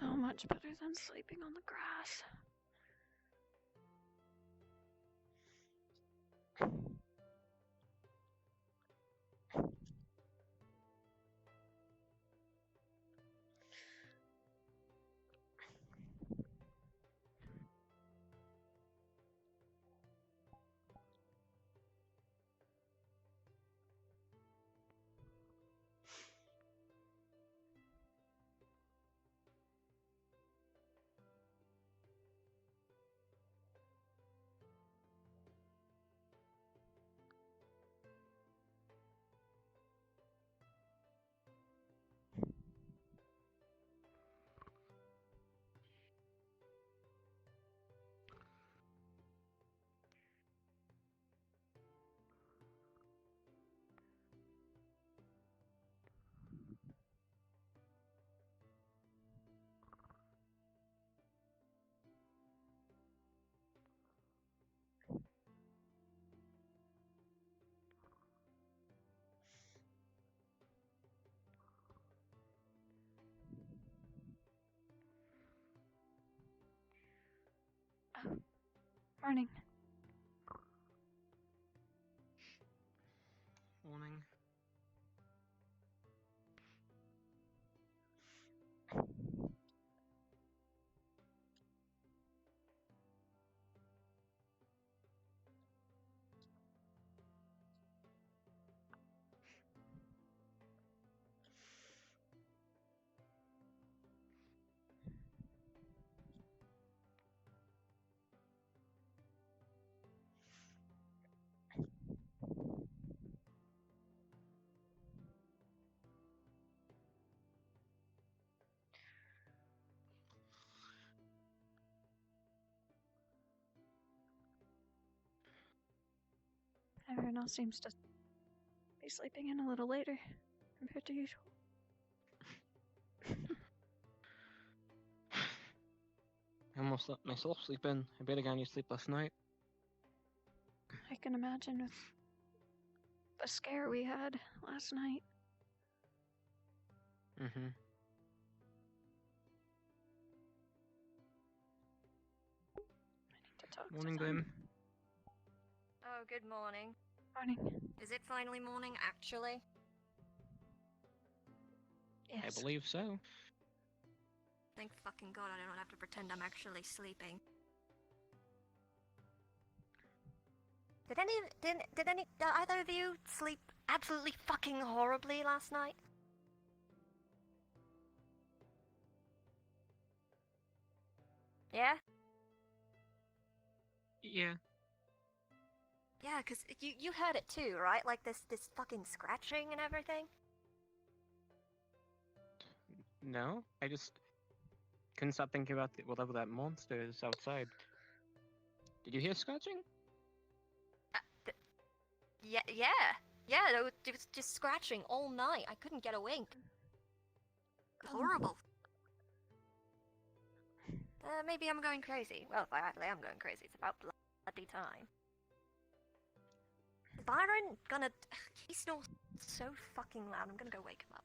So much better than sleeping on the grass. Oh, morning. Morning. Everyone else seems to be sleeping in a little later compared to usual. I almost let myself sleep in. I barely got any sleep last night. I can imagine with the scare we had last night. Mm-hmm. I need to talk Morning, to them. Glim. Oh, good morning. Morning. Is it finally morning, actually? Yes. I believe so. Thank fucking god I don't have to pretend I'm actually sleeping. Did either of you sleep absolutely fucking horribly last night? Yeah? Yeah. Yeah, cause you heard it too, right? Like this fucking scratching and everything? No, I just couldn't stop thinking about whatever that monster is outside. Did you hear scratching? Yeah, it was just scratching all night. I couldn't get a wink. Horrible. Maybe I'm going crazy. Well, I actually am going crazy. It's about bloody time. Byron gonna... He snores so fucking loud. I'm gonna go wake him up.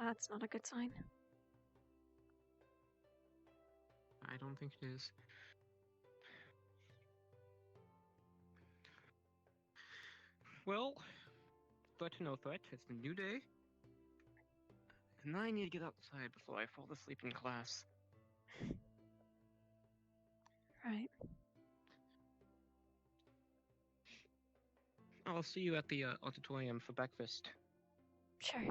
That's not a good sign. I don't think it is. Well, threat or no threat, it's a new day. And I need to get outside before I fall asleep in class. Right. I'll see you at the auditorium for breakfast. Sure.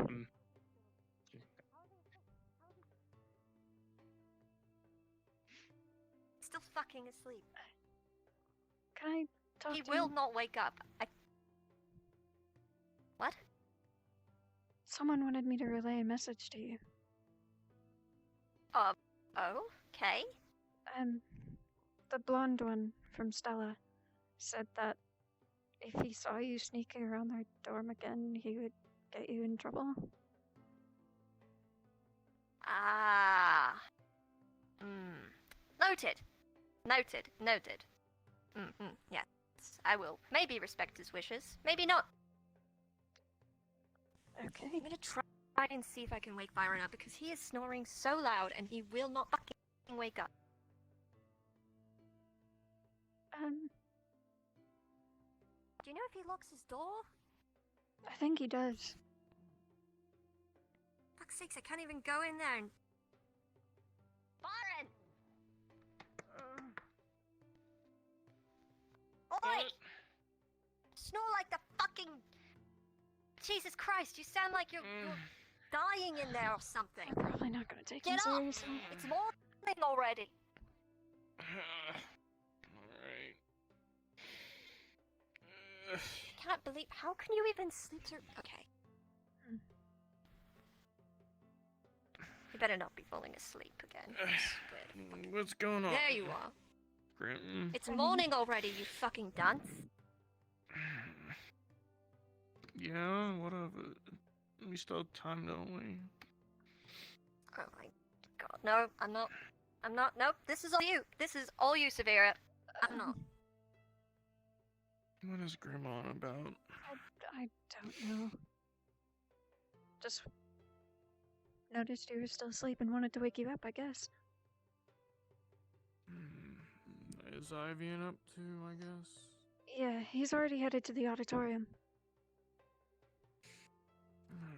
Still fucking asleep. Can I talk He to will him? not wake up. What? Someone wanted me to relay a message to you. Oh, okay. The blonde one from Stella said that if he saw you sneaking around their dorm again, he would get you in trouble. Ah. Noted. Yes, I will. Maybe respect his wishes. Maybe not. Okay. I'm gonna try and see if I can wake Byron up because he is snoring so loud and he will not fucking wake up. Do you know if he locks his door? I think he does. Fuck's sakes, I can't even go in there and... Byron! Oi! Snore like the fucking... Jesus Christ, you sound like you're dying in there or something. I'm probably not gonna take him Get up! seriously. It's morning already. Alright. I can't believe... How can you even sleep through... Okay. You better not be falling asleep again. I swear. What's going on? There you are. Grim. It's morning already, you fucking dunce. Yeah, whatever. We still have time, don't we? Oh my god. No, I'm not. Nope. This is all you. This is all you, Sarvyra. I'm not. What is Grim on about? I don't know. Just noticed you were still asleep and wanted to wake you up, I guess. Is Ivian up too, I guess? Yeah, he's already headed to the auditorium. Alright.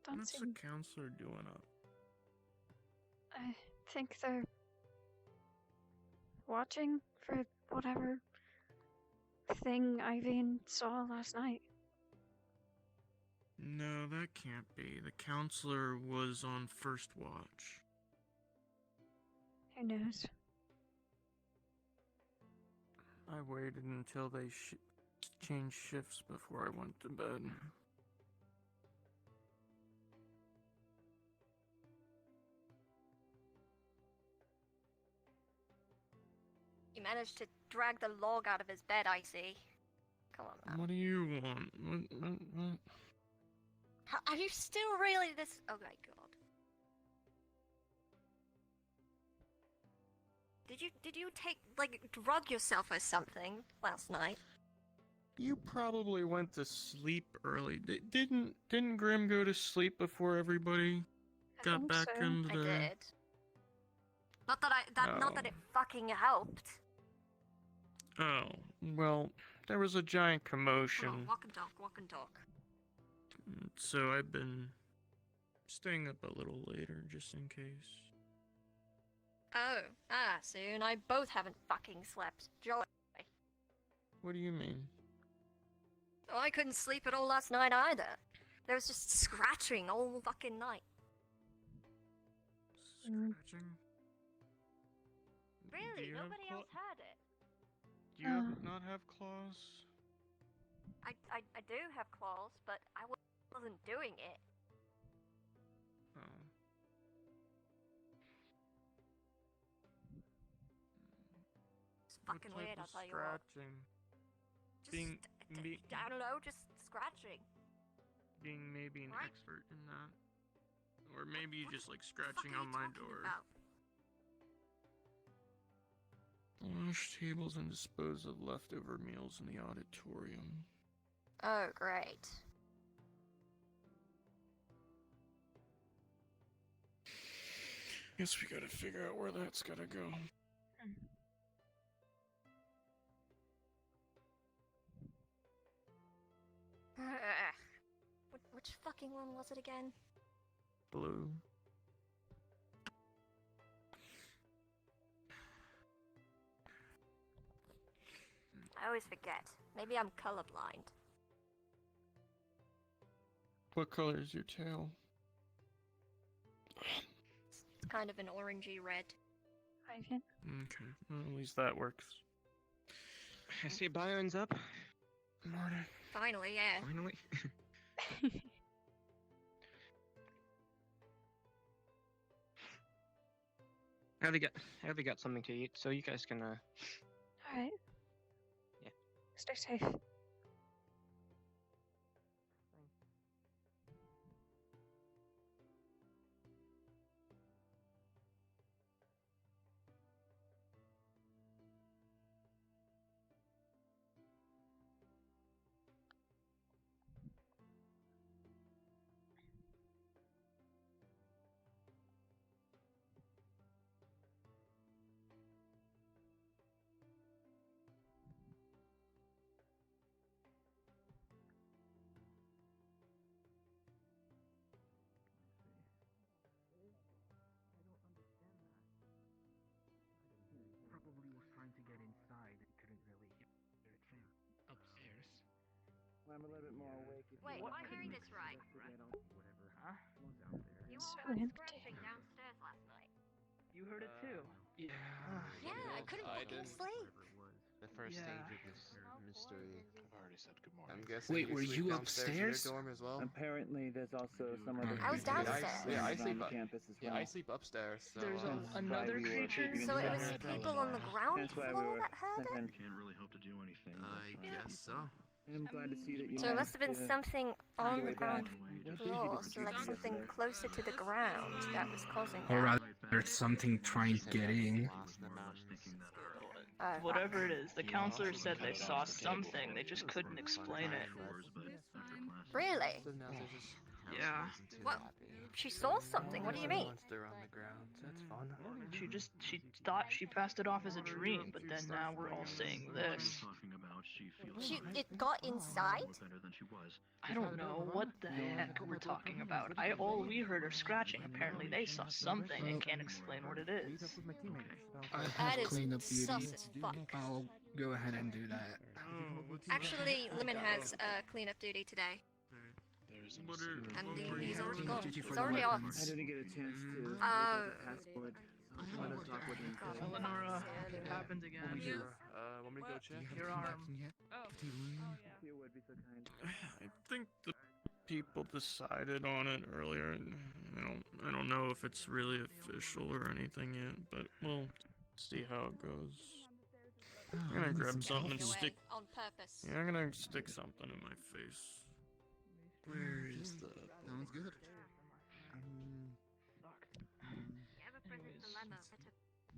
Don't What's the seem... counselor doing up? I think they're watching for whatever thing Ivan saw last night. No, that can't be. The counselor was on first watch. Who knows? I waited until they changed shifts before I went to bed. You managed to drag the log out of his bed, I see. Come on, man. What do you want? What? Are you still really this... Oh my god. Did you take, like, drug yourself or something last night? You probably went to sleep early. Didn't Grim go to sleep before everybody I got think back so. into I the... did. Not that it fucking helped. Oh, well, there was a giant commotion. Come on, walk and talk. So I've been staying up a little later, just in case. So you and I both haven't fucking slept. Joy. What do you mean? Oh, I couldn't sleep at all last night either. There was just scratching all fucking night. Scratching? Really? Do you have Nobody else heard it? Do you not have claws? I do have claws, but I wasn't doing it. Oh. It's fucking What type weird, I'll of tell you what. scratching? Just, I don't know, just scratching. Being maybe an What? expert in that. Or maybe you What just the like scratching fuck are on you my talking door. about? Wash tables and dispose of leftover meals in the auditorium. Oh, great. Guess we gotta figure out where that's gotta go. Which fucking one was it again? Blue. I always forget. Maybe I'm colorblind. What color is your tail? It's kind of an orangey red. Ivan? Okay, well, at least that works. I see Byron's up. Morning. Finally, yeah. Finally. I already got something to eat, so you guys can Alright. Yeah. Stay safe. Probably was trying to get inside and couldn't really hear it upstairs. Well, I'm a little bit more awake. Wait, am I hearing this right? Whatever, huh? downstairs. You So all heard empty. scratching downstairs last night. You heard it too? Yeah. Yeah, I couldn't fucking sleep. The first Yeah. stage of this mystery. I've already said good morning. I'm guessing. Wait, were sleep you downstairs in upstairs? your dorm as well? Apparently, there's also some other I was creatures downstairs. Yeah, I around sleep the up- campus as well. Yeah, I sleep upstairs. So, There's Hence why another we were creature? keeping So it an was eye on people on the ground That's why we floor were that heard it? Can't really hope to do anything. I guess so. I'm glad to see that you So it must have been managed to something on the enjoy ground that. floor, so like something closer to the ground that was causing Or that. rather, something trying to get in. Oh, Whatever it is, the counselor said they saw something, they just couldn't explain it. Really? So now they're just Yeah. What? She saw something, what do you mean? Monster on the ground. That's fun. She thought she passed it off as a dream, but then now we're all saying this. It got inside? I don't know what the heck we're talking about. All we heard are scratching. Apparently they saw something and can't explain what it is. I That have is cleanup sus duty. as fuck. I'll go ahead and do that. Actually, Lemon has cleanup duty today. And he's already gone. Duty for He's the already off. weapons. I didn't get a chance to look Oh. at the passport. I want to talk with him God. first. Eleonora, it happened again. Want me to go check? Your arm. If you would be so kind. I think the people decided on it earlier, and I don't know if it's really official or anything yet, but we'll see how it goes. I'm gonna grab something and Away stick. on purpose. Yeah, I'm gonna stick something in my face. Where is the... Sounds good.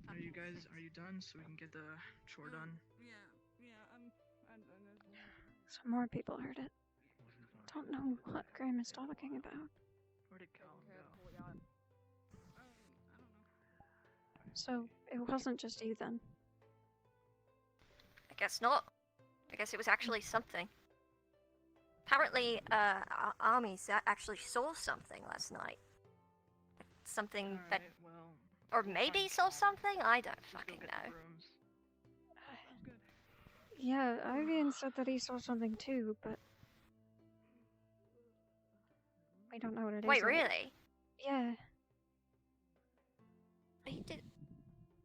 Are you done so we can get the chore done? Some more people heard it. Don't know what Graham is talking about. Where did Callum go? So, it wasn't just you then. I guess not. I guess it was actually something. Apparently, Armies actually saw something last night. Something that, Alright, well, or maybe saw something. I don't let's go fucking get know. the rooms. Yeah, Ivian said that he saw something too, but we don't know what it is. Wait, yet. really? Yeah, He did.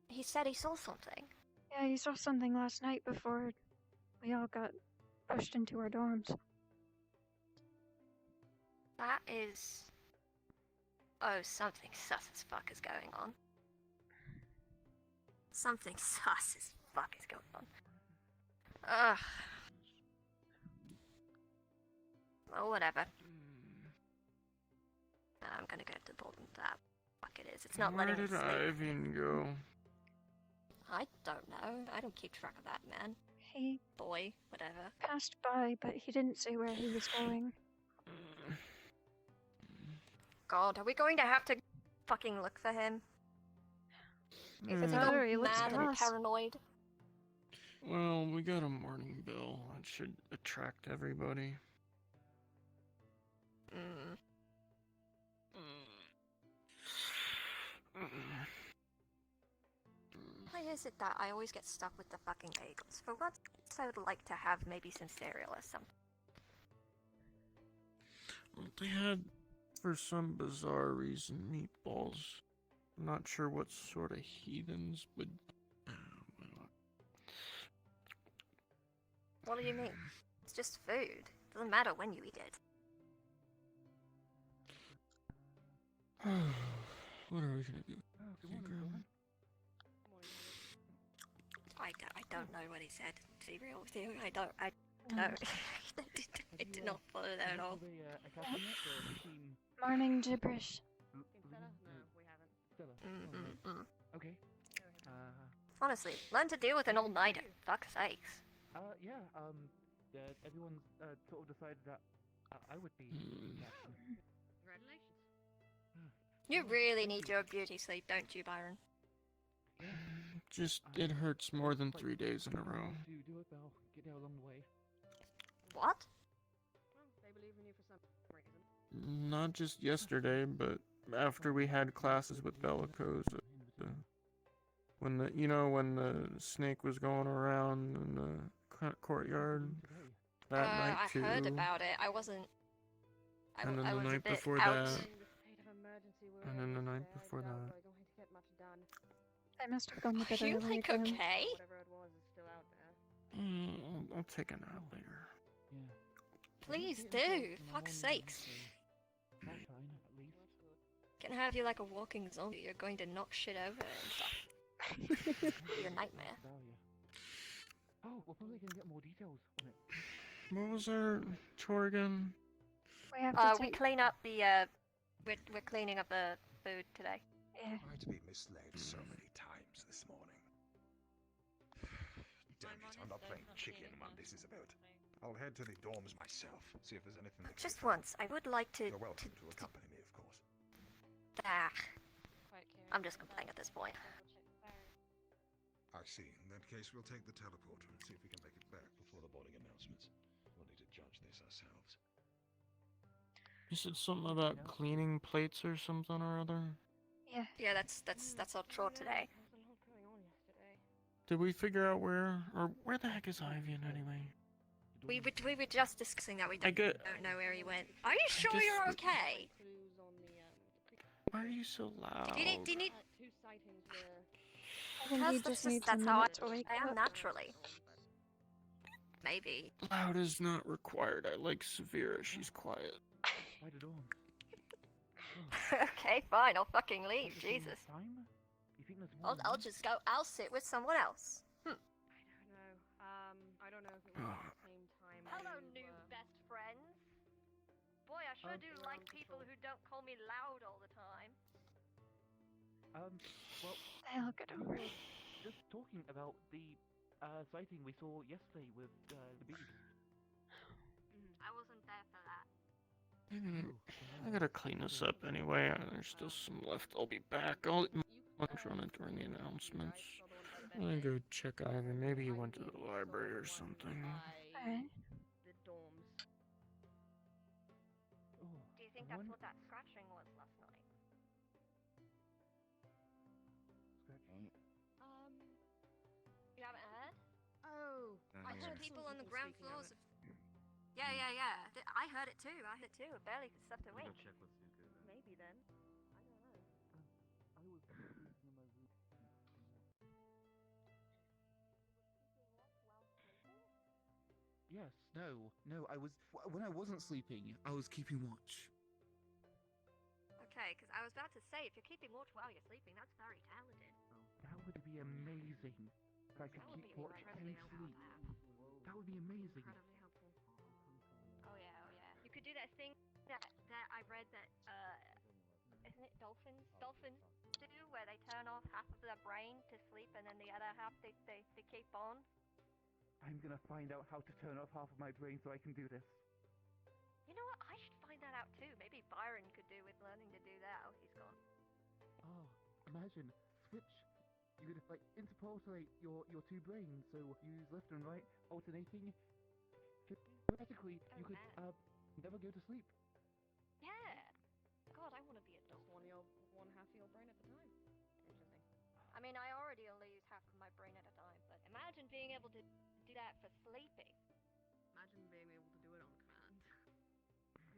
He said he saw something. yeah, he saw something last night before we all got pushed into our dorms. That is. Oh, something sus as fuck is going on. Something sus as fuck is going on. Ugh. Well, whatever. I'm gonna go to Bolton. That fuck it is. It's not Where letting me did sleep. Ivian go? I don't know. I don't keep track of that, man. He Boy, whatever. passed by, but he didn't say where he was going. God, are we going to have to fucking look for him? If it's Mm. gone Or he looks mad and lost. paranoid. Well, we got a morning bill. That should attract everybody. Mm. Why is it that I always get stuck with the fucking bagels? For once, I would like to have maybe some cereal or something. Well, they had, for some bizarre reason, meatballs. I'm not sure what sort of heathens would. What do you mean? It's just food. Doesn't matter when you eat it. What are we gonna do? Okay, Graham. I don't know what he said, to be real with you. I don't know. I did not follow that at all. Morning gibberish. Okay. Honestly, learn to deal with an all-nighter. Fuck's sakes. Yeah, everyone's sort of decided that I would be captain. Congratulations. You really need your beauty sleep, don't you, Byron? Just, it hurts more than 3 days in a row. To do it, Belle. Get there along the way. What? Well, they believe in you for some reason. Not just yesterday, but after we had classes with Bellicose. When the snake was going around in the courtyard. That night too. I heard about it. I wasn't. And then I the was a night bit before out. that. And then the night before that. I must have gone to bed Are you early like again. okay? Whatever it was is still out there. I'll take a nap later. Yeah. Please do. Fuck's sakes. That's fine, at least. Can have you like a walking zombie. You're going to knock shit over and stuff. Be a nightmare. Oh, we're probably gonna get more details on it. What was our chore again? We have to We take... clean up the. We're cleaning up the food today. Yeah. Tried to be misled so many times this morning. Damn it, I'm not playing chicken when this is about. I'll head to the dorms myself, see if there's anything that can Just be found. once, I would like to. You're welcome to accompany me, of course. I'm just gonna play at this point. I see. In that case, we'll take the teleporter and see if we can make it back before the boarding announcements. We'll need to judge this ourselves. You said something about cleaning plates or something or other? Yeah. Yeah, that's our chore today. There was a lot going on yesterday. Did we figure out where the heck is Ivian anyway? We were just discussing that. We I don't, get. don't know where he went. Are you sure just- you're okay? Clues on the creek. Why are you so loud? Do you need? Two sightings were. I think you just need to that's how minute to wake I am up. naturally. Maybe. Loud is not required. I like Sarvyra. She's quiet. By the dawn. Okay, fine. I'll fucking leave. Jesus. Time? You think there's more I'll than just go. I'll sit with someone else. I don't know. I don't know if it was at the same time. Hello, we new were- best friends. Boy, I sure do like people who don't call me loud all the time. Well, They'll get we over were it. just talking about the sighting we saw yesterday with the bees. I wasn't there for that. I gotta clean this up anyway. There's still some left. I'll be back. I'll lunch on it during the announcements. I'm gonna go check Ivan. Maybe he went to the library or something. Alright. The dorms. Oh, Do you think I that's wonder- what that scratching was last night? Scratch. You haven't heard? Oh. I heard people on the ground speaking of floors. Yeah. I heard it too. I heard it too. I barely slept a wink. Maybe then. I was sleeping in my room. Yes, no, I was, when I wasn't sleeping, I was keeping watch. Okay, because I was about to say, if you're keeping watch while you're sleeping, that's very talented. That would be amazing. If I could That would keep be watch incredibly and helpful sleep. to have. That would be amazing. Incredibly helpful. Oh yeah. You could do that thing that I read that isn't it dolphins do, where they turn off half of their brain to sleep and then the other half they keep on. I'm gonna find out how to turn off half of my brain so I can do this. You know what? I should find that out too. Maybe Byron could do with learning to do that. Oh, he's gone. Oh, imagine, switch. You could like interpolate your two brains, so use left and right, alternating. Theoretically, you could man. never go to sleep. Yeah. God, I want to be a Just dolphin. one half of your brain at a time. Interesting. I mean, I already only use half of my brain at a time, but imagine being able to do that for sleeping. Imagine being able to do it on command.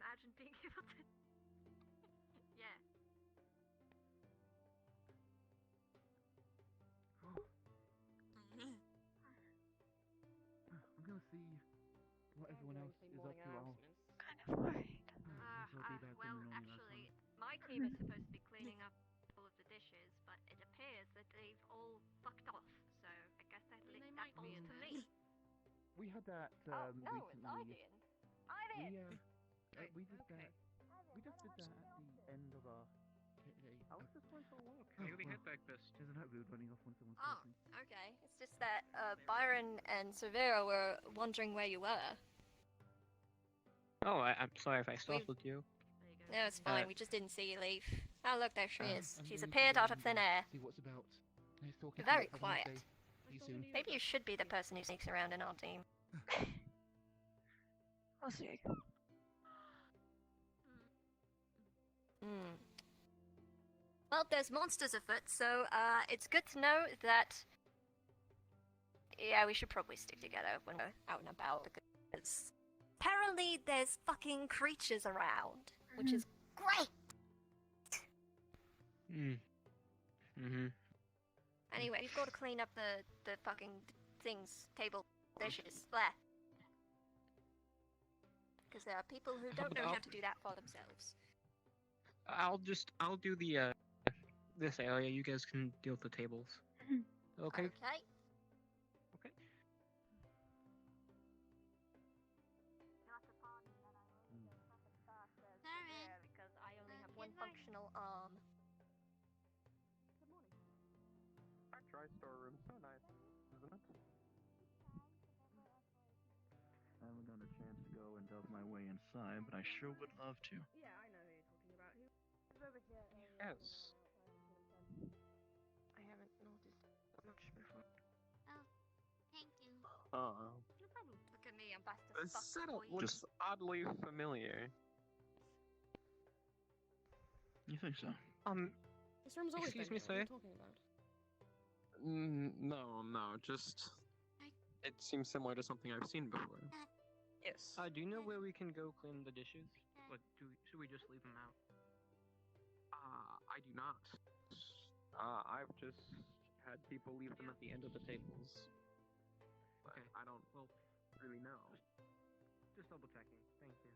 Imagine being able to. Yeah. I'm gonna see what everyone else is up to. Kind of worried. Well, actually, my team is supposed to be cleaning up all of the dishes, but it appears that they've all fucked off. So I guess That falls to me. We had that Oh, no, it's recently. Ardian. Ardian! We did that. We just did that at the end of our. I was just going for a walk. Maybe head back best. Isn't that rude running off when someone's Oh, talking? okay. It's just that Byron and Sarvyra were wondering where you were. Oh, I'm sorry if I startled you. No, it's fine. We just didn't see you leave. Oh, look, there she is. I'm She's going to appeared go out of and, thin air. See what's about. Nice talking You're to you. very Have a nice quiet. day. See you soon. Maybe you should be the person who sneaks around in our team. We'll see. Hmm. Well, there's monsters afoot, so it's good to know that. Yeah, we should probably stick together when we're out and about because apparently there's fucking creatures around, which is great. Anyway, we've got to clean up the fucking things, table, dishes, there. Because there are people who don't know how to do that for themselves. I'll do the this area. You guys can deal with the tables. Okay. Okay. Okay. Because I only have one functional arm. Our tri-store room's so nice, isn't it? I haven't gotten a chance to go and delve my way inside, but I sure would love to. Yeah, I know who you're talking about. Who's over here? Yes. I haven't noticed that much before. Oh, thank you. Oh. No problem. Look at me, I'm back to The stuff setup for you. looks oddly familiar. You think so? This room's always Excuse been me, here. What are sir? you talking about? No, just... It seems similar to something I've seen before. Yes. Do you know where we can go clean the dishes? Or should we just leave them out? I do not. I've just had people leave them at the end of the tables. But Okay. I don't really know. Just double checking. Thank you.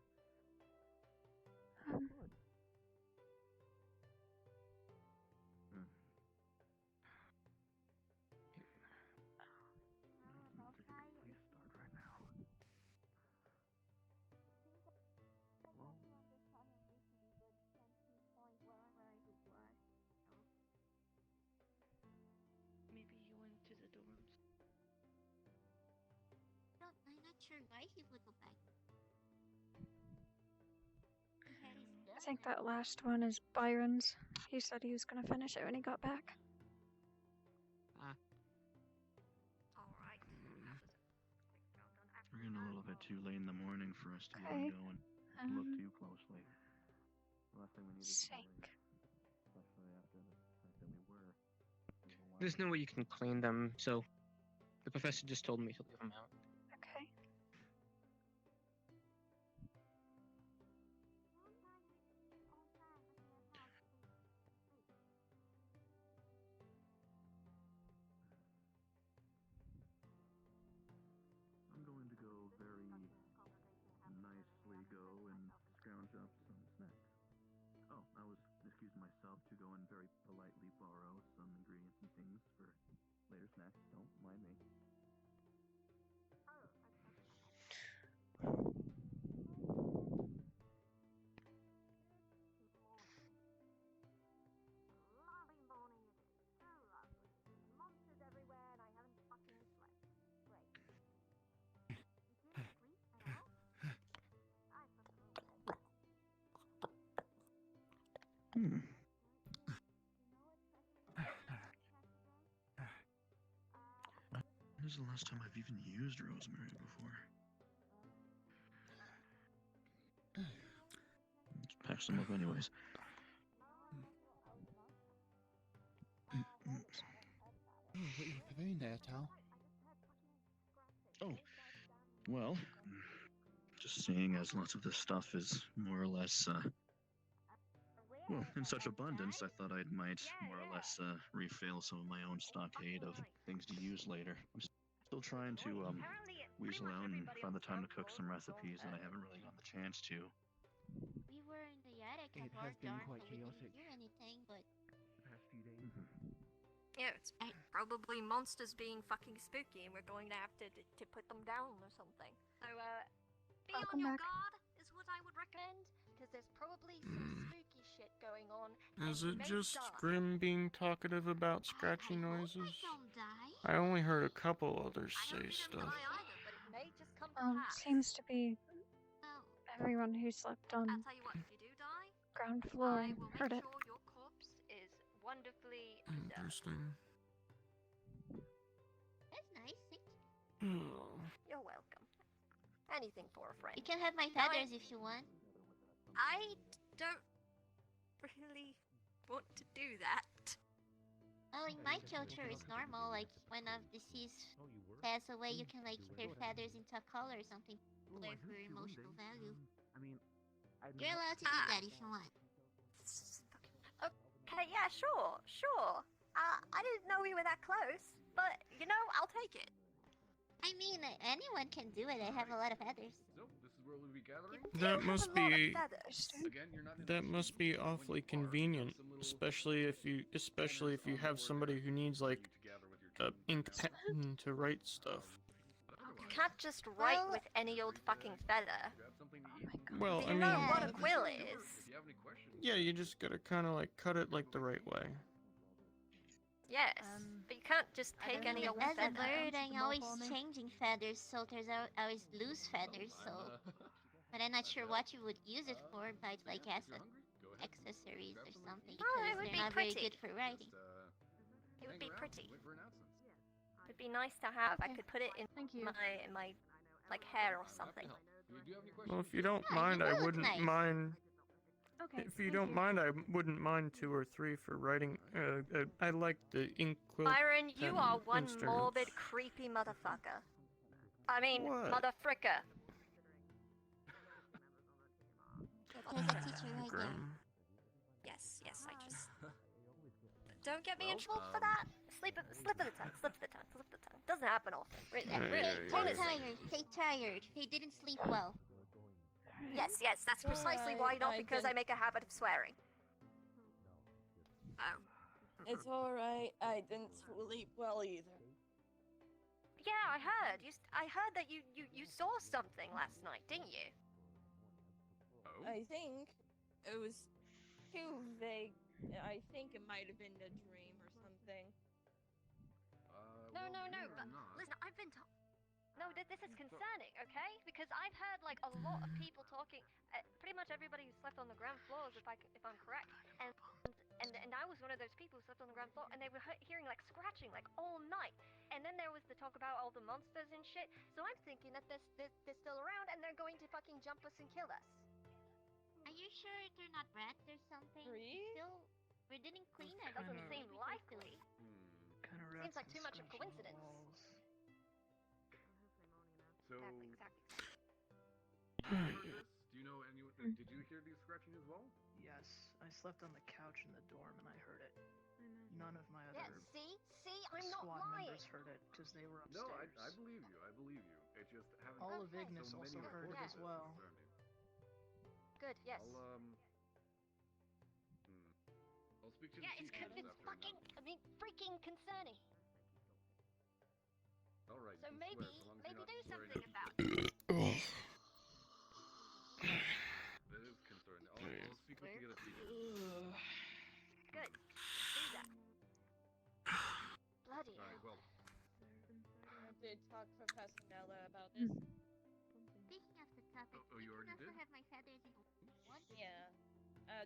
Please start right now. Maybe he went to the dorms. I'm not sure why he would go back. I think that last one is Byron's. He said he was gonna finish it when he got back. Alright. We're getting a little bit too late in the morning for us to Okay. even go and look too closely. The last thing we need is Sink. especially after the fact that we were. There's no way you can clean them, so the professor just told me to leave them out. Okay. I'm going to go very nicely go and scrounge up some snacks. Oh, I was excusing myself to go and very politely borrow some ingredients and things for later snacks. Don't mind me. Lovely morning it is. So lovely. Monsters everywhere and I haven't fucking slept. Great. You didn't sleep at all? I slept a little bit. When is the last time I've even used rosemary before? Let's patch them up anyways. Oh, what are you preparing there, Tal? Oh, well, just seeing as lots of this stuff is more or less, well, in such abundance, I thought I might more or less refill some of my own stockade of things to use later. I'm still trying to weasel out and find the time to cook some recipes that I haven't really gotten the chance to. We were in the attic It a has hard been dark, quite but we didn't chaotic. hear anything, but The past few days. Yeah, it's probably monsters being fucking spooky, and we're going to have to put them down or something. So, be on your guard is what I would recommend, because there's probably some spooky shit going on. Is and it you may just die. Grim being talkative about scratchy noises? Don't die. I only heard a couple others say stuff. Either, but it may just come to pass. Seems to be Well, everyone who slept I'll on tell you what, if you do die, ground floor I will heard make it. sure your corpse is wonderfully preserved. Interesting. that's nice. Thank you. You're welcome. Anything for a friend. You can have my feathers if you want. I don't really want to do that. Oh, in my culture, it's normal. Like when a deceased pass away, you can like their feathers into a collar or something. Play for emotional value. I mean, You're allowed to do that if you want. Okay, yeah, sure. I didn't know we were that close, but you know, I'll take it. I mean, anyone can do it. I have a lot of feathers. So, this is where we'll be gathering? That must be Again, you're not that must be awfully convenient, especially if you have somebody who needs like a ink pen to write stuff. You can't just write with any old fucking feather. Well, Do I you mean, know what a quill is? yeah, you just gotta kind of like cut it like the right way. Yes, but you can't just take any old As a feather. bird, I'm always changing feathers, so there's always loose feathers. So, but I'm not sure what you would use it for. But like as accessories or something, Oh, because it would they're be not pretty. very good for writing. It would be pretty. It'd be nice to have. I could put it in my like hair or something. Well, if you don't Yeah, mind, you I look wouldn't nice. mind. Okay. If you don't mind, I wouldn't mind 2 or 3 for writing. I like the ink quill. Byron, you pen are one instruments. morbid, creepy motherfucker. I mean, What? motherfricker. There's a teacher right there. Grim. Yes, I just... Don't get me in trouble for that. Slip of the tongue. Doesn't happen often. Really, honestly. Take tired. He didn't sleep well. Yes, that's precisely why, not because I make a habit of swearing. Oh. It's alright, I didn't sleep well either. Yeah, I heard. I heard that you saw something last night, didn't you? I think it was too vague. I think it might have been a dream or something. No, but listen, I've been No, this is concerning, okay? Because I've heard like a lot of people talking. Pretty much everybody who slept on the ground floors, if I'm correct, and I was one of those people who slept on the ground floor, and they were hearing like scratching like all night. And then there was the talk about all the monsters and shit. So I'm thinking that they're still around and they're going to fucking jump us and kill us. Are you sure they're not rats or something? Still, we didn't clean it. Doesn't seem likely. Kind of Seems like too much of a coincidence. So, Exactly. do you know anyone? Did you hear these scratching as well? Yes, I slept on the couch in the dorm and I heard it. None of my Yeah, other see, I'm not squad lying. members heard it because they were No, upstairs. I believe you. It's just having All of so Ignis many also heard it reports as is well. concerning. Good, yes. I'll speak to Yeah, the it's chief this fucking, afternoon. freaking concerning. All right. So you maybe swear, so long as do you're not swearing something at about people. it. That is concerning. I'll speak with the other teachers. Good. Do that. Bloody All right. Well, I did talk to Professor Nella about this. Speaking of the topic, Oh, you I already can also did? have my feathers in one. Yeah.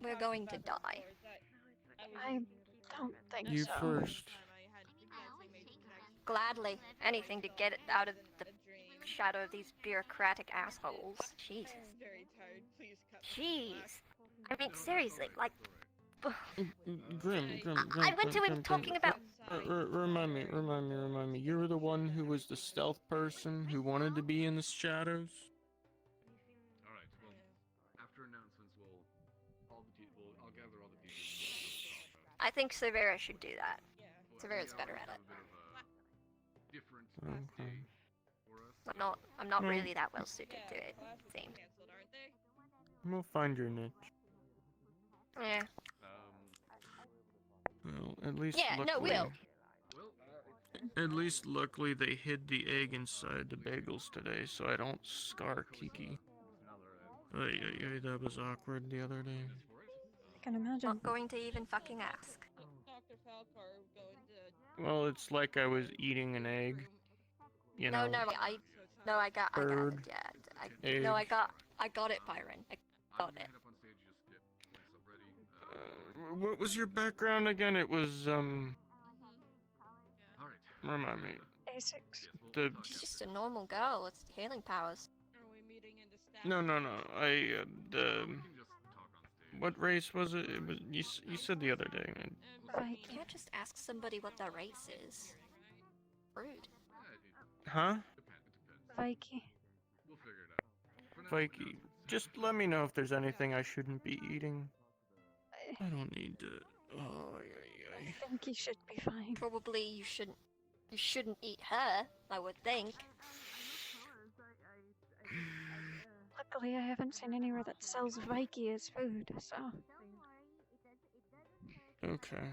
We're talked going to about die. that before, I don't think You so. first. Gladly. Anything to get it out of the shadow of these bureaucratic assholes. Jesus. I'm very tired. Please cut. Jeez. I mean, seriously, like... Grim. I went to him talking about... Remind me. You were the one who was the stealth person who wanted to be in the shadows? all right. Well, after announcements, I'll gather all the details. I think Sarvyra should do that. Sarvyra's better at it. Different Okay. for us. I'm not really that well suited to it, seems. We'll find your niche. Yeah. Well, at least Yeah, no, luckily, we'll. At least luckily they hid the egg inside the bagels today, so I don't scar Kiki. That was awkward the other day. I can imagine. Not going to even fucking ask. Dr. Falcar going to... Well, it's like I was eating an egg. You know. No, I got it. Yeah, I got it, Byron. I got it. What was your background again? It was Remind me. A6. She's just a normal girl with healing powers. No. What race was it? It was you said the other day. You can't just ask somebody what their race is. Rude. Huh? Vikey. Vikey. Just let me know if there's anything I shouldn't be eating. I don't need to. I think you should be fine. Probably you shouldn't eat her, I would think. Luckily, I haven't seen anywhere that sells Vikey as food, so... Okay.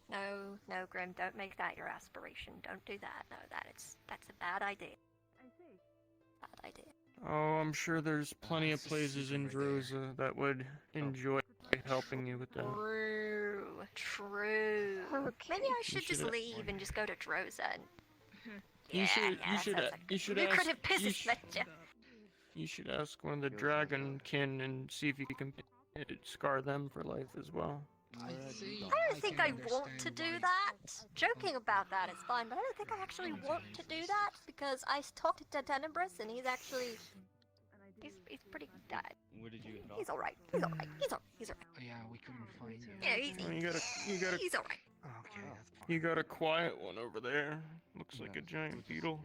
No, Grim, don't make that your aspiration. Don't do that. No, that's a bad idea. Bad idea. Oh, I'm sure there's plenty of places in Droza that would enjoy helping you with that. True. Okay. Maybe I should just leave and just go to Droza and... You should You could have pissed you. You should ask one of the dragonkin and see if you can scar them for life as well. I don't think I want to do that. Joking about that is fine, but I don't think I actually want to do that because I talked to Tenebrous and he's actually... He's pretty dead. What did you He's alright. He's alright. Oh, yeah, we couldn't find you. Yeah, he's alright. Okay. You got a quiet one over there. Looks like a giant beetle.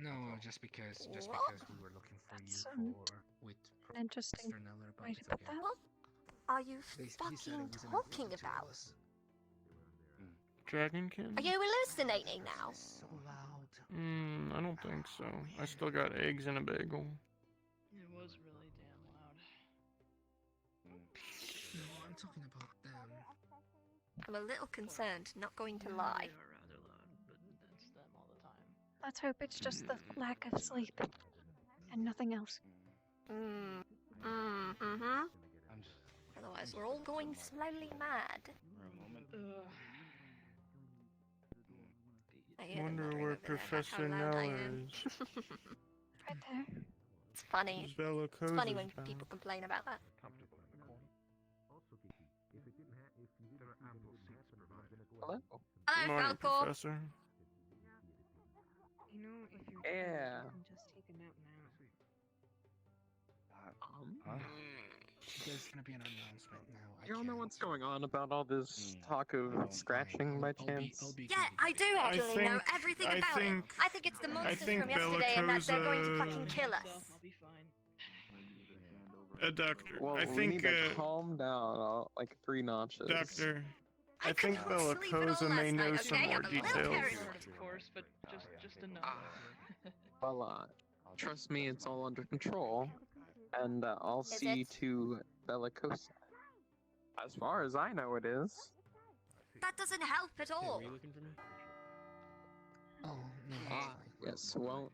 No, just because we were looking for That's, you with an interesting Neller, but way to it's put okay. that. What are you He said fucking it was an talking advantage to about? us. Dragonkin? Are you hallucinating now? So loud. I don't think so. I still got eggs in a bagel. It was really damn loud. No, I'm talking about them. I'm a little concerned, not going to lie. They are rather loud, but that's them all the time. Let's hope it's just the lack of sleep. And nothing else. Otherwise, we're all going slowly mad. I hear them Wonder muttering where over there about Professor how loud I Nella am. is. Right there. It's funny. Bella It's funny when Coza's people complain about that. Hello? Hello, Morning, Falcor. Professor. You know, if you're Yeah. you can just take a nap now. There's gonna be an announcement now. You all know what's going on about all this talk of scratching by chance? Yeah, I do actually know everything about it. I think it's the monsters from yesterday and that they're going to fucking kill us. I'll be fine. Doctor, Well, I we think, need to calm down like 3 notches. Doctor, I couldn't think Bella sleep at all Cosa may last know night, some okay? more I'm a little details. carried Of course, but just enough. Well, trust me, it's all under control. And I'll Is see it? to Bellicosa. As far as I know, it is. That doesn't help at all. looking for me? Oh, no. Yes, well,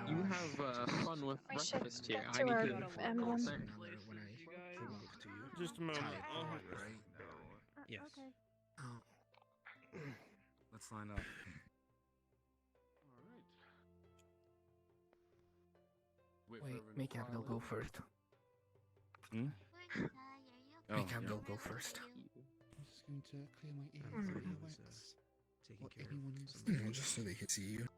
you have fun with We should breakfast here. get I to need our to emblem. go there. When I come up to you. Just a moment. I'll help. Right? Yes. Okay. Oh. Let's line up. Wait, make Abdul go first. Oh, Make Abdul go first. I'm just going to clear my ears with the wax. Or anyone's... just so they can see you.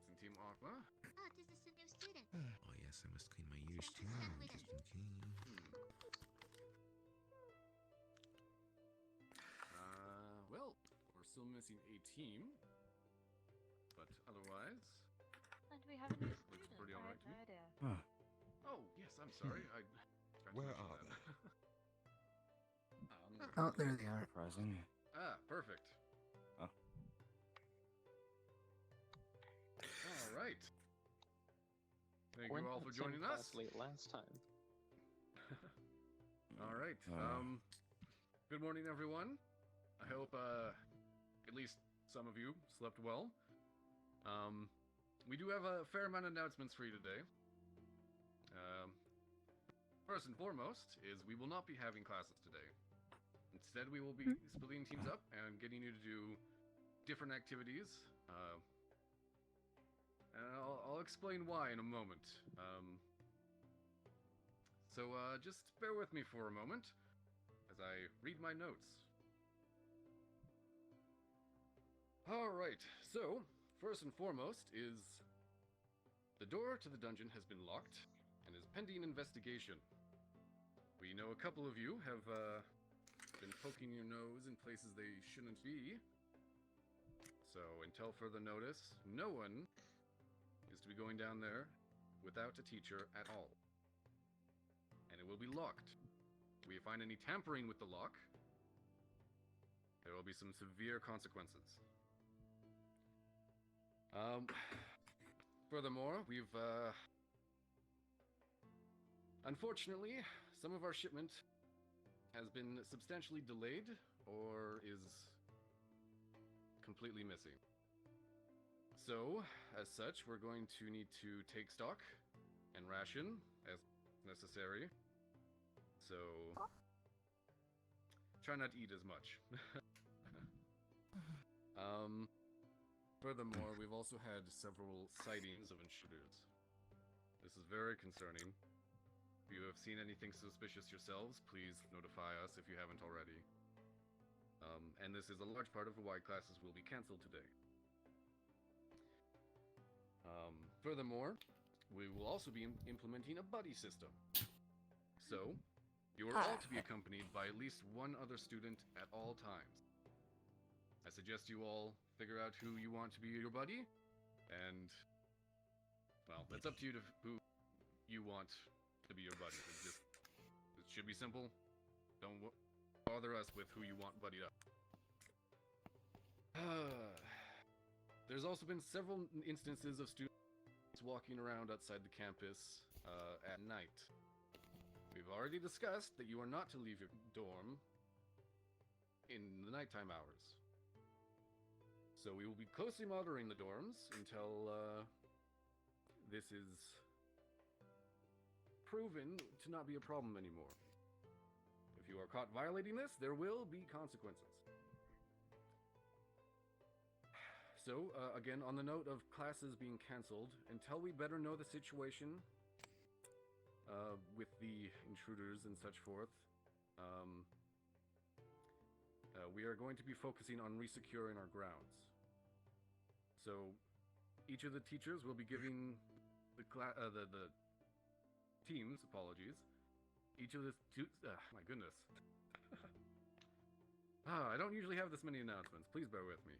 this is the new student. Oh yes, I must clean my ears too. Just in case. Well, we're still missing a team, but otherwise, And we have a new looks student. pretty alright to me. Huh. Oh, yes, I'm sorry. I Where mentioned are that. Oh, there they are. Surprising. Perfect. Oh. All right. Thank Gwen you all had for some joining class us. late last time. All right. Good morning, everyone. I hope at least some of you slept well. We do have a fair amount of announcements for you today. First and foremost is we will not be having classes today. Instead, we will be splitting teams up and getting you to do different activities. And I'll explain why in a moment. So just bear with me for a moment as I read my notes. Alright, so first and foremost is the door to the dungeon has been locked and is pending investigation. We know a couple of you have been poking your nose in places they shouldn't be. So until further notice, no one is to be going down there without a teacher at all. And it will be locked. If we find any tampering with the lock, there will be some severe consequences. Furthermore, we've unfortunately, some of our shipment has been substantially delayed or is completely missing. So, as such, we're going to need to take stock and ration as necessary. So, try not to eat as much. Furthermore, we've also had several sightings of intruders. This is very concerning. If you have seen anything suspicious yourselves, please notify us if you haven't already. And this is a large part of why classes will be cancelled today. Furthermore, we will also be implementing a buddy system. So, you are all to be accompanied by at least one other student at all times. I suggest you all figure out who you want to be your buddy, and, well, it's up to you to who you want to be your buddy. It should be simple. Don't bother us with who you want buddied up. There's also been several instances of students walking around outside the campus at night. We've already discussed that you are not to leave your dorm in the nighttime hours. So we will be closely monitoring the dorms until this is proven to not be a problem anymore. If you are caught violating this, there will be consequences. So, again, on the note of classes being cancelled, until we better know the situation with the intruders and such forth, we are going to be focusing on resecuring our grounds. So, each of the teachers will be giving the teams, apologies, each of the my goodness. I don't usually have this many announcements. Please bear with me.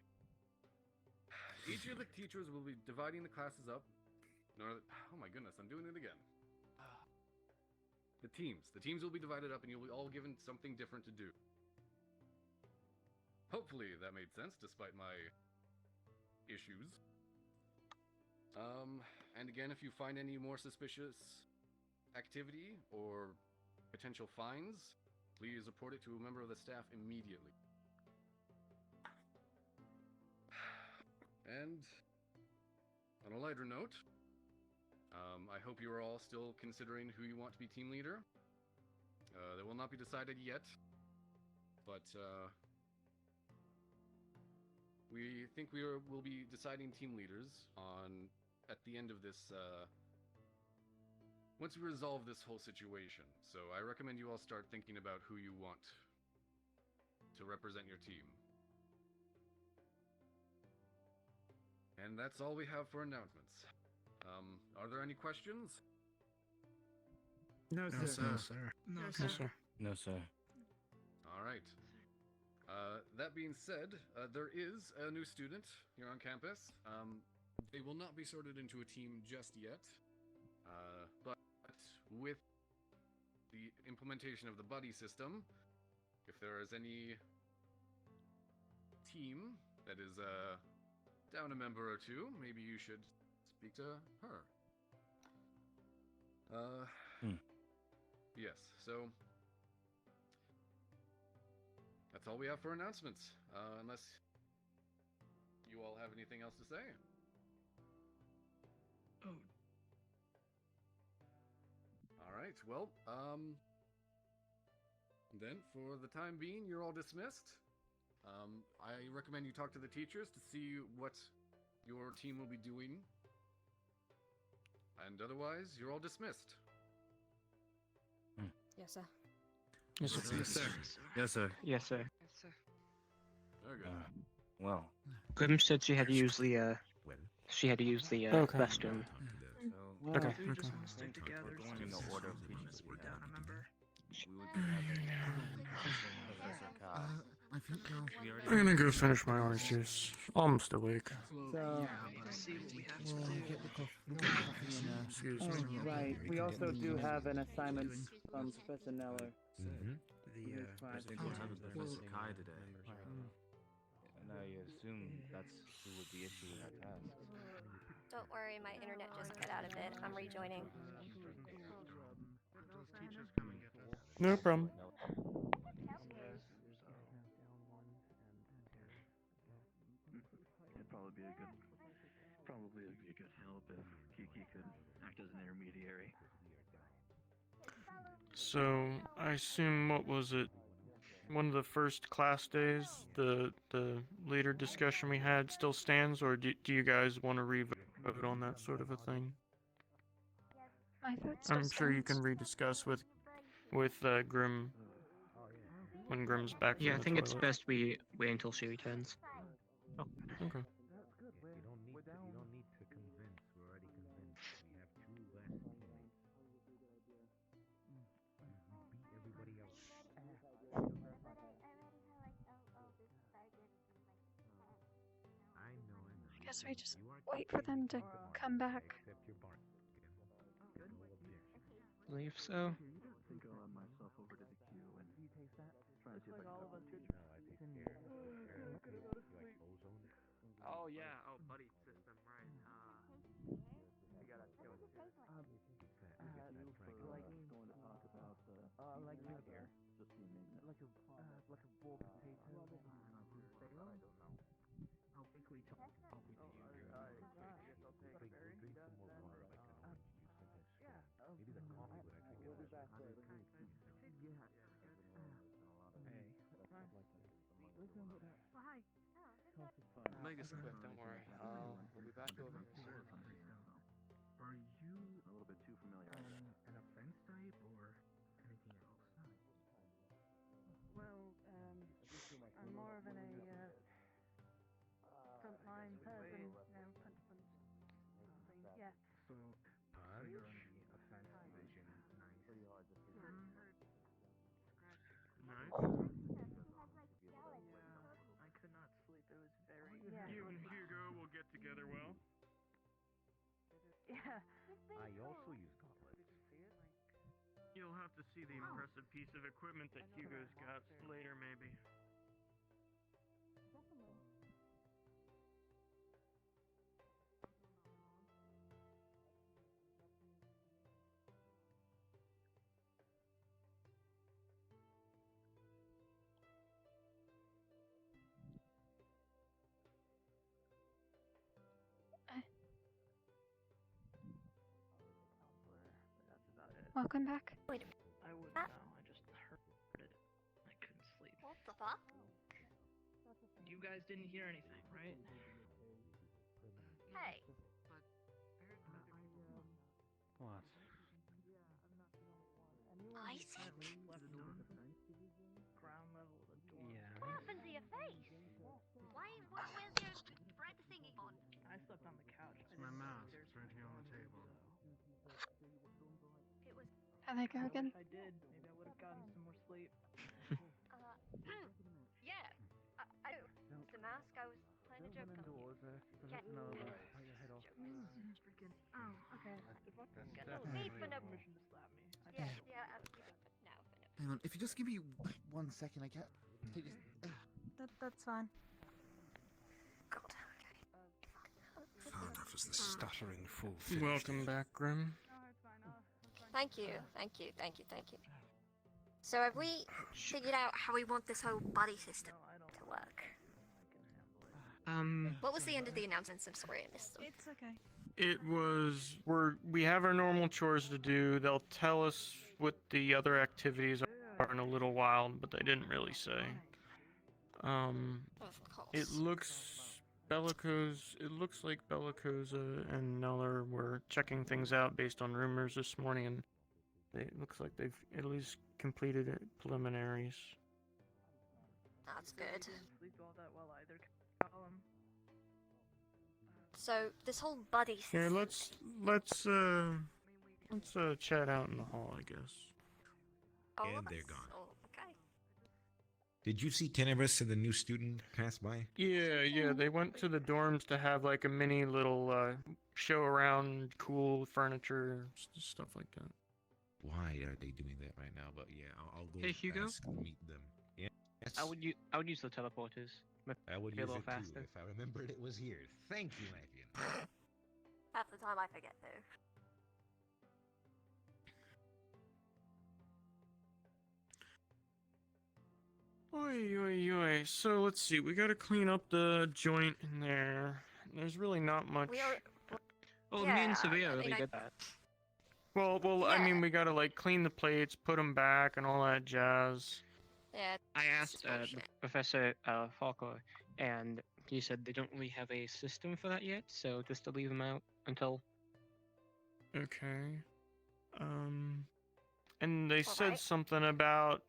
Each of the teachers will be dividing the classes up. Oh my goodness, I'm doing it again. The teams will be divided up and you'll be all given something different to do. Hopefully that made sense despite my issues. And again, if you find any more suspicious activity or potential fines, please report it to a member of the staff immediately. And on a lighter note, I hope you are all still considering who you want to be team leader. That will not be decided yet, but we think we'll be deciding team leaders at the end of this. Once we resolve this whole situation. So I recommend you all start thinking about who you want to represent your team. And that's all we have for announcements. Are there any questions? No, No, sir. sir. No, No, sir. sir. No, sir. All right. That being said, there is a new student here on campus. They will not be sorted into a team just yet, but with the implementation of the buddy system, if there is any team that is down a member or two, maybe you should speak to her. Yes, so that's all we have for announcements. Unless you all have anything else to say? Oh. Alright, well, then for the time being, you're all dismissed. I recommend you talk to the teachers to see what your team will be doing. And otherwise, you're all dismissed. Yes, sir. Yes, sir. Yes, sir. Yes, sir. Yes, sir. Okay. Well. Grim said she had to use the Okay. restroom. Well, Okay. we just Okay. want to stick together. Going in the order of teachers we down, remember? We would I think I'm gonna go finish my orange juice. Almost awake. So, get the coffee in there. Excuse oh, me. right. We also do have an assignment from Professor Neller. The president will have Professor Kai today. And I assume that's who would be issuing our tasks. Don't worry, my internet just cut out a bit. I'm rejoining. No problem. It'd probably be a good help if Kiki could act as an intermediary. So I assume, what was it? One of the first class days, the later discussion we had still stands, or do you guys want to re-vote on that sort of a thing? My vote still I'm sure you can stands. rediscuss with Grim when Grim's back from Yeah, I the think it's toilet. best we wait until she returns. Oh, okay. I guess we just wait for them to come back. believe so. I think I'll add myself over to the queue and try to see if I can talk to the teacher. Oh yeah, oh buddy system, right. You gotta go to going to talk about the like here. here. Just the enigma. Like a raw potato. I don't know. I'll quickly talk with you. Maybe the coffee would actually get back later. Hi. Mega's quick, don't worry. We'll be back over here soon. Are you A little bit too familiar. an offense type or anything else? Well, I'm more of an frontline person, principal. Yeah. So, you're on the offense division. Nice. Pretty hard to figure Nice. I could not sleep. It was very. You and Hugo will get together well. Yeah. I also use gauntlets. You'll have to see the impressive piece of equipment that Hugo's got later, maybe. Welcome back. I wouldn't know. I just heard it. I couldn't sleep. What the fuck? You guys didn't hear anything, right? Hey. What? Isaac? Ground level, the door. Yeah. What happened to your face? Where's your red thingy on? I slept on the couch. It's my mask. It's right here on the table. It was. How they go I again? wish I did. Maybe I would have gotten some more sleep. Yeah. The mask. I was playing a joke on you. Yeah. Oh, okay. Got no need for no. Permission to slap me. Yeah. No. Hang on, if you just give me 1 second, I can't. That's fine. God. Found off as the stuttering fool. Welcome back, Grim. Thank you. So have we figured out how we want this whole buddy system to work? What was the end of the announcements? I'm sorry, I missed them. It's okay. It was we have our normal chores to do. They'll tell us what the other activities are in a little while, but they didn't really say. Of course. It looks like Bellicosa and Neller were checking things out based on rumors this morning, and it looks like they've at least completed preliminaries. That's good. So this whole buddy thing. Here, let's chat out in the hall, I guess. Oh, And they're gone. Oh, okay. Did you see Tenebris and the new student pass by? Yeah, they went to the dorms to have like a mini little show around, cool furniture, stuff like that. Why are they doing that right now? But yeah, I'll go Hey, Hugo? meet them. Yeah. Yes. I would use the teleporters. I would Be a use little it faster. too if I remembered it was here. Thank you, Avian. Half the time I forget though. Oi. So let's see. We gotta clean up the joint in there. There's really not much. Well, Yeah, me and Sarvyra I really mean, did that. Well, I mean, we gotta like clean the plates, put them back, and all that jazz. Yeah. I asked Professor Falco, and he said they don't really have a system for that yet, so just to leave them out until. Okay. And they said Alright. something about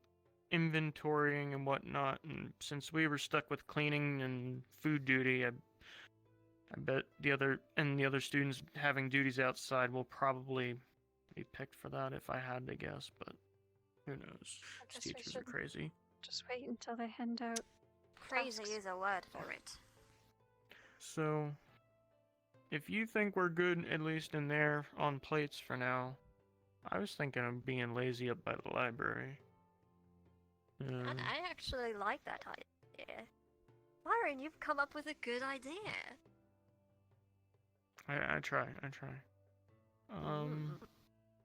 inventorying and whatnot, and since we were stuck with cleaning and food duty, I bet the other students having duties outside will probably be picked for that if I had to guess, but who knows? I guess These we teachers are should crazy. just wait until they hand out. Crazy tasks. is a word for it. So, if you think we're good, at least in there on plates for now, I was thinking of being lazy up by the library. And I actually like that idea. Byron, you've come up with a good idea. I try.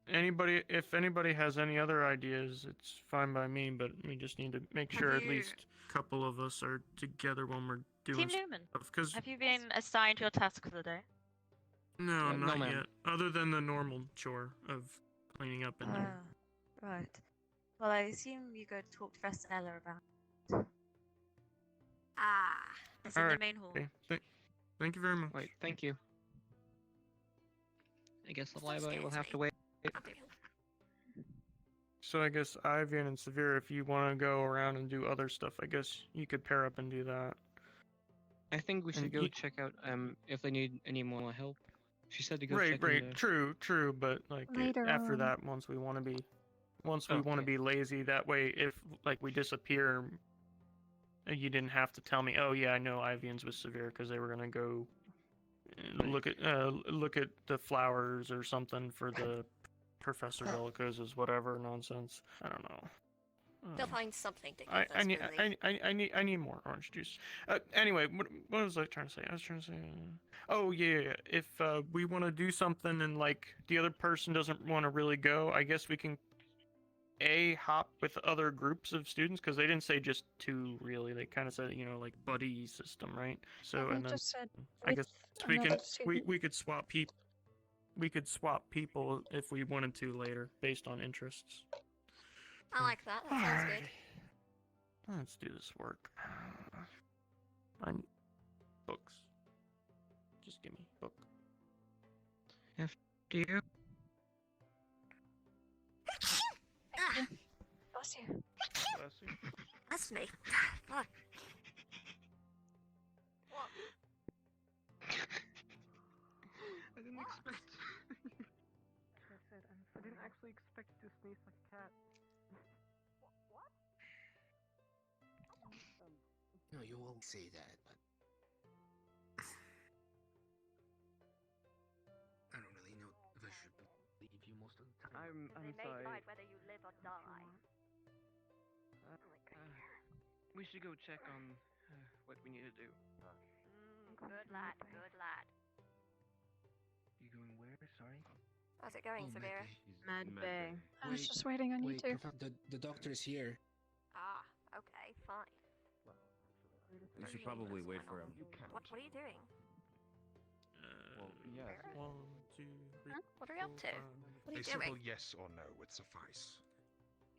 If anybody has any other ideas, it's fine by me, but we just need to make sure at least a couple of us are together when we're doing Team Newman, stuff. 'Cause have you been assigned your task for the day? no, no, not ma'am. yet. Other than the normal chore of cleaning up in there. Right. Well, I assume you go talk to Professor Eller about. Ah. It's in the Alright, main hall. okay. Thank you very much. Wait, thank you. I guess the Still library will scares have me. to wait. So I guess Ivan and Sarvyra, if you want to go around and do other stuff, I guess you could pair up and do that. I think we should And go you- check out if they need any more help. She said to go Right, check in the... true, but like Later after on. that, once we want to be lazy, that way if like we disappear, you didn't have to tell me. Oh yeah, I know Ivan's with Severe because they were gonna go look at the flowers or something for the Professor Bellicosa's whatever nonsense. I don't know. They'll find something to give I us, really. need more orange juice. Anyway, what was I trying to say? I was trying to say. Oh yeah. If we want to do something and like the other person doesn't want to really go, I guess we can hop with other groups of students because they didn't say just two really. They kind of said like buddy system, right? So They and then just said I guess with we can another student. we could swap people. We could swap people if we wanted to later based on interests. I like that. That sounds good. Alright. Let's do this work. I need books. Just give me a book. Do you? Bless you. Bless you. That's me. Fuck. I didn't expect. I didn't actually expect you to sneeze like a cat. No, you always say that, but I don't really know if I should believe you most of the time. I'm They may sorry. decide whether you live or die. We should go check on what we need to do. Good lad, good lad. You going where? Sorry. How's it going, Sarvyra? Med Bay. I was just waiting on you two. The doctor is here. Ah, okay, fine. We should probably wait for him. What are you doing? Well, yeah. Sarvyra? 1, 2, 3. Huh? What are you up to? What are you A simple doing? yes or no would suffice.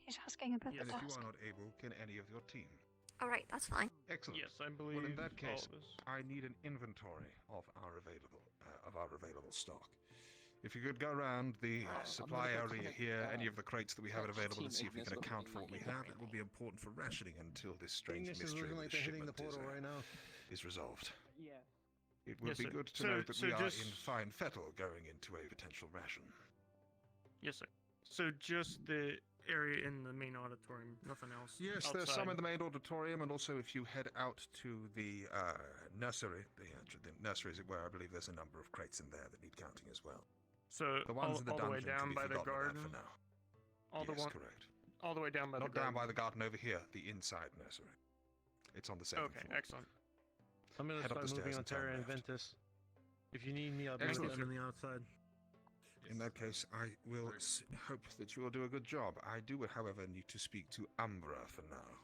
He's asking about And the if you task. are not able, can any of your team? Alright, that's fine. Excellent. Yes, I believe Well, in that case, all of us. I need an inventory of our available stock. If you could go around the supply area here, any of the crates that we have available, and see if you can account for what we have, it will be important for rationing until this strange mystery of the shipment is resolved. Yeah. It would Yes, be sir. good to So- know that so we are just- in fine fettle going into a potential ration. Yes, sir. So just the area in the main auditorium, nothing else. Yes, outside. there's some in the main auditorium, and also if you head out to the nursery, the nursery as it were, I believe there's a number of crates in there that need counting as well. So The ones in the all the way dungeon can down be by the forgotten about garden. for now. All Yes, the one. correct. All the way down by Not the garden. down by the garden over here, the inside nursery. It's on the second Okay, floor. excellent. I'm gonna Head up start the moving stairs on and turn Terra and left. Ventus. If you need me, I'll be Excellent. on the outside. In that case, I will hope that you will do a good job. I do, however, need to speak to Umbra for now,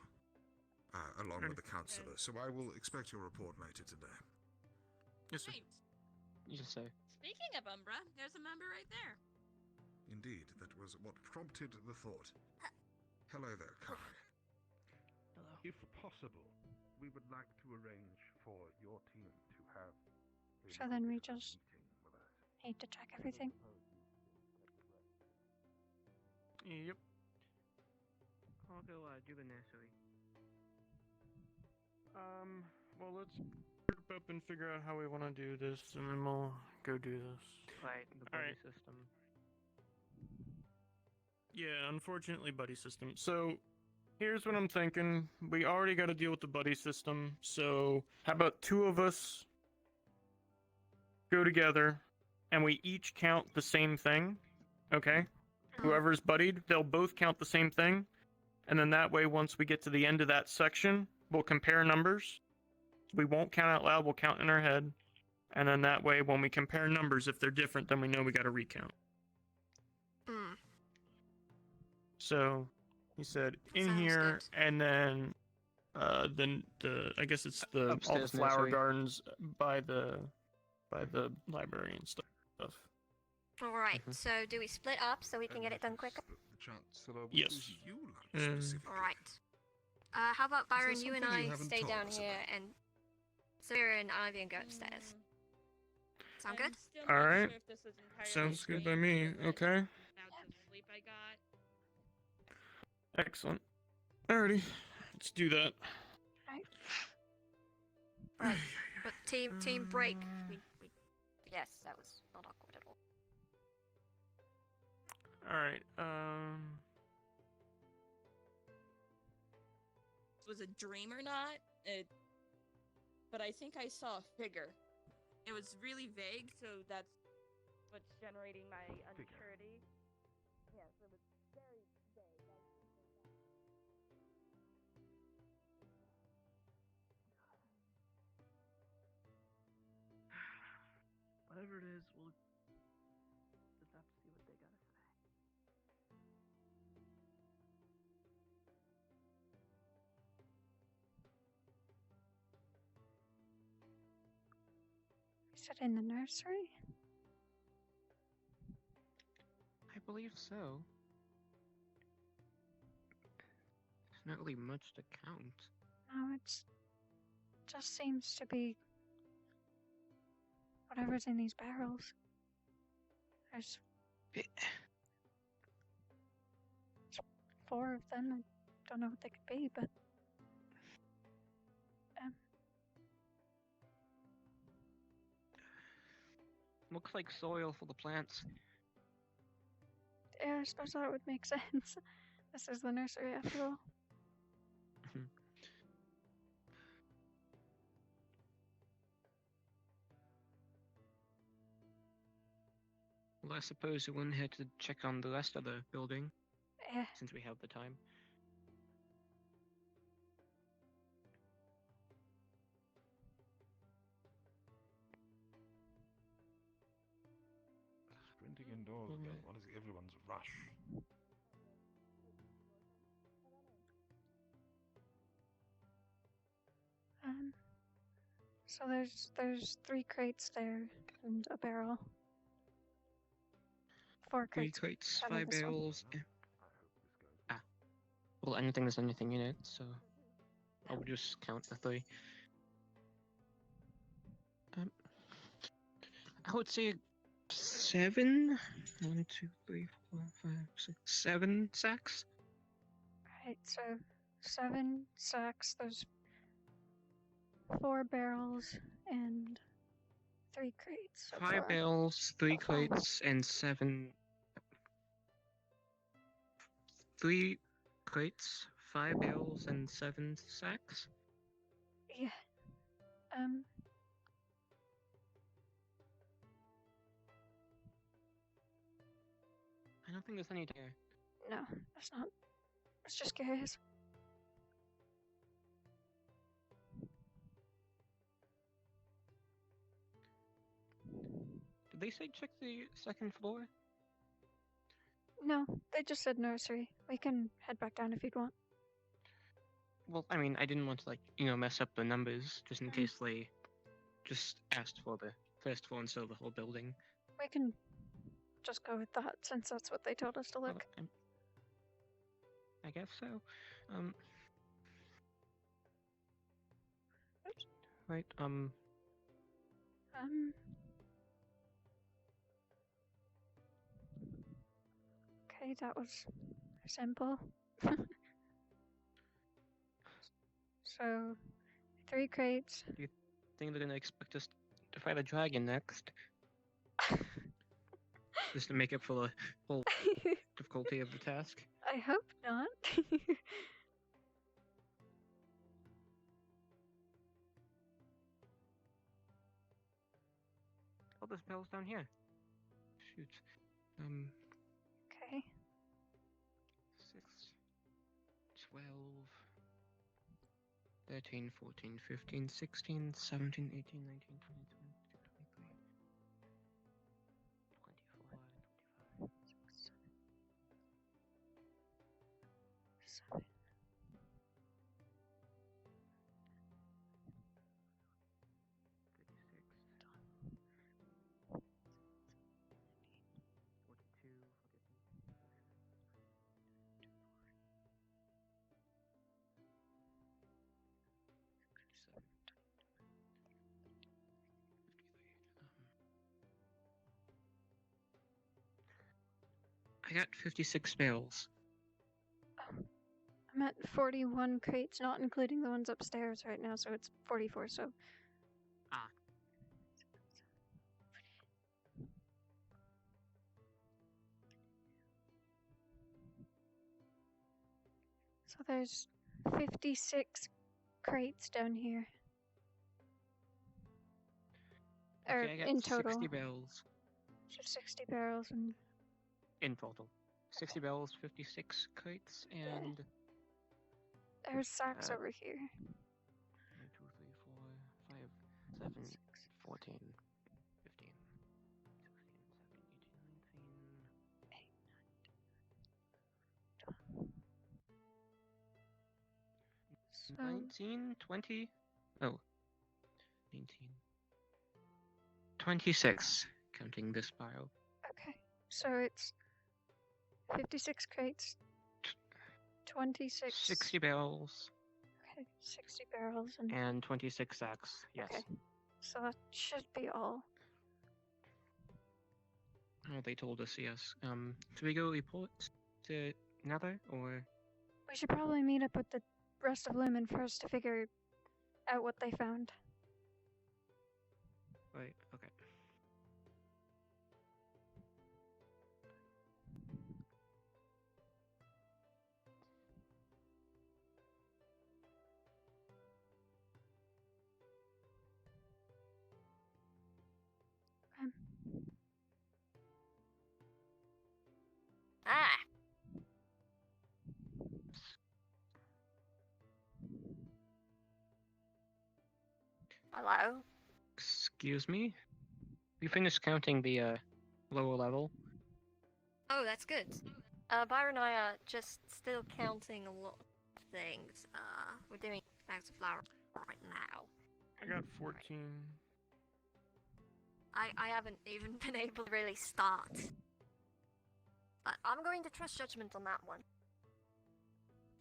along with the councillor, so I will expect your report later today. Yes, sir. Right. Yes, sir. Speaking of Umbra, there's a member right there. Indeed, that was what prompted the thought. Hello there, Kai. Hello. If possible, we would like to arrange for your team to have a So then we little just meeting with us. need to check everything. Yep. I'll go do the nursery. Well, let's group up and figure out how we want to do this, and then we'll go do this. Right, the All buddy right. system. Yeah, unfortunately, buddy system. So, here's what I'm thinking. We already got to deal with the buddy system. So, how about 2 of us go together, and we each count the same thing? Okay. Whoever's buddied, they'll both count the same thing. And then that way, once we get to the end of that section, we'll compare numbers. We won't count out loud, we'll count in our head. And then that way, when we compare numbers, if they're different, then we know we got to recount. So, he said in Sounds here, good. and then the I guess it's all the Upstairs flower nursery. gardens by the library and stuff. Alright, so do we split up so we can get it done quicker? The Chancellor Yes. wishes you luck Mm. specifically. Alright. How about there Byron, you and something you I haven't stay told down us here about? and Sarah and Ivy go upstairs. Sound good? I'm still not Alright. sure if this was entirely Sounds good by dream me. or what Okay. bouts of sleep I got. Excellent. Alrighty. Let's do that. Right. But team break. Yes, that was not awkward at all. Alright, Was a dream or not, but I think I saw a figure. It was really vague, so that's what's generating my uncertainty. Yes, it was very vague. Whatever it is, we'll just have to see what they gotta say. Is it in the nursery? I believe so. There's not really much to count. No, just seems to be whatever's in these barrels. There's 4 of them. I don't know what they could be, but Looks like soil for the plants. yeah, I suppose that would make sense. This is the nursery after all. Well, I suppose we went here to check on the rest of the building, Yeah. since we have the time. Sprinting indoors again. What is everyone's rush? So there's 3 crates there and a barrel. 4 3 crates. crates, out of 5 this one. barrels. Well, anything is anything in it, so I will just count the 3. I would say 7. 1, 2, 3, 4, 5, 6, 7 sacks. Right, so 7 sacks, there's 4 barrels and 3 crates. So 5 far. barrels, 3 crates, and 7. 3 crates, 5 barrels, and 7 sacks. Yeah. I don't think there's any there. No, that's not. I was just curious. Did they say check the 2nd floor? No, they just said nursery. We can head back down if you'd want. Well, I mean, I didn't want to, like, mess up the numbers, just in case they just asked for the 1st floor instead of the whole building. We can just go with that, since that's what they told us to look. Well, I guess so. Right, Okay, that was simple. So, 3 crates. Do you think they're gonna expect us to fight a dragon next? Just to make up for the whole difficulty of the task? I hope not. Oh, there's bells down here. Shoot. Okay. 6, 12, 13, 14, 15, 16, 17, 18, 19, 20, 21, 22, 23, 24, 7. I got 56 barrels. I'm at 41 crates, not including the ones upstairs right now, so it's 44, so... Ah. So there's 56 crates down here. Or Okay, I got in total. 60 barrels. So 60 barrels and... In total. 60 barrels, 56 crates, and... There's sacks over here. 1, 2, 3, 4, 5, 7, 14, 15, 16, 17, 18, 19, 20. Oh. 19. 26, counting this pile. Okay, so it's 56 crates, 26... 60 barrels. Okay, 60 barrels and 26 sacks, yes. Okay, so that should be all. Oh, they told us, yes. Do we go report to Nether, or...? We should probably meet up with the rest of Lumen first to figure out what they found. Right, okay. Ah! Hello? Excuse me? We finished counting the, lower level. Oh, that's good. Byron and I are just still counting a lot of things. We're doing bags of flour right now. I got 14. I haven't even been able to really start. But I'm going to trust judgment on that one.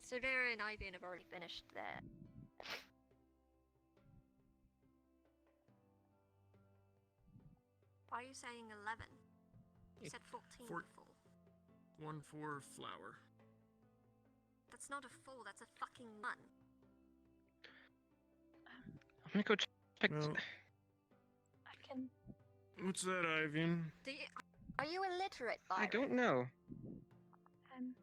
Sarvyra and Ivan have already finished there. Why are you saying 11? You said 14 before. 1 for flour. That's not a full, that's a fucking one. I'm gonna go check. Well, I can. what's that, Ivan? Are you illiterate, Byron? I don't know. Um.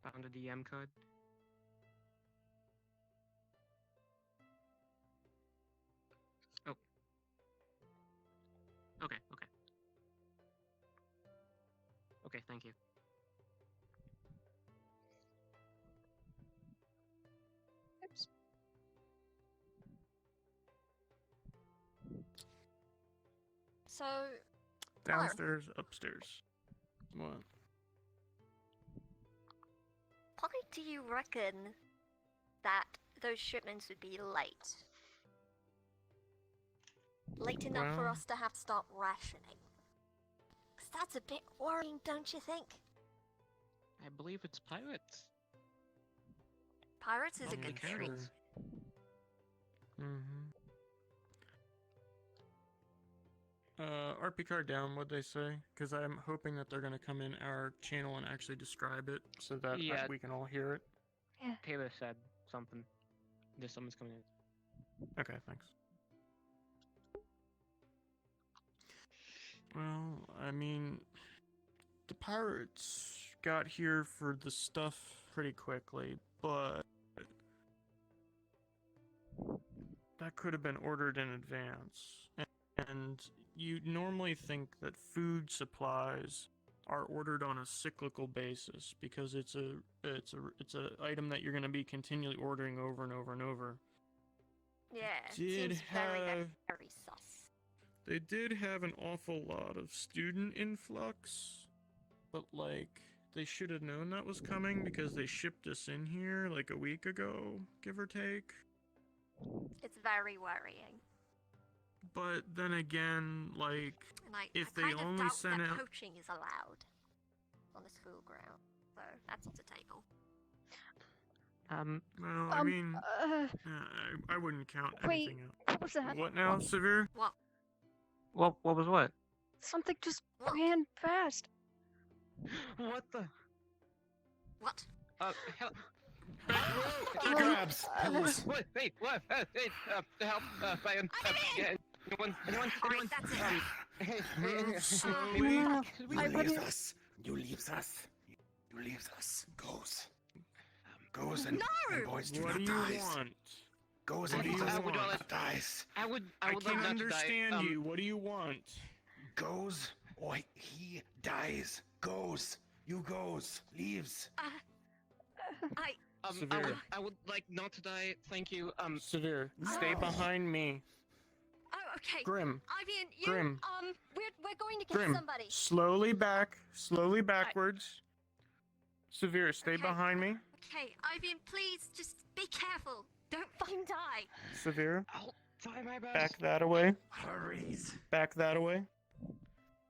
Found a DM code. Oh. Okay. Okay, thank you. Oops. So. Downstairs, upstairs. What? Why do you reckon that those shipments would be late? Late enough for Well- us to have to start rationing. 'Cause that's a bit worrying, don't you think? I believe it's pirates. Pirates is a I'm good not theory. sure. Mm-hmm. RP card down, what'd they say? Because I'm hoping that they're going to come in our channel and actually describe it so that Yeah. we can all hear it. Yeah. Taylor said something. There's someone's coming in. Okay, thanks. Well, I mean, the pirates got here for the stuff pretty quickly, but that could have been ordered in advance. And you normally think that food supplies are ordered on a cyclical basis because it's a item that you're going to be continually ordering over and over and over. Yeah, Did seems very, have- very sus. They did have an awful lot of student influx, but like they should have known that was coming because they shipped us in here like a week ago, give or take. It's very worrying. But then again, like And I if I they kind of only doubt sent that out poaching is allowed on the school ground. So that's off the table. well, I mean, I wouldn't count Wait, anything out. what was that? What now, Sarvyra? What? What was what? Something just ran past. What the? What? Help! Grabs, pills. Wait, what? Hey, help! Brian. Yeah, anyone? That's it. Hey, Move slowly. You leaves us. You leaves us. You leaves us. Goes and boys do What not do you dies. want? Goes What and do you boys want? do not dies. I would I love can't not to die. understand you. What do you want? Goes or he dies. Goes. You goes. Leaves. Sarvyra. I would like not to die. Thank you. Severe, stay behind me. Oh, okay. Grim. Ivan, you Grim. we're going to get Grim, somebody. slowly backwards. Severe, stay behind me. Okay, Ivan, please just be careful. Don't fucking die. Severe, I'll try my best. back that away. Hurries. Back that away.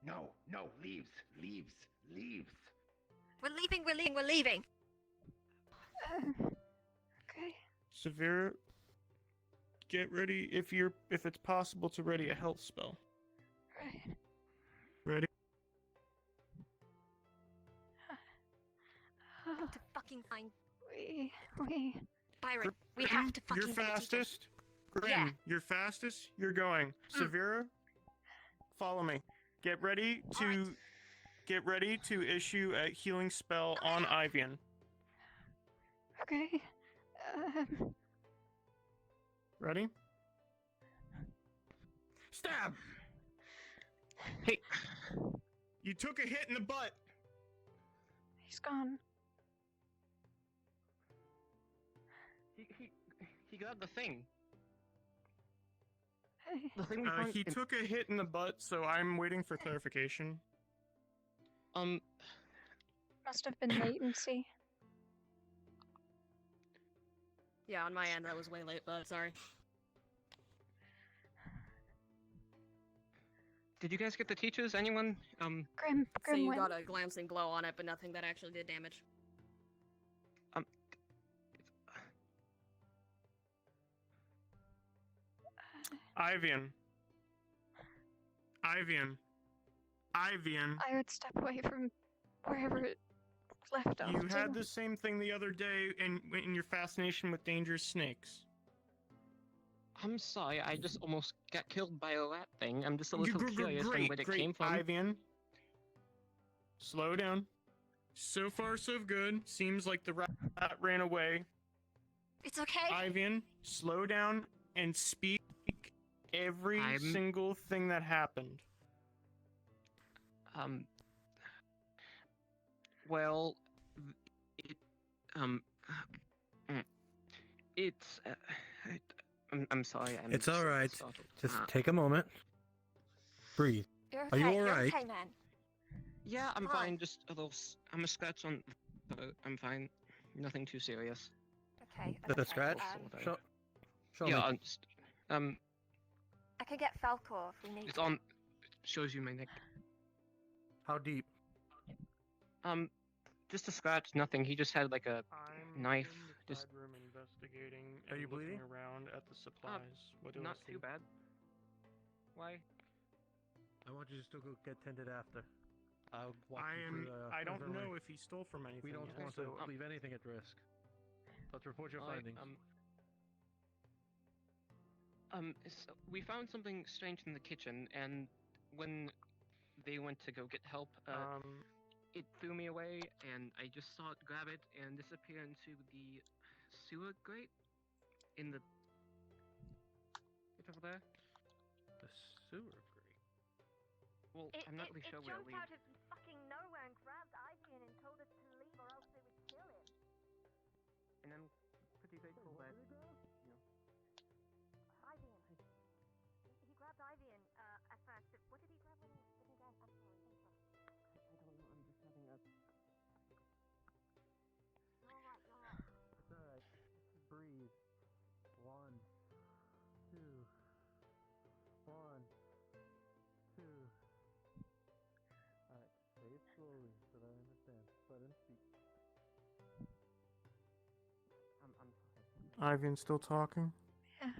No. Leaves. We're leaving. Okay. Severe, get ready if it's possible to ready a health spell. Right. Ready? To fucking find We. Byron. We have to fucking You're find a teacher. fastest. Grim, Yeah. you're fastest. You're going. Severe, follow me. Get ready to issue a healing spell on Ivian. Okay. Ready? Stab. Hey. You took a hit in the butt. He's gone. He got the thing. The thing we found He took a hit in the butt, so I'm waiting for clarification. Must have been latency. Yeah, on my end that was way late, but sorry. Did you guys get the teachers? Anyone? Grim So you went. got a glancing blow on it, but nothing that actually did damage. Ivian. I would step away from wherever it left off. You had the same thing the other day in your fascination with dangerous snakes. I'm sorry, I just almost got killed by a rat thing. I'm just a little curious on where it came from. Ivian. Slow down. So far, so good. Seems like the rat ran away. It's okay. Ivian, slow down and speak every single thing that happened. Well, I'm sorry. It's all right. Just take a moment. Breathe. You're okay. Are you all You're right? okay, man. Yeah, I'm fine. Just a little. I'm a scratch on. I'm fine. Nothing too serious. Okay. The scratch? Show yeah. me. I could get Falcor if we need. It's on. Shows you my neck. How deep? Just a scratch. Nothing. He just had like a knife. Just. Room investigating. Are you bleeding? Around at the supplies. What do I Not see? too bad. Why? I want you to still go get tended after. I'll walk I you am. through, I don't further know away. if he stole from anything. We don't yet, want so, to leave anything at risk. Let's report your findings. So we found something strange in the kitchen, and when they went to go get help, it threw me away, and I just saw it grab it and disappear into the sewer grate in the. It's over there. The sewer grate. Well, I'm not really sure where to It leave. jumped out of fucking nowhere and grabbed Ivian and told us to leave or else they would kill him. And I'm pretty grateful that. Ivian. He grabbed Ivian at first. What did he grab when he grabbed? I'm sorry. I don't know. I'm just having a. You're alright. It's alright. Just breathe. 1, 2. 1, 2. Alright, say it slowly so that I understand. Let him speak. I'm sorry. Ivian still talking? Yeah.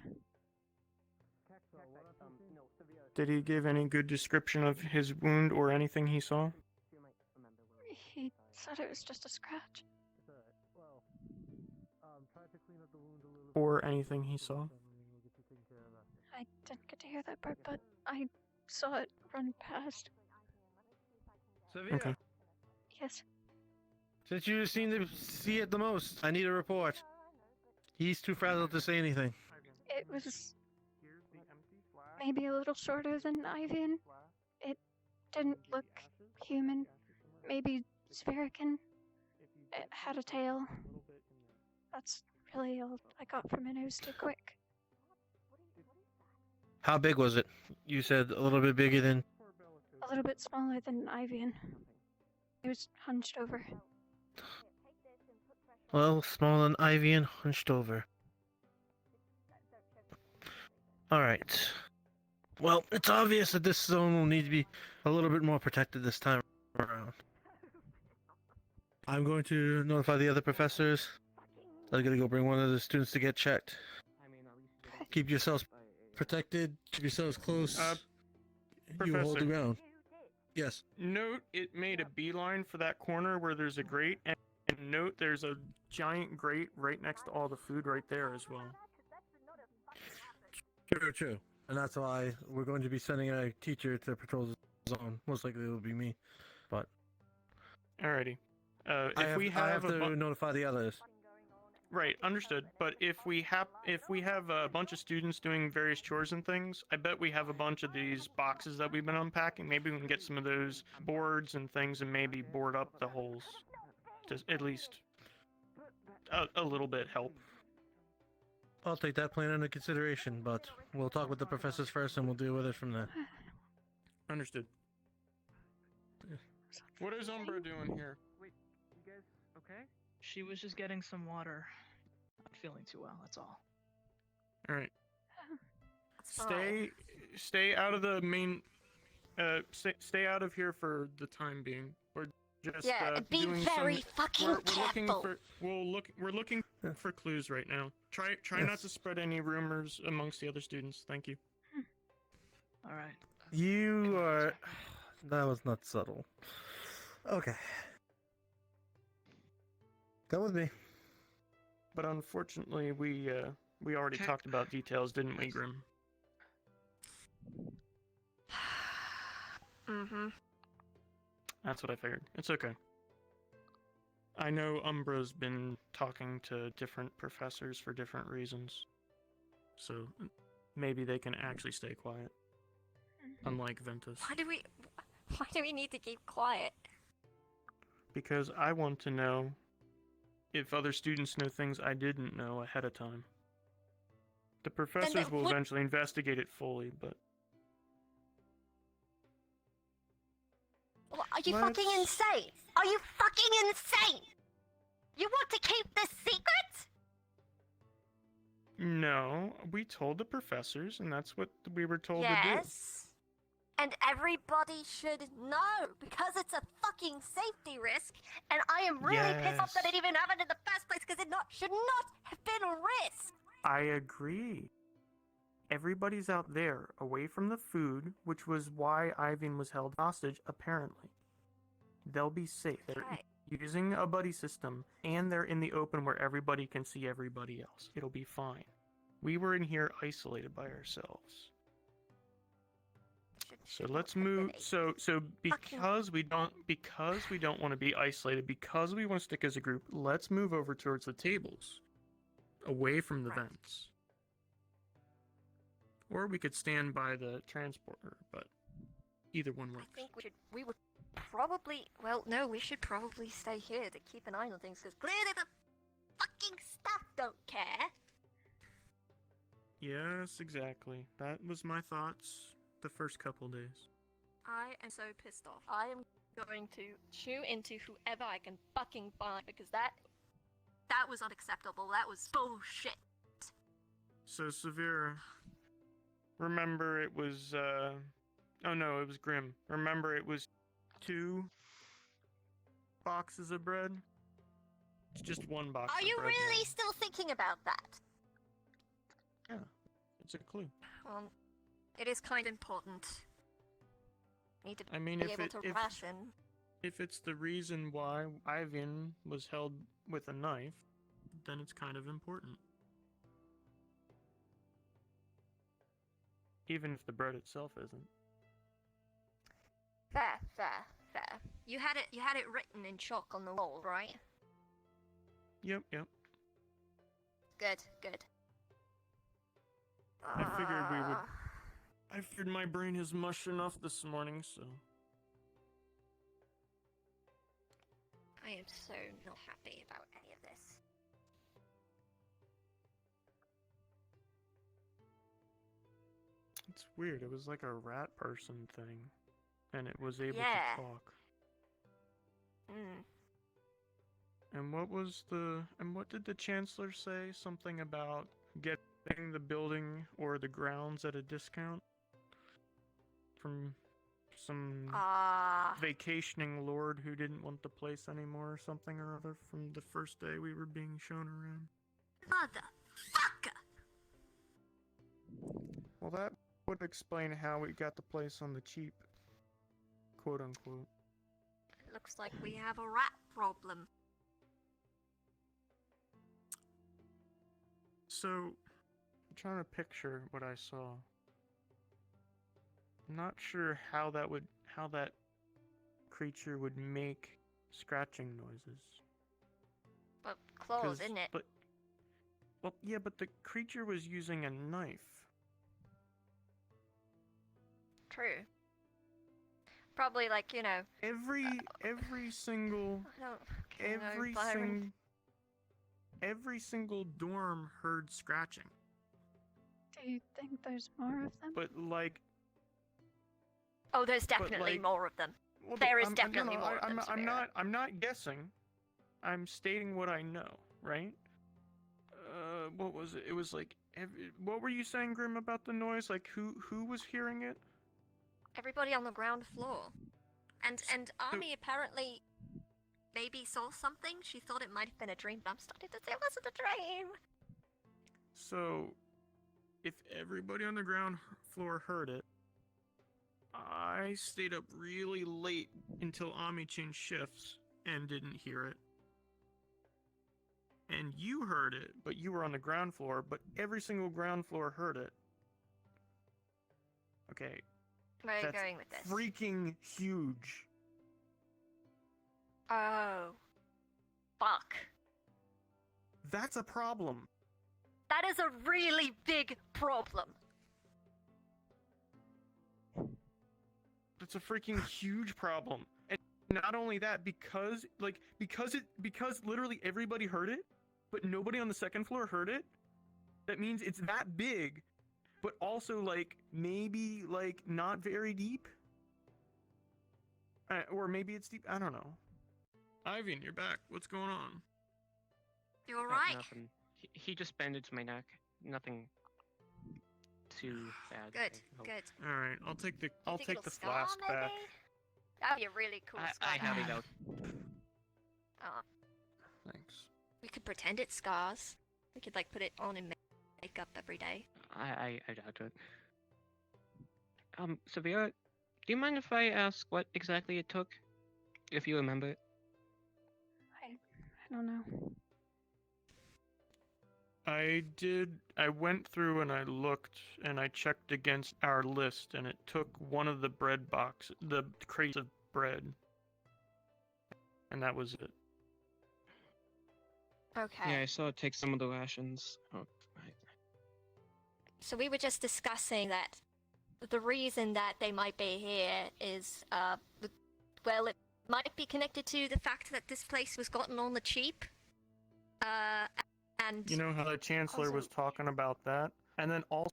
No, Sarvyra. Did he give any good description of his wound or anything he saw? You might remember where we He said it was just a scratch. It's alright. Well, try to clean up the wound a little bit. Or anything he saw? We'll get you taken care of after. I didn't get to hear that part, but I saw it run past. Sarvyra, Okay. Yes. since you seem to see it the most, I need a report. He's too frazzled to say anything. It was maybe a little shorter than Ivian. It didn't look human. Maybe Spherican. It had a tail. That's really all I got from it. It was too quick. How big was it? You said a little bit bigger than. A little bit smaller than Ivian. It was hunched over. Well, smaller than Ivy and hunched over. Alright. Well, it's obvious that this zone will need to be a little bit more protected this time around. I'm going to notify the other professors. I'm going to go bring one of the students to get checked. Keep yourselves protected. Keep yourselves close. You hold the Professor. ground. Yes. Note it made a beeline for that corner where there's a grate, and note there's a giant grate right next to all the food right there as well. True. And that's why we're going to be sending a teacher to patrol the zone. Most likely it will be me. But Alrighty. I If have, I have to notify the others. Right, understood. But if we have a bunch of students doing various chores and things, I bet we have a bunch of these boxes that we've been unpacking. Maybe we can get some of those boards and things and maybe board up the holes. Just at least a little bit help. I'll take that plan into consideration, but we'll talk with the professors first and we'll deal with it from there. Understood. What is Umbra doing here? Wait, you guys okay? She was just getting some water. Not feeling too well, that's all. Alright. Fine. Stay out of the main... stay out of here for the time being. We're just, be doing very fucking careful. We're looking for clues right now. Try not to spread any rumors amongst the other students. Thank you. Alright. You are... That was not subtle. Okay. Come with me. But unfortunately, we already talked about details, didn't we, Grim? Mm-hmm. That's what I figured. It's okay. I know Umbra's been talking to different professors for different reasons. So, maybe they can actually stay quiet. Unlike Ventus. Why do we need to keep quiet? Because I want to know if other students know things I didn't know ahead of time. The professors will eventually investigate it fully, but... Well, are you fucking insane? Are you fucking insane? You want to keep this secret? No, we told the professors, and that's what we were told to do. Yes. And everybody should know, because it's a fucking safety risk, and I am really pissed off that it even happened in the first place, because it should not have been a risk. I agree. Everybody's out there, away from the food, which was why Ivan was held hostage, apparently. They'll be safe. They're using a buddy system, and they're in the open where everybody can see everybody else. It'll be fine. We were in here isolated by ourselves. So let's move. So because we don't want to be isolated, because we want to stick as a group, let's move over towards the tables, away from the vents. Or we could stand by the transporter, but either one works. I think we would probably, well, no, we should probably stay here to keep an eye on things, because clearly the fucking staff don't care. Yes, exactly. That was my thoughts the first couple days. I am so pissed off. I am going to chew into whoever I can fucking find, because that was unacceptable. That was bullshit. So, Sarvyra, remember it was, oh no, it was Grim. Remember it was 2 boxes of bread? It's just 1 box of bread. Are you really still thinking about that? Yeah, it's a clue. It is kind of important. Need to be able to ration. If it's the reason why Ivan was held with a knife, then it's kind of important. Even if the bread itself isn't. Fair. You had it written in chalk on the wall, right? Yep. Good. I figured we would. I figured my brain is mush enough this morning, so. I am so not happy about any of this. It's weird. It was like a rat person thing, and it was able to talk. And what did the Chancellor say? Something about getting the building or the grounds at a discount from some vacationing lord who didn't want the place anymore or something or other from the first day we were being shown around. Motherfucker! Well, that would explain how we got the place on the cheap, quote unquote. It looks like we have a rat problem. So, I'm trying to picture what I saw. I'm not sure how that creature would make scratching noises. But claws, isn't it? But the creature was using a knife. True. Probably like, every single every single dorm heard scratching. Do you think there's more of them? But like, Oh, there's definitely like- more of them. well, There is I'm- definitely no, more of them, I'm not guessing. I'm stating what I know, right? What was it? It was like, what were you saying, Grim, about the noise? Like, who was hearing it? Everybody on the ground floor. And Army apparently maybe saw something. She thought it might have been a dream, but I'm starting to say it wasn't a dream. So, if everybody on the ground floor heard it, I stayed up really late until Ami changed shifts and didn't hear it. And you heard it, but you were on the ground floor, but every single ground floor heard it. Okay. Where are you that's going with this? Freaking huge. Oh. Fuck. That's a problem. That is a really big problem. That's a freaking huge problem. And not only that, because literally everybody heard it, but nobody on the second floor heard it, that means it's that big, but also like maybe like not very deep. Or maybe it's deep, I don't know. Ivan, you're back. What's going on? You alright? Nothing. He just bandaged my neck. Nothing too bad. Good, I hope. good. Alright, I'll take the Think it'll scar, flask maybe? back. That would be a really cool scar. I have it out. Oh. Thanks. We could pretend it's scars. We could like put it on in makeup every day. I doubt it. Sarvyra, do you mind if I ask what exactly it took? If you remember it. I don't know. I went through and I looked and I checked against our list and it took one of the the crates of bread. And that was it. Okay. Yeah, I saw it take some of the rations. Oh, right. So we were just discussing that the reason that they might be here is, well, it might be connected to the fact that this place was gotten on the cheap. And You know how the Chancellor was talking about that? And then also,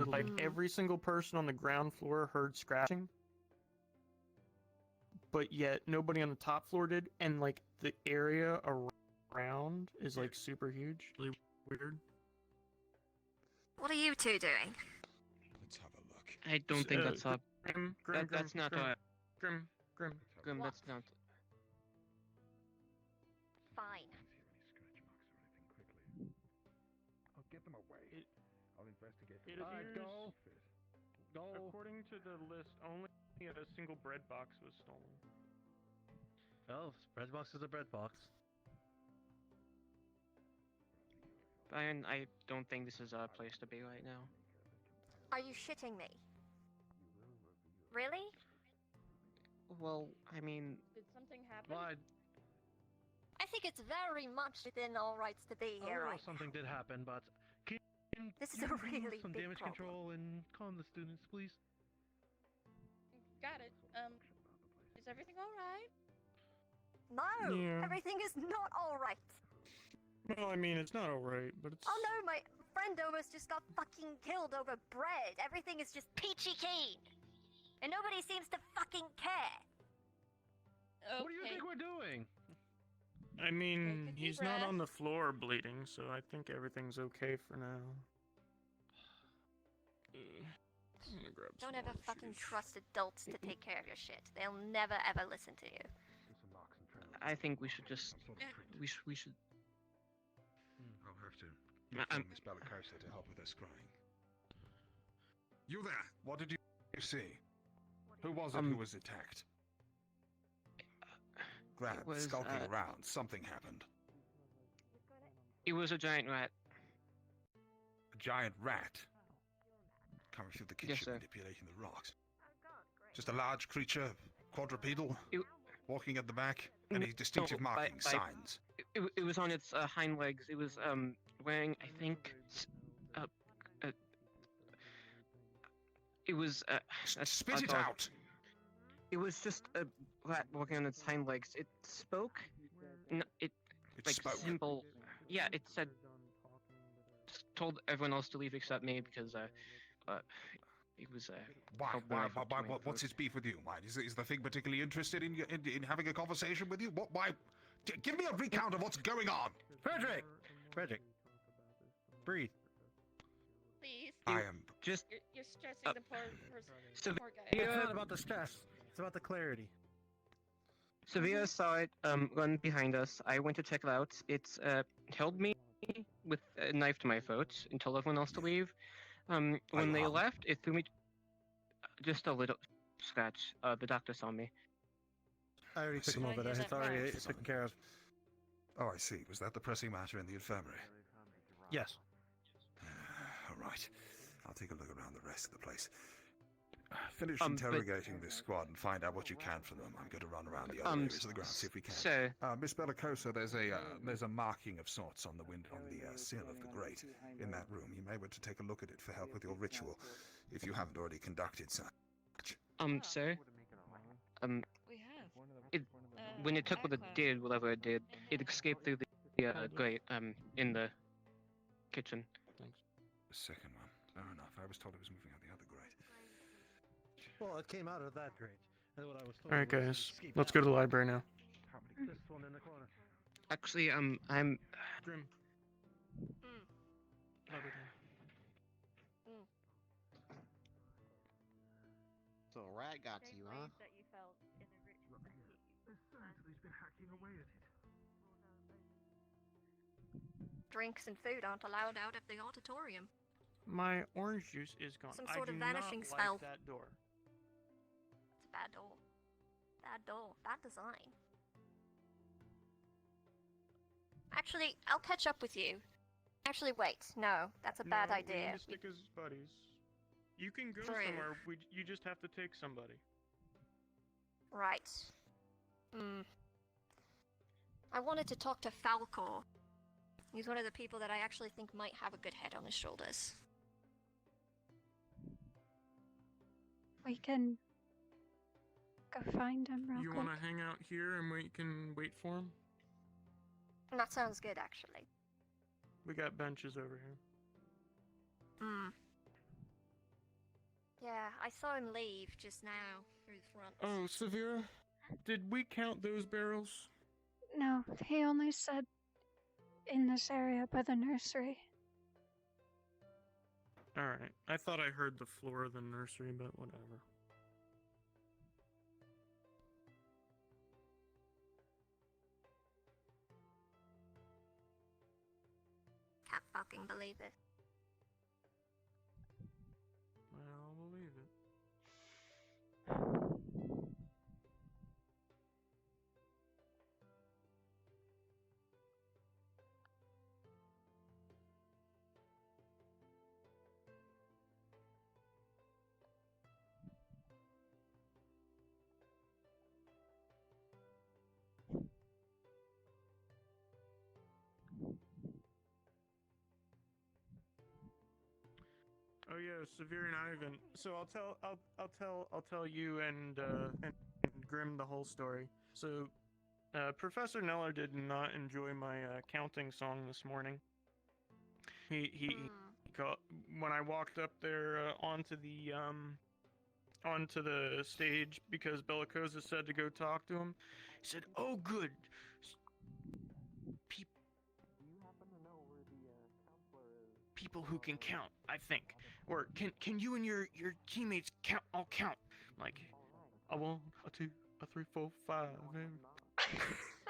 like, every single person on the ground floor heard scratching. But yet, nobody on the top floor did, and, like, the area around is, like, super huge. Really weird. What are you two doing? Let's have a look. I don't think that's up. Grim, That's not Grim, Grim, that's not. Fine. I'll get them away. I'll investigate. It appears, according to the list, only a single bread box was stolen. Oh, bread box is a bread box. Brian, I don't think this is a place to be right now. Are you shitting me? Really? Well, I mean, Did something happen? Well, I think it's very much within our rights to be here right something did happen, but can This is you a do really some big damage problem. control and calm the students, please? Got it. Is everything alright? No! Yeah. Everything is not alright! Well, I mean, it's not alright, but it's... Oh no, my friend almost just got fucking killed over bread. Everything is just peachy keen. And nobody seems to fucking care. Okay. What do you think we're doing? I mean, Take a deep he's not on breath. the floor bleeding, so I think everything's okay for now. I'm gonna grab some Don't ever more fucking juice. trust adults to take care of your shit. They'll never ever listen to you. I think we should just. We should. I'll have to I'm- inform Miss Bellicosa to help with her scrying. You there? What did you see? Who was it who was attacked? Glad, It was, skulking around. Something happened. It was a giant rat. A giant rat coming through the kitchen, Yes, sir. manipulating the rocks. Just a large creature, quadrupedal, walking at the back. Any distinctive No, markings, signs? It was on its hind legs. It was wearing, I think, it was Spit it out! It was just a rat walking on its hind legs. It spoke. It It like spoke. simple. Yeah, it said told everyone else to leave except me because he was What's his beef with you? Why is the thing particularly interested in having a conversation with you? Why? Give me a recount of what's going on. Frederick, breathe. Please. I am just. You're stressing the poor guy. It's not about the stress. It's about the clarity. Sarvyra saw it run behind us. I went to check it out. It's held me with a knife to my throat and told everyone else to leave. When they left, it threw me just a little scratch. The doctor saw me. I already took him over there. It's already taken care of. Oh, I see. Was that the pressing matter in the infirmary? Yes. All right. I'll take a look around the rest of the place. Finish interrogating this squad and find out what you can from them. I'm going to run around the other areas of the ground, see if we can. Sir. Miss Bellicosa, there's a marking of sorts on the sill of the grate in that room. You may want to take a look at it for help with your ritual, if you haven't already conducted such. Sir. We have. When it took what it did, whatever it did, it escaped through the grate in the kitchen. Thanks. The second one. Fair enough. I was told it was moving out the other grate. Well, it came out of that grate. And what I was told Alright, guys. Let's go to the library now. This one in the corner. Actually, I'm. Grim. So a rat got to you, huh? That you felt in a ritual. He's been hacking away at it. Drinks and food aren't allowed out of the auditorium. My orange juice is gone. Some sort I of do vanishing not spell. like that door. It's a bad door. Bad door. Bad design. Actually, I'll catch up with you. Actually, wait. No, that's a bad We idea. need to stick as buddies. You can go True. somewhere. You just have to take somebody. Right. I wanted to talk to Falcor. He's one of the people that I actually think might have a good head on his shoulders. We can go find him real You quick. want to hang out here and we can wait for him? That sounds good, actually. We got benches over here. Yeah, I saw him leave just now through the front. Oh, Sarvyra, did we count those barrels? No, he only said in this area by the nursery. Alright, I thought I heard the floor of the nursery, but whatever. Can't fucking believe it. I'll believe it. Oh yeah, Sarvyra and Ivan. So I'll tell you and Grim the whole story. So, Professor Neller did not enjoy my counting song this morning. He got, when I walked up there onto the stage because Bellicosa said to go talk to him. He said, "Oh, good. People who can count, I think. Or can you and your teammates count? All count. I'm like, a 1, a 2, a 3, 4, 5.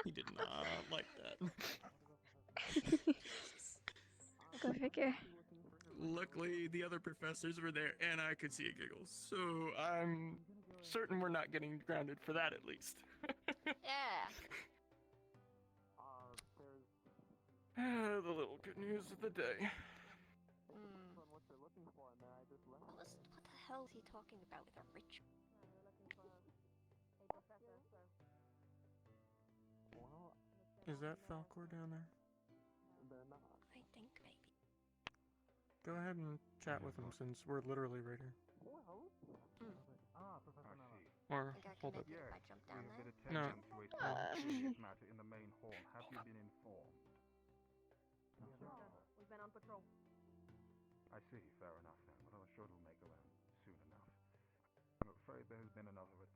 He did not like that. Go figure. Luckily, the other professors were there, and I could see a giggle. So I'm certain we're not getting grounded for that, at least. Yeah. The little good news of the day. What the hell is he talking about with a ritual? Is that Falcor down there? I think maybe. Go ahead and chat with him since we're literally right here. Or Think I can hold up. maybe if I jump down there? No. matter in the main hall. Have you been informed? We've been on patrol. I see, fair enough then. Well, I'm sure it'll make around soon enough. I'm afraid there has been another, a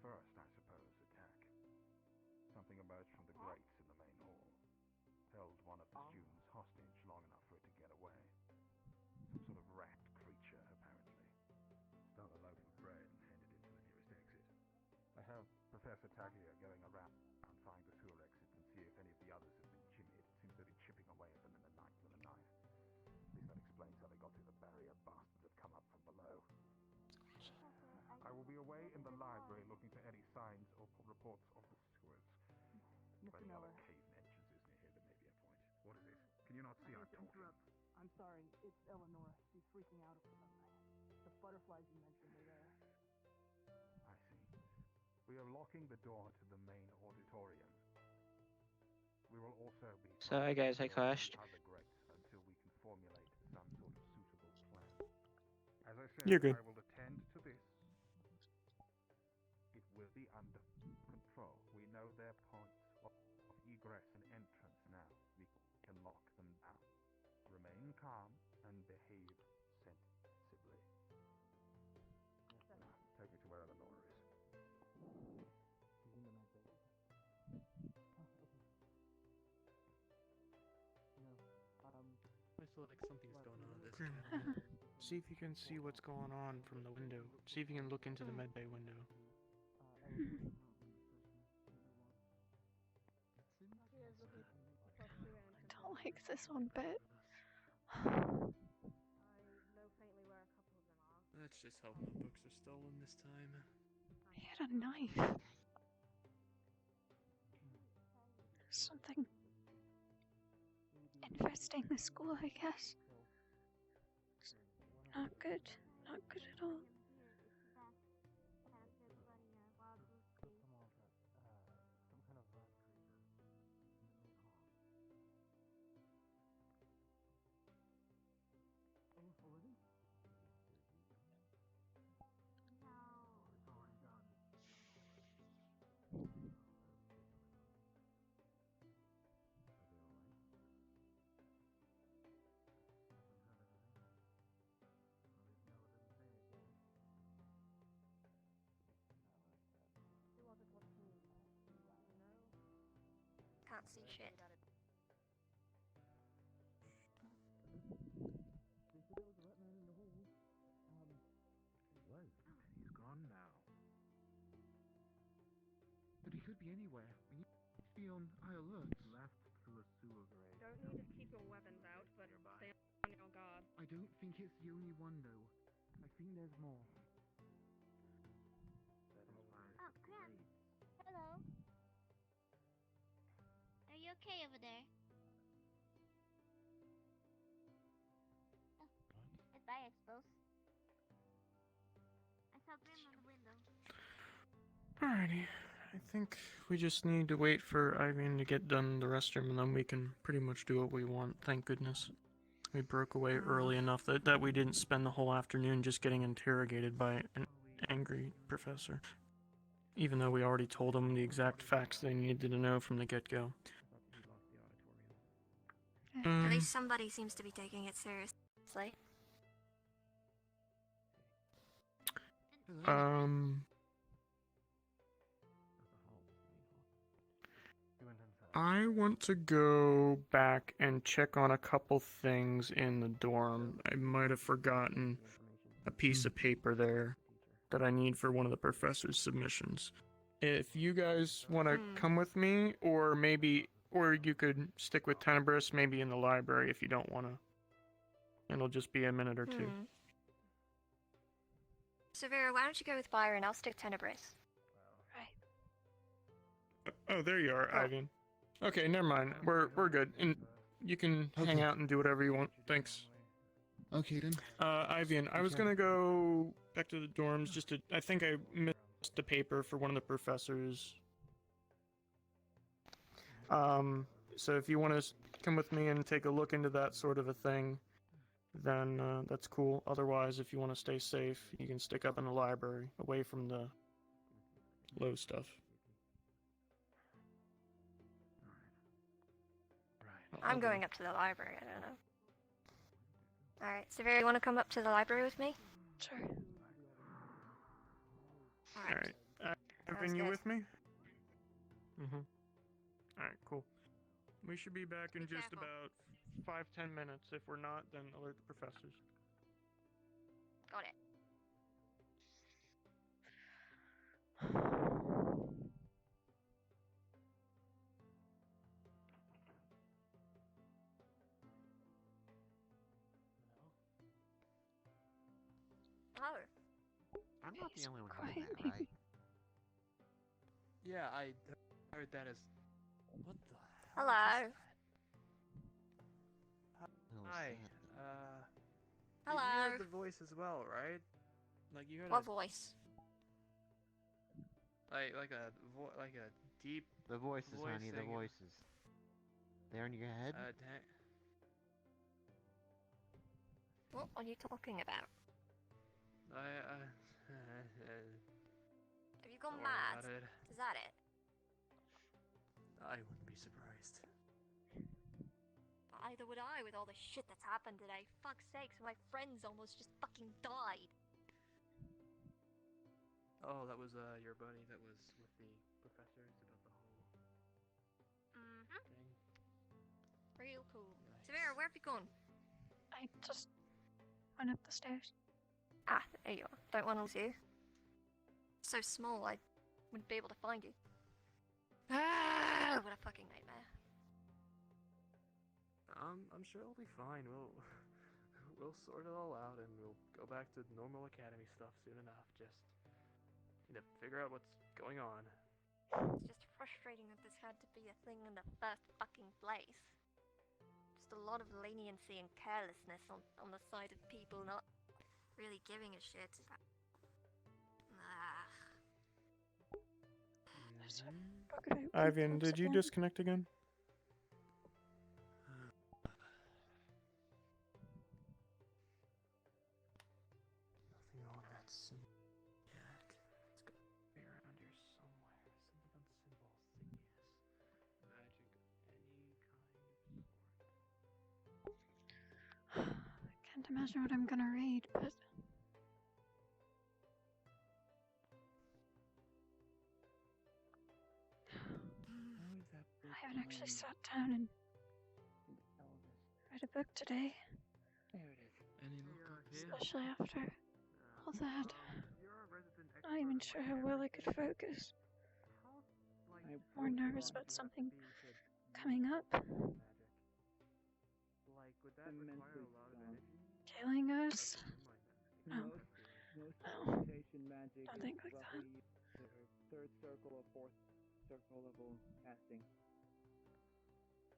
first, I suppose, attack. Something emerged from the grates in the main hall. Held one of the students hostage long enough for it to get away. Some sort of rat creature, apparently. Stole a loaf of bread and handed it to the nearest exit. I have Professor Tagia going around and find the sewer exits and see if any of the others have been jimmied. It seems they've been chipping away at them in the night with a knife. At least that explains how they got through the barrier. Bastards have come up from below. I will be away in the library looking for any signs or reports of the sewers. Or any other cave entrances near here that may be a point. What is it? Can you not see I'm talking? I'm sorry, it's Eleanor. She's freaking out over something. The butterflies you mentioned are there. I see. We are locking the door to the main auditorium. We will also be... Sorry guys, I crashed. ...other grates until we can formulate some sort of suitable plan. As I said, You're good. I will attend to this. It will be under control. We know their points of egress and entrance now. We can lock them down. Remain calm and behave sensibly. Now, take me to where Eleanor is. She's in the med bay. I feel like something's going on with this camera. See if you can see what's going on from the window. See if you can look into the medbay window. I don't like this one bit. That's just how my books are stolen this time. He had a knife. Something infesting the school, I guess. It's not good. Not good at all. Can't see shit. He's gone now. But he could be anywhere. We need to be on high alert. Left through a sewer grate. Don't need to keep your weapons out, but stay on your guard. I don't think it's the only one, though. I think there's more. Oh, Graham. Hello. Are you okay over there? Oh, goodbye, I suppose. I saw Grim on the window. Alrighty. I think we just need to wait for Ivan to get done the restroom and then we can pretty much do what we want. Thank goodness. We broke away early enough that we didn't spend the whole afternoon just getting interrogated by an angry professor. Even though we already told them the exact facts they needed to know from the get-go. At least somebody seems to be taking it seriously. I want to go back and check on a couple things in the dorm. I might have forgotten a piece of paper there that I need for one of the professor's submissions. If you guys want to come with me, or you could stick with Tenebris, maybe in the library if you don't want to. It'll just be a minute or two. Sarvyra, why don't you go with Byron? I'll stick Tenebris. Right. Oh, there you are, Ivan. Okay, never mind. We're good, and you can hang out and do whatever you want. Thanks. Okay then. Ivan, I was gonna go back to the dorms just to. I think I missed a paper for one of the professors. So if you want to come with me and take a look into that sort of a thing, then that's cool. Otherwise, if you want to stay safe, you can stick up in the library, away from the low stuff. Right. I'm going up to the library, I don't know. Alright, Sarvyra, you want to come up to the library with me? Sure. Alright. Evan, you with me? Alright, cool. We should be back in just about 5-10 minutes. If we're not, then alert the professors. Got it. Oh. I'm not the only one hearing that, right? Yeah, I heard that as. What the Hello. Hi. Hello. You heard the voice as well, right? Like you heard. What voice? Like a deep. The voices, honey. The saying- voices. They're in your head. What are you talking about? Have you gone Don't worry mad? about it. Is that it? I wouldn't be surprised. Either would I with all the shit that's happened today. Fuck's sakes, my friends almost just fucking died. Oh, that was your buddy that was with the professors about the whole thing. Real cool. Sarvyra, where have you gone? I just went up the stairs. Ah, there you are. Don't want to lose you. So small, I wouldn't be able to find you. Ah, what a fucking nightmare. I'm sure it'll be fine. We'll sort it all out and we'll go back to normal academy stuff soon enough. Just need to figure out what's going on. It's just frustrating that this had to be a thing in the first fucking place. Just a lot of leniency and carelessness on the side of people not really giving a shit. Ivan, did you disconnect again? Nothing on that symbol yet. It's got to be around here somewhere. Something on symbol thingies. Magic of any kind of sort. I can't imagine what I'm gonna read, but I haven't actually sat down and read a book today. Any luck up here? Especially after all that. Not even sure how well I could focus. More nervous about something coming up. Killing us? No. No. Don't think like that. Third circle or fourth circle level casting.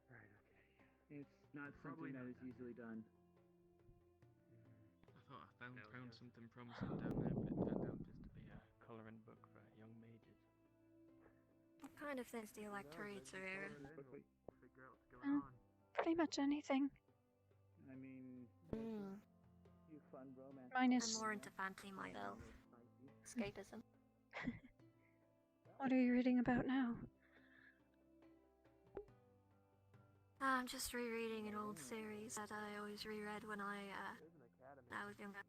Right, okay. It's not something that is easily done. I thought I found something promising down there, but it turned out just to be a colouring book for young mages. What kind of things do you like to read, Sarvyra? Pretty much anything. I mean, you fun romance. Minus. I'm more into fantasy myself. Escapism. What are you reading about now? I'm just rereading an old series that I always reread when I was younger.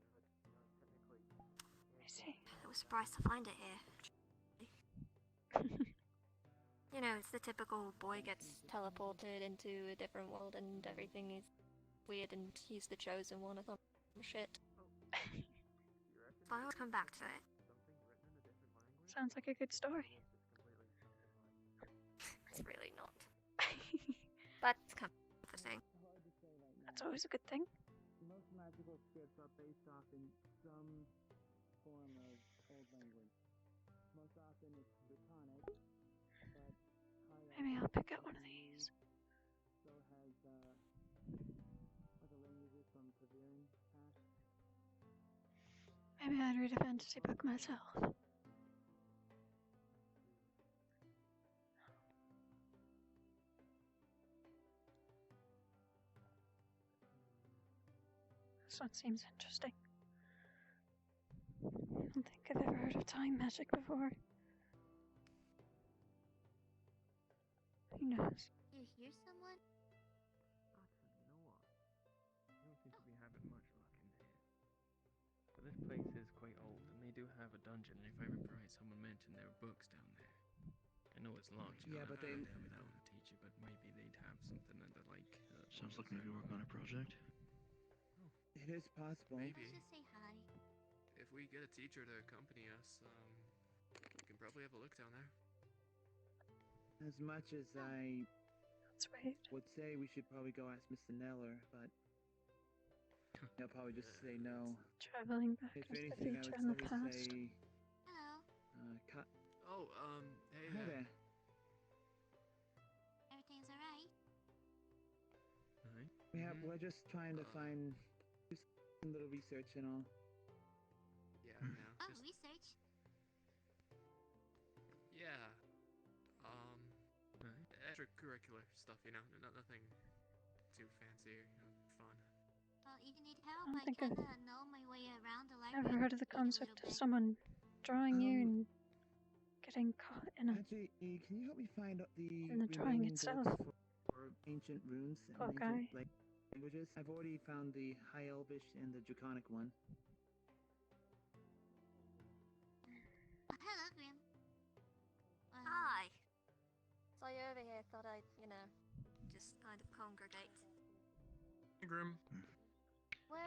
I see. I was surprised to find it here. You know, it's the typical boy gets teleported into a different world and everything is weird and he's the chosen one or some shit. But I always come back to it. Sounds like a good story. It's really not. But it's comforting. That's always a good thing. Most magical scripts are based off in some form of old language. Most often it's Draconic, but Maybe I'll pick out one of these. so has other languages from Sarvyran past. Maybe I'd read a fantasy book myself. This one seems interesting. I don't think I've ever heard of time magic before. Who knows? You hear someone? do have a dungeon, and if I remember right, someone mentioned there were books down there. I know it's locked. Yeah, but they. Tell me that one teacher, but maybe they'd have something that like. Sounds like maybe work on a project. It is possible. Maybe. Let's just say hi. If we get a teacher to accompany us, we can probably have a look down there. As much as I That's right. would say we should probably go ask Mr. Neller, but he'll probably just say no. Traveling back If into the anything, future I and would the probably past. say. Hello. Oh, hey Hi there. there. Everything's alright. Yeah, we're just trying to find do some little research and all. Yeah, Oh, just research. yeah. Extracurricular stuff, nothing too fancy or fun. Well, if you need help, I don't I think I've kinda know my way around the library. Never heard of the concept of someone drawing you and getting caught in a Actually, can you help me find out the in the drawing remaining itself. books for ancient runes and Poor ancient guy. languages? I've already found the High Elvish and the Draconic one. Hello, Grim. Hi. Saw you over here. Thought I'd, just kind of congregate. Grim. Well,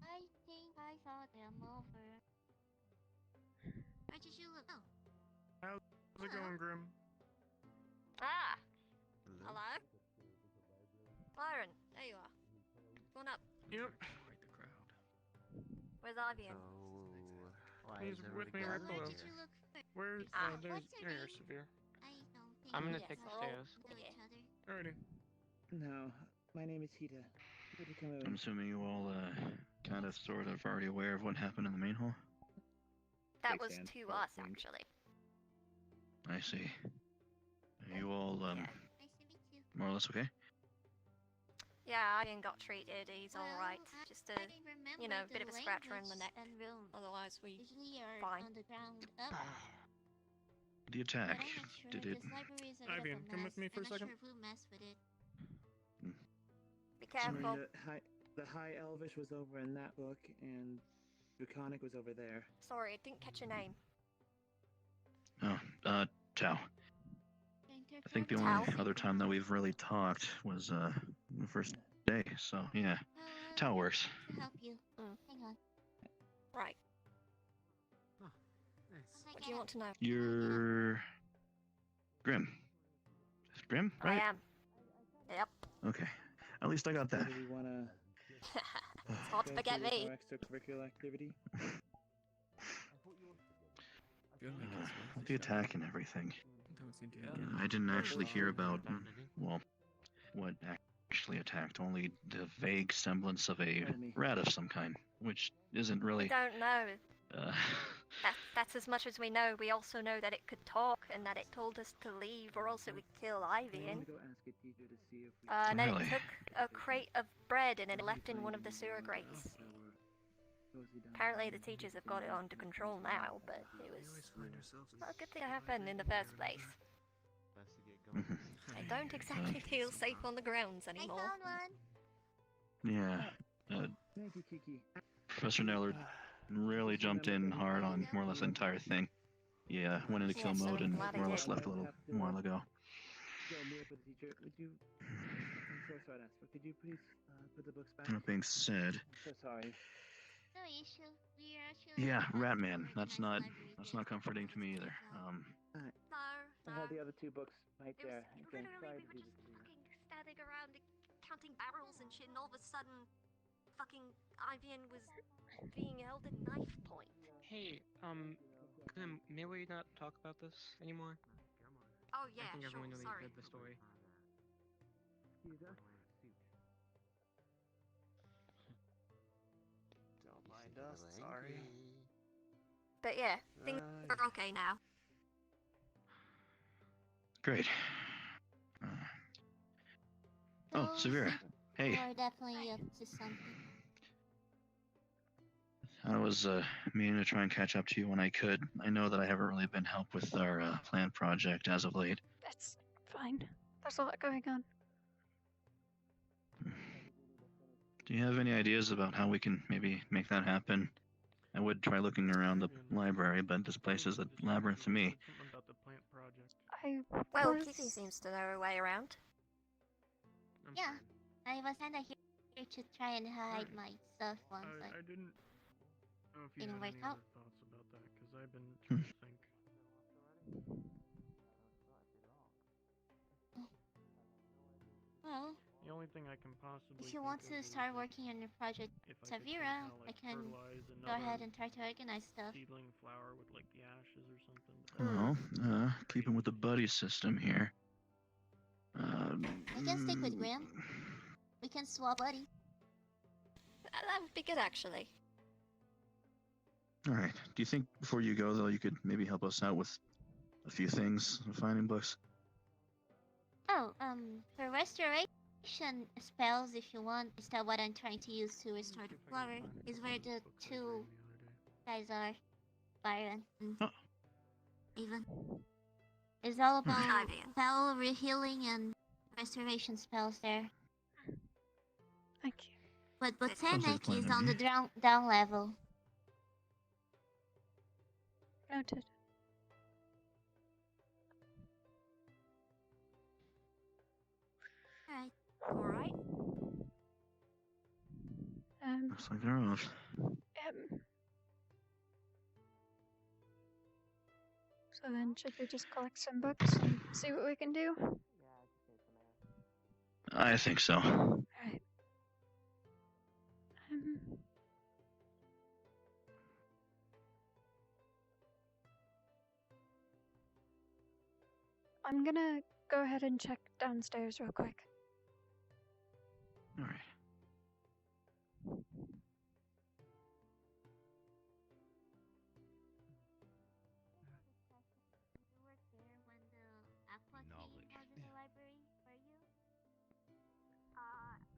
I think I saw them over. Where did you look? Oh. How's it going, Grim? Ah. Hello. Byron, there you are. Come on up. Yep. Quite the crowd. Where's Ivy? He's with me right below. Where's there's there, Severe. I don't think I'm gonna we take the all stairs. know each other. Alrighty. No, my name is Hita. Good to come over. I'm assuming you all kind of sort of already aware of what happened in the main hall. That was to us, actually. I see. Are you all Nice to meet you. more or less okay? Yeah, Ivan got treated. He's all right. Just a, I don't remember bit of a scratch around the neck. and runes. Otherwise, we Usually are fine. on the ground up. The attack, But I'm not sure. did it... This library is a bit Ivan, of a come mess. with me for a I'm not second. sure who messed with it. Be careful. The High Elvish was over in that book, and Draconic was over there. Sorry, I didn't catch your name. Oh, Tao. I think the only other time that we've really talked was, the first day, so yeah. Tao works. To help you. Hang on. Right. Oh, nice. What do you want to know? You're... Grim. Is it Grim, right? I am. Yep. Okay. At least I got that. Do we want to... It's hard to forget me. Extracurricular activity? The attack and everything. Don't seem to Yeah, I didn't actually hear about, well, what actually attacked, only the vague semblance of a rat of some kind, which isn't We really... don't know. Uh, That's as much as we know. We also know that it could talk and that it told us to leave or else it would kill Ivy. I'm gonna go ask a teacher to see if we... And then Really? it took a crate of bread and it left in one of the sewer grates. Apparently the teachers have got it under control now, but it was not a good thing to happen in the first place. I don't exactly feel safe on the grounds anymore. I found one. yeah. Thank you, Kiki. Professor Naylor really jumped in hard on more or less the entire thing. Yeah, went into kill Yes, mode I'm and glad I more or less did. left a little while ago. Go meet up with the teacher. Would you... I'm so sorry to ask, but could you please put the books back? That being said, I'm so sorry. No issue. We are actually yeah, trying to Ratman. That's organize not library not comforting to me either. No, I have the other two books right It there. was Again, literally, sorry we to were do just this to you. fucking standing around counting barrels and shit, and all of a sudden, fucking Ivian was being held at knife point. Hey, Glim, may we not talk about this anymore? Oh yeah, I think sure, everyone already sorry. heard the story. Don't mind us, sorry. But yeah, things are okay now. Great. Oh, Sarvyra. Hey. You are definitely up to something. I was meaning to try and catch up to you when I could. I know that I haven't really been helped with our planned project as of late. That's fine. There's a lot going on. Do you have any ideas about how we can maybe make that happen I would try looking around the library, but this place is a labyrinth to me. Something about the plant project. Well, Kitty seems to know her way around. Yeah, I was kinda here to try and hide my stuff once. I didn't know if you didn't had work any out. other thoughts about that, because I've been trying to think. Well, The only thing I can possibly if you want to start working on your project, Sarvyra, I can go ahead and try to organize stuff. Seedling flower with like the ashes or something. Well, keeping with the buddy system here. I can stick with Graham. We can swap buddy. That would be good, actually. Alright, do you think before you go, though, you could maybe help us out with a few things, finding books? Oh, for restoration spells, if you want, is that what I'm trying to use to restore the flower? Is where the two guys are, Byron and Even. It's all about spell rehealing and restoration spells there. Thank you. But botanic is on the down level. Noted. Alright. Looks like they're off. So then, should we just collect some books and see what we can do? I think so. Alright. I'm gonna go ahead and check downstairs real quick. Alright.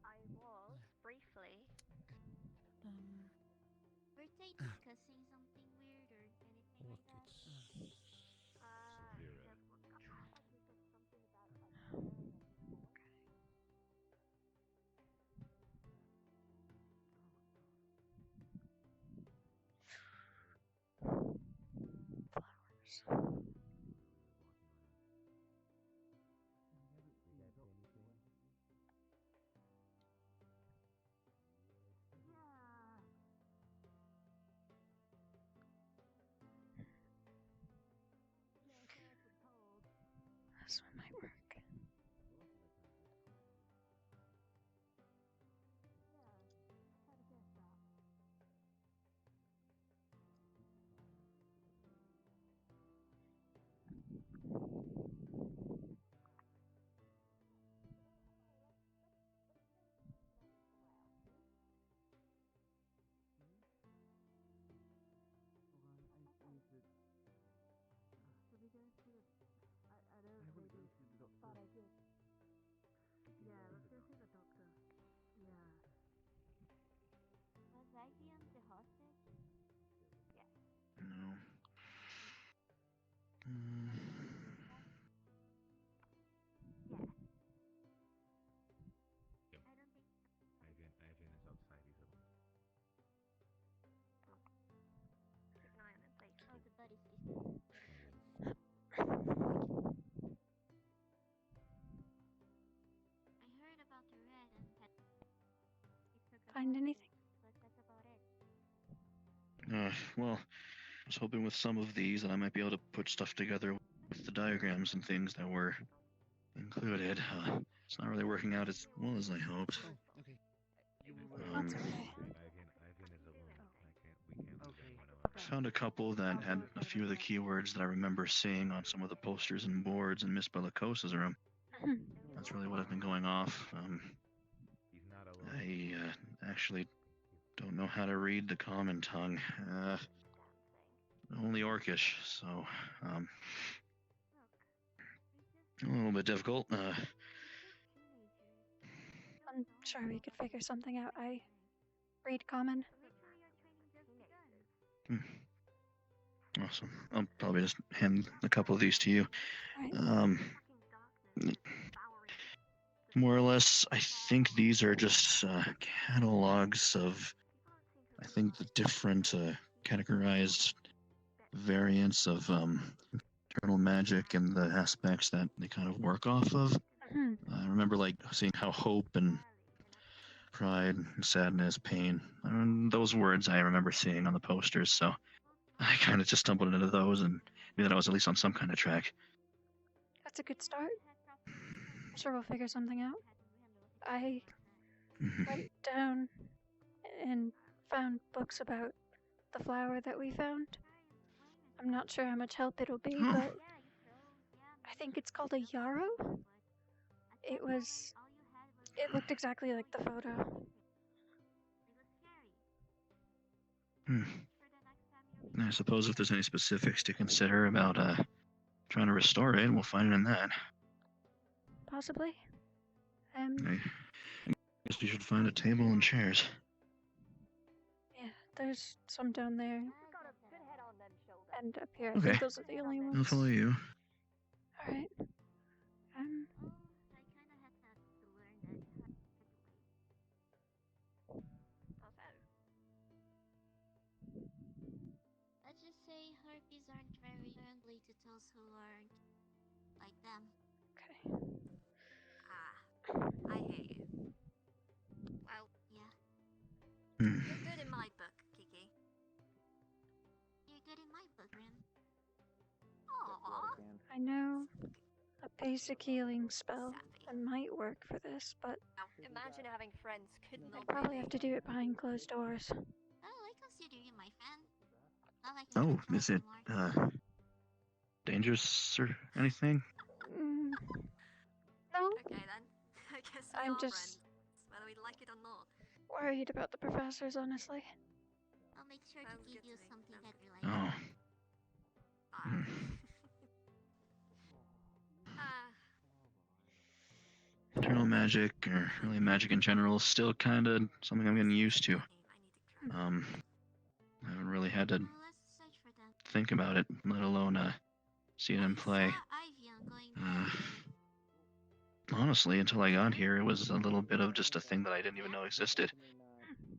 I was, briefly. Were they discussing something weird or anything like that? Flowers. This one might work. Was IBM the hostage? Yes. No. Ivan is outside. He's alone. Keep an eye on him, please. Oh, the buddy system. I heard about the red and pet. Find anything? But that's about it. Well, I was hoping with some of these that I might be able to put stuff together with the diagrams and things that were included. It's not really working out as well as I hoped. That's okay. Ivan is alone. We can't lose anyone else. I found a couple that had a few of the keywords that I remember seeing on some of the posters and boards in Miss Bellicosa's room. That's really what I've been going off. He's not alone. I actually don't know how to read the common tongue. Only Orcish, so a little bit difficult. I'm sure we could figure something out. I read common. Awesome. I'll probably just hand a couple of these to you. More or less, I think these are just catalogs of, I think, the different categorized variants of internal magic and the aspects that they kind of work off of. I remember like seeing how hope and pride, sadness, pain, those words I remember seeing on the posters, so I kind of just stumbled into those and knew that I was at least on some kind of track. That's a good start. I'm sure we'll figure something out. I went down and found books about the flower that we found. I'm not sure how much help it'll be, but I think it's called a yarrow. It looked exactly like the photo. I suppose if there's any specifics to consider about trying to restore it, we'll find it in that. Possibly. I guess we should find a table and chairs. Yeah, there's some down there. And up here, I Okay. think those are the only ones. I'll follow you. Alright. Let's just say harpies aren't very friendly to those who aren't like them. Okay. I hear you. Well, yeah. You're good in my book, Kiki. You're good in my book, Rim. I know a basic healing spell that might work for this, but Imagine having friends couldn't I'd probably have to do it behind closed doors. Oh, I consider you my friend. Not like I Oh, is it dangerous or anything? No. Okay then. I guess we I'm are just friends, whether we like it or not. worried about the professors, honestly. I'll make sure to give you something that you like. Oh. Internal magic, or really magic in general, is still kind of something I'm getting used to. I haven't really had to think about it, let alone see it in play. Honestly, until I got here, it was a little bit of just a thing that I didn't even know existed.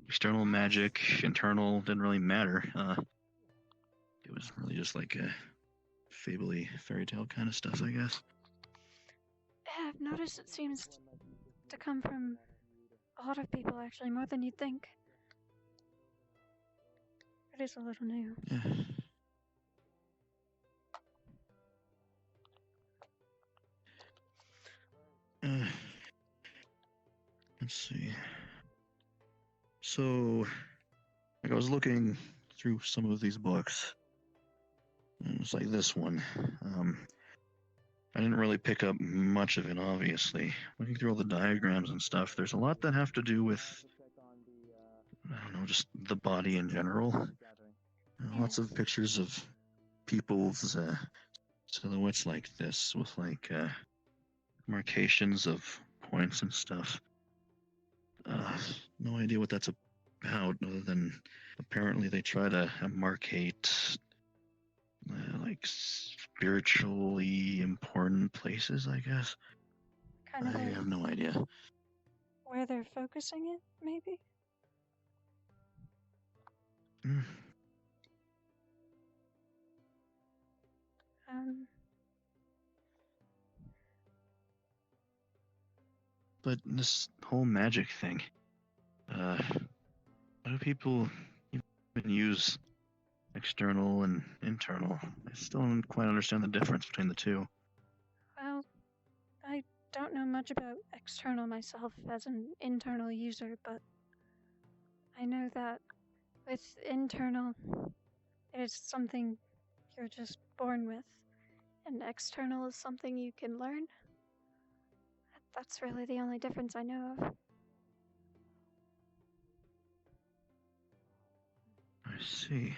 External magic, internal, didn't really matter. It was really just like a fable-y fairy tale kind of stuff, I guess. Yeah, I've noticed it seems to come from a lot of people, actually, more than you'd think. It is a little new. Yeah. Let's see. So, like I was looking through some of these books, and it's like this one. I didn't really pick up much of it, obviously. Looking through all the diagrams and stuff, there's a lot that have to do with, I don't know, just the body in general. Lots of pictures of people's silhouettes like this, with like markations of points and stuff. No idea what that's about, other than apparently they try to markate like spiritually important places, I guess. Kind of I like have no idea. where they're focusing it, maybe? But this whole magic thing, why do people even use external and internal? I still don't quite understand the difference between the two. Well, I don't know much about external myself as an internal user, but I know that with internal, it is something you're just born with, and external is something you can learn. That's really the only difference I know of. I see.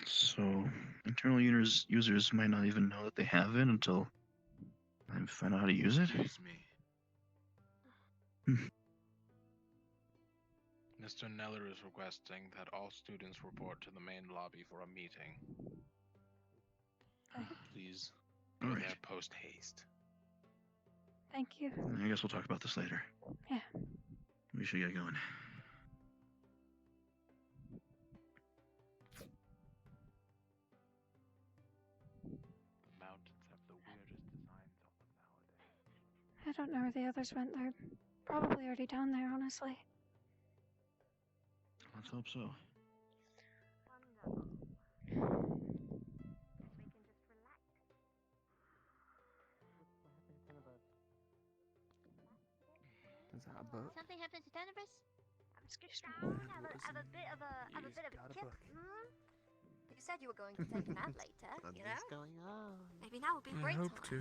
So, internal users might not even know that they have it until I find out how to use it? Excuse me. Mr. Neller is requesting that all students report to the main lobby for a meeting. Please go there post haste. Thank you. I guess we'll talk about this later. Yeah. We should get going. Mountains have the weirdest designs on them nowadays. I don't know where the others went. They're probably already down there, honestly. Let's hope so. Is that a book? Something happened to Tenebris? I'm skittish down. Have a bit of a tip. You said you were going to take a nap later. You know. What's going on? Maybe now would be a I great hope time. to.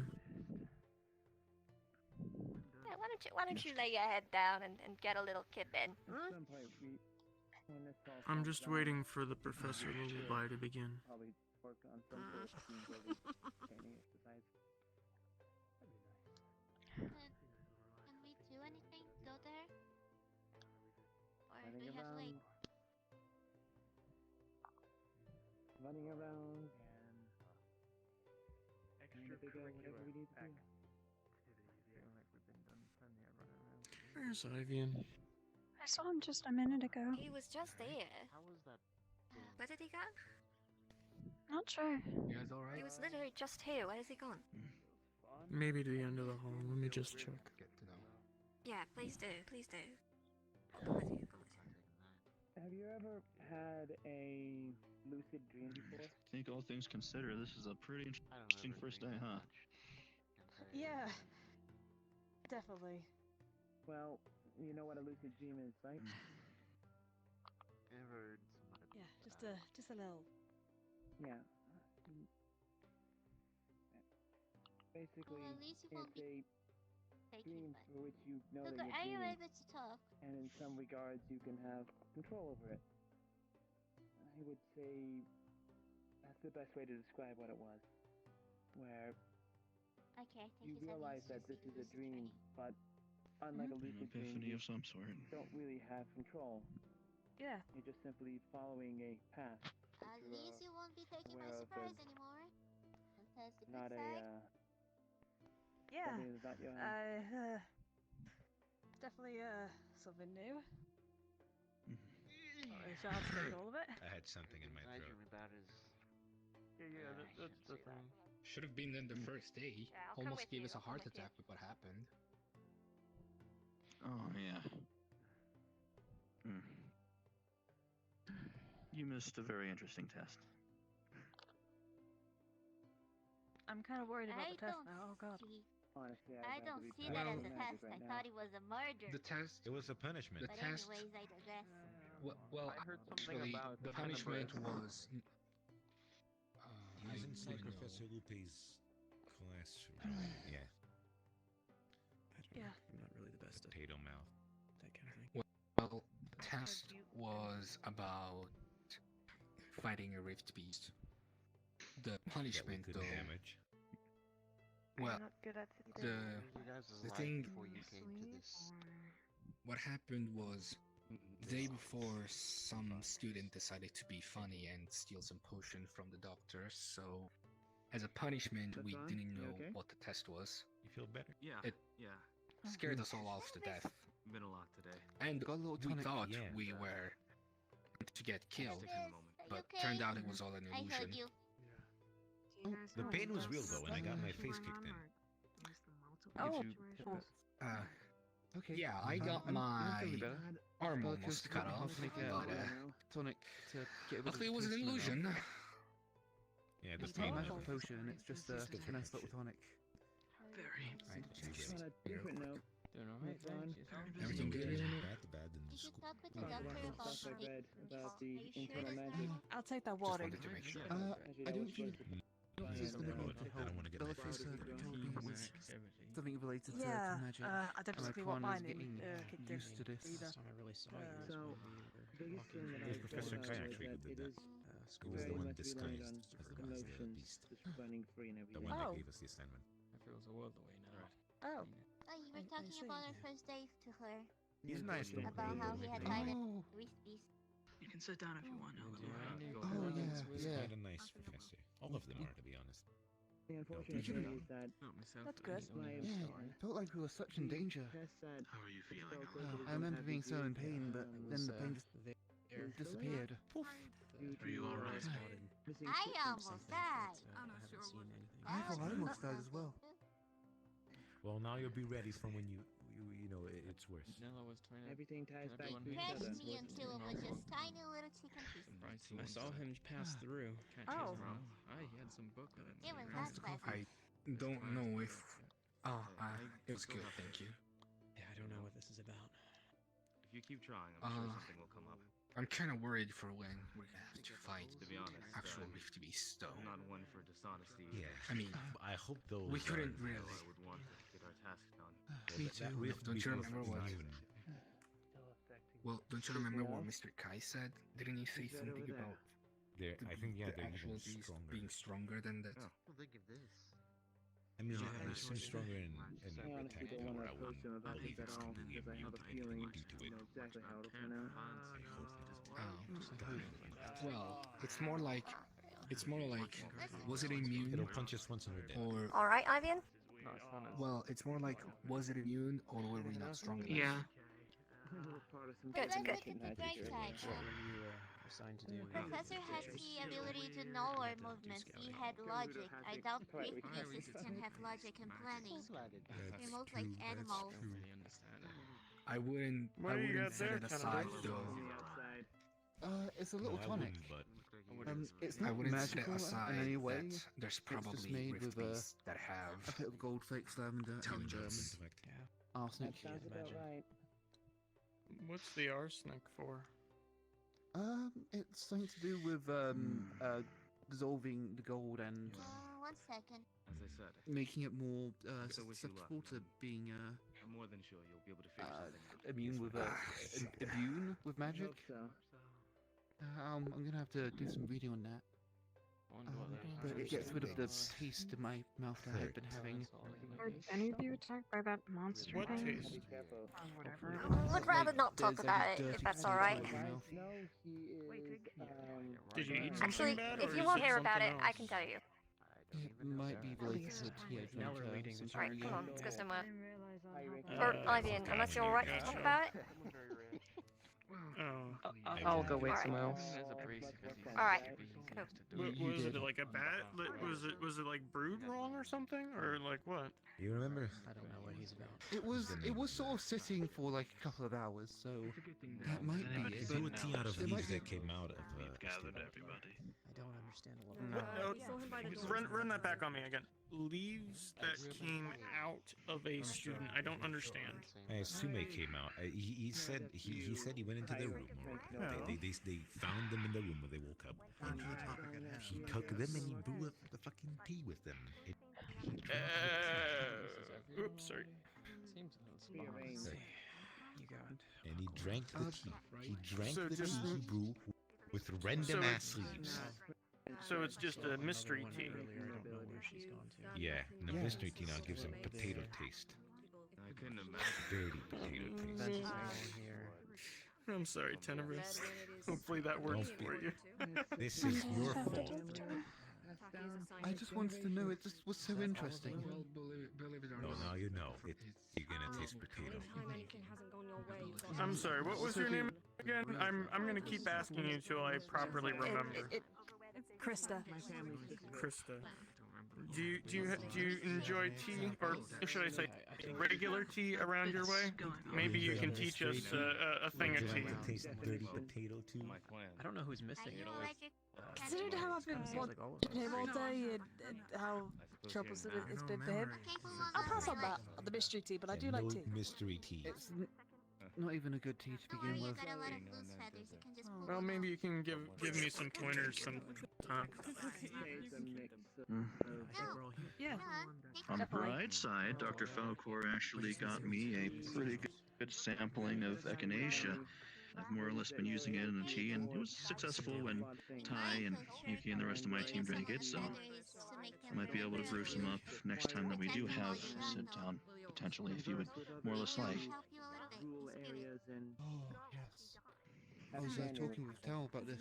Yeah, why don't you lay your head down and get a little kip in? I'm just waiting for the Professor Lullaby to begin. Probably work on some sort of team building training exercise. Can we do anything? Go there? Or do we have to wait? Running around and whatever we need to do. Where's Ivian? I saw him just a minute ago. He was just there. How was that? Where did he go? Not sure. You guys alright? He was literally just here. Where has he gone? Maybe to the end of the hall. Let me just check. Yeah, please do. Please do. I'll come with you. Come with you. Have you ever had a lucid dream before? I think all things considered, this is a pretty interesting first day, huh? Yeah. Definitely. Well, you know what a lucid dream is, right? Yeah, just a little. Yeah. Basically, Well, at least you won't it's a dream but... for which you know Look, that are you you're dreaming, able to talk? and in some regards you can have control over it. I would say that's the best way to describe what it was. Where Okay, thank you you. realize that this is a dream, but unlike a lucid dream, Epiphany you of some sort. don't really have control. Yeah. You're just simply following a path. At least you won't be taken by aware of surprise the- anymore. That's the Not good side. Yeah. something that's not your It's definitely something new. Shall I have to take all of it? I had something in my throat. Yeah, that's the thing. Should have been in the first day. Yeah, I'll come Almost with gave you, us a I'll come heart with you. attack with what happened. Oh, yeah. You missed a very interesting test. I'm kind of worried about I the test don't now. Oh god. Honestly, I don't see that as a test. I thought it was a murder. The test. It was a punishment. The But test. anyways, I digress. Well, I heard something actually, about the punishment was. He was I inside don't know. Professor Lupe's classroom. Yeah. Yeah. I'm not really the best at Potato mouth. that kind of thing. Well, the test was about fighting a rift beast. The punishment, Good though. damage. Well, not good at the thing. What happened was, the day before, some student decided to be funny and steal some potion from the doctor. So, as a punishment, we didn't know what the test was. You feel better? Yeah. It Yeah. scared us all off to death. Been a lot today. And Got a little we tonic. thought Yeah. we were to get killed, Are but you turned okay? out it was all an I heard illusion. you. The pain was real though when I got my face kicked in. Oh. Okay. Yeah, I got I'm my feeling better. arm Well, almost just cut let me off, take but tonic to get rid of luckily the it was an taste in my mouth. illusion. Yeah, the It's pain not a never. magic potion, it's just a nice little tonic. Very. On a different note, my son, Everything good? Bad in Did the you school. talk with the one doctor of the about stuff I the read about the Are you sure internal it's magic. normal? I'll take that water. wanted to make sure. Actually, I that don't was feel supposed to this is be- gonna I need to don't help. want to get my Bella face told me it was something related Yeah, to magic. I don't and my particularly want plan is mine getting kicked in used to this. either. So, the biggest thing that I It was Professor found out Kayak was who that did it that. is He was the very one much reliant disguised on as the emotions beast. just running free and The everything. one that Oh. gave us the assignment. If it was a world away now. Oh. Oh, you were I talking see. about our first day to her. He's nice though. About how he had died at Wrist Beast. You can sit down if you want. Oh yeah, He's yeah. kind of nice, Professor. All of them are, to be honest. The unfortunate Did you? thing is that That's good. Yeah, I felt like we were such in danger. How are you feeling? I remember being so in pain, but then the pain just disappeared. Poof. Are you alright? I almost died. I thought I almost died as well. Well, now you'll be ready for when you know it's worse. everything ties back to each Crashed other. me until it was just tiny little chicken pieces. I saw him pass through. Oh. He had some book on it. It was not pleasant. I don't know if. It was good, thank you. Yeah, I don't know what this is about. If you keep trying, I'm sure something will come up. I'm kind of worried for when we're gonna have to fight To be honest, actual Rift Beast, though. I'm not one for dishonesty. Yeah. I mean, I hope those. we couldn't So really. I would want to get our task done. Me too. Don't you remember what? Immune. Well, don't you remember what Mr. Kai said? Didn't he say something about I think the they're actual even beast stronger. being stronger than that? Well, think of this. I mean, yeah, they seem stronger in I honestly don't want to approach them about this at all because I have a feeling I know exactly how it'll turn out. Well, it's more like, was it immune? It'll punch us once and we're dead. Or Alright, Ivan? well, it's more like, was it immune or were we not strong enough? Yeah. But let's look at the bright side. Assigned to do. Professor has the ability to know our movements. He had logic. I doubt Riftbeasts can have logic and planning. They're most like animals. I wouldn't set it aside though. It's a little tonic. It's I not wouldn't set magical it aside in any way. that there's It's just probably made Rift with Beasts that have a bit of gold flakes, lavender, and intelligence. arsenic. That sounds about right. What's the arsenic for? It's something to do with dissolving the gold and 1 second. As I said, making it more So wish you luck, susceptible to being I'm more than sure you'll be able to figure something out. immune with immune with magic. I'm gonna have to do some reading on that. But it gets rid of the taste in my mouth that I've been having. Were any of you attacked by that monster What thing? taste? Whatever. Would rather not talk about it, if that's alright. Did you eat something Actually, bad, if or you is won't it hear about it, something I else? can tell you. It might be related to TH. Alright, come on, let's go somewhere. Uh, Or, Ivan, unless you're alright to talk about it. Oh. I'll go wait Alright. somewhere else. Alright. Go. Was it like a bad? Was it like brewed wrong or something, or like what? You remember? I don't know what he's about. It was sort of sitting for like a couple of hours, so that might be it. They were tea out of It might leaves be- that came out of. Gathered everybody. I don't understand a lot. Run that back on me again. Leaves that came out of a student. I don't understand. Sume came out. He said he went into their room. They found them in the room when they woke up. And he took them and he brewed the fucking tea with them. Oops, sorry. Seems You got. And he drank the tea. He drank so the tea just- he brewed with random So ass leaves. So it's just a mystery tea. Earlier, I don't know where she's gone to. Yeah, and the mystery tea now gives him potato taste. I couldn't imagine. Dirty potato taste. Bench is going here. I'm sorry, Tenebris. Hopefully that works Don't be- for you. This is your fault. I just wanted to know. It just was so interesting. Well, believe it or No, not. now you know. You're gonna taste potato. I'm sorry. What was your name again? I'm gonna keep asking you till I properly remember. Krista. Krista. Do you enjoy tea, or should I say regular tea around your way? Maybe you can teach us a thing or Would you two. like to taste dirty potato too? I don't know who's missing. Considering how I've been watching him all day and how troublesome it's been for him, I'll pass on that, on the mystery tea, but I do like No tea. mystery tea. It's not even a good tea to begin with. Well, maybe you can give me some pointers sometime. Yeah. On the bright side, Dr. Falcor actually got me a pretty good sampling of echinacea. I've more or less been using it in the tea, and it was successful when Ty and Yuki and the rest of my team drank it, so I might be able to brew some up next time that we do have a sit down, potentially, if you would more or less like. Rural areas and I was talking with Tal about this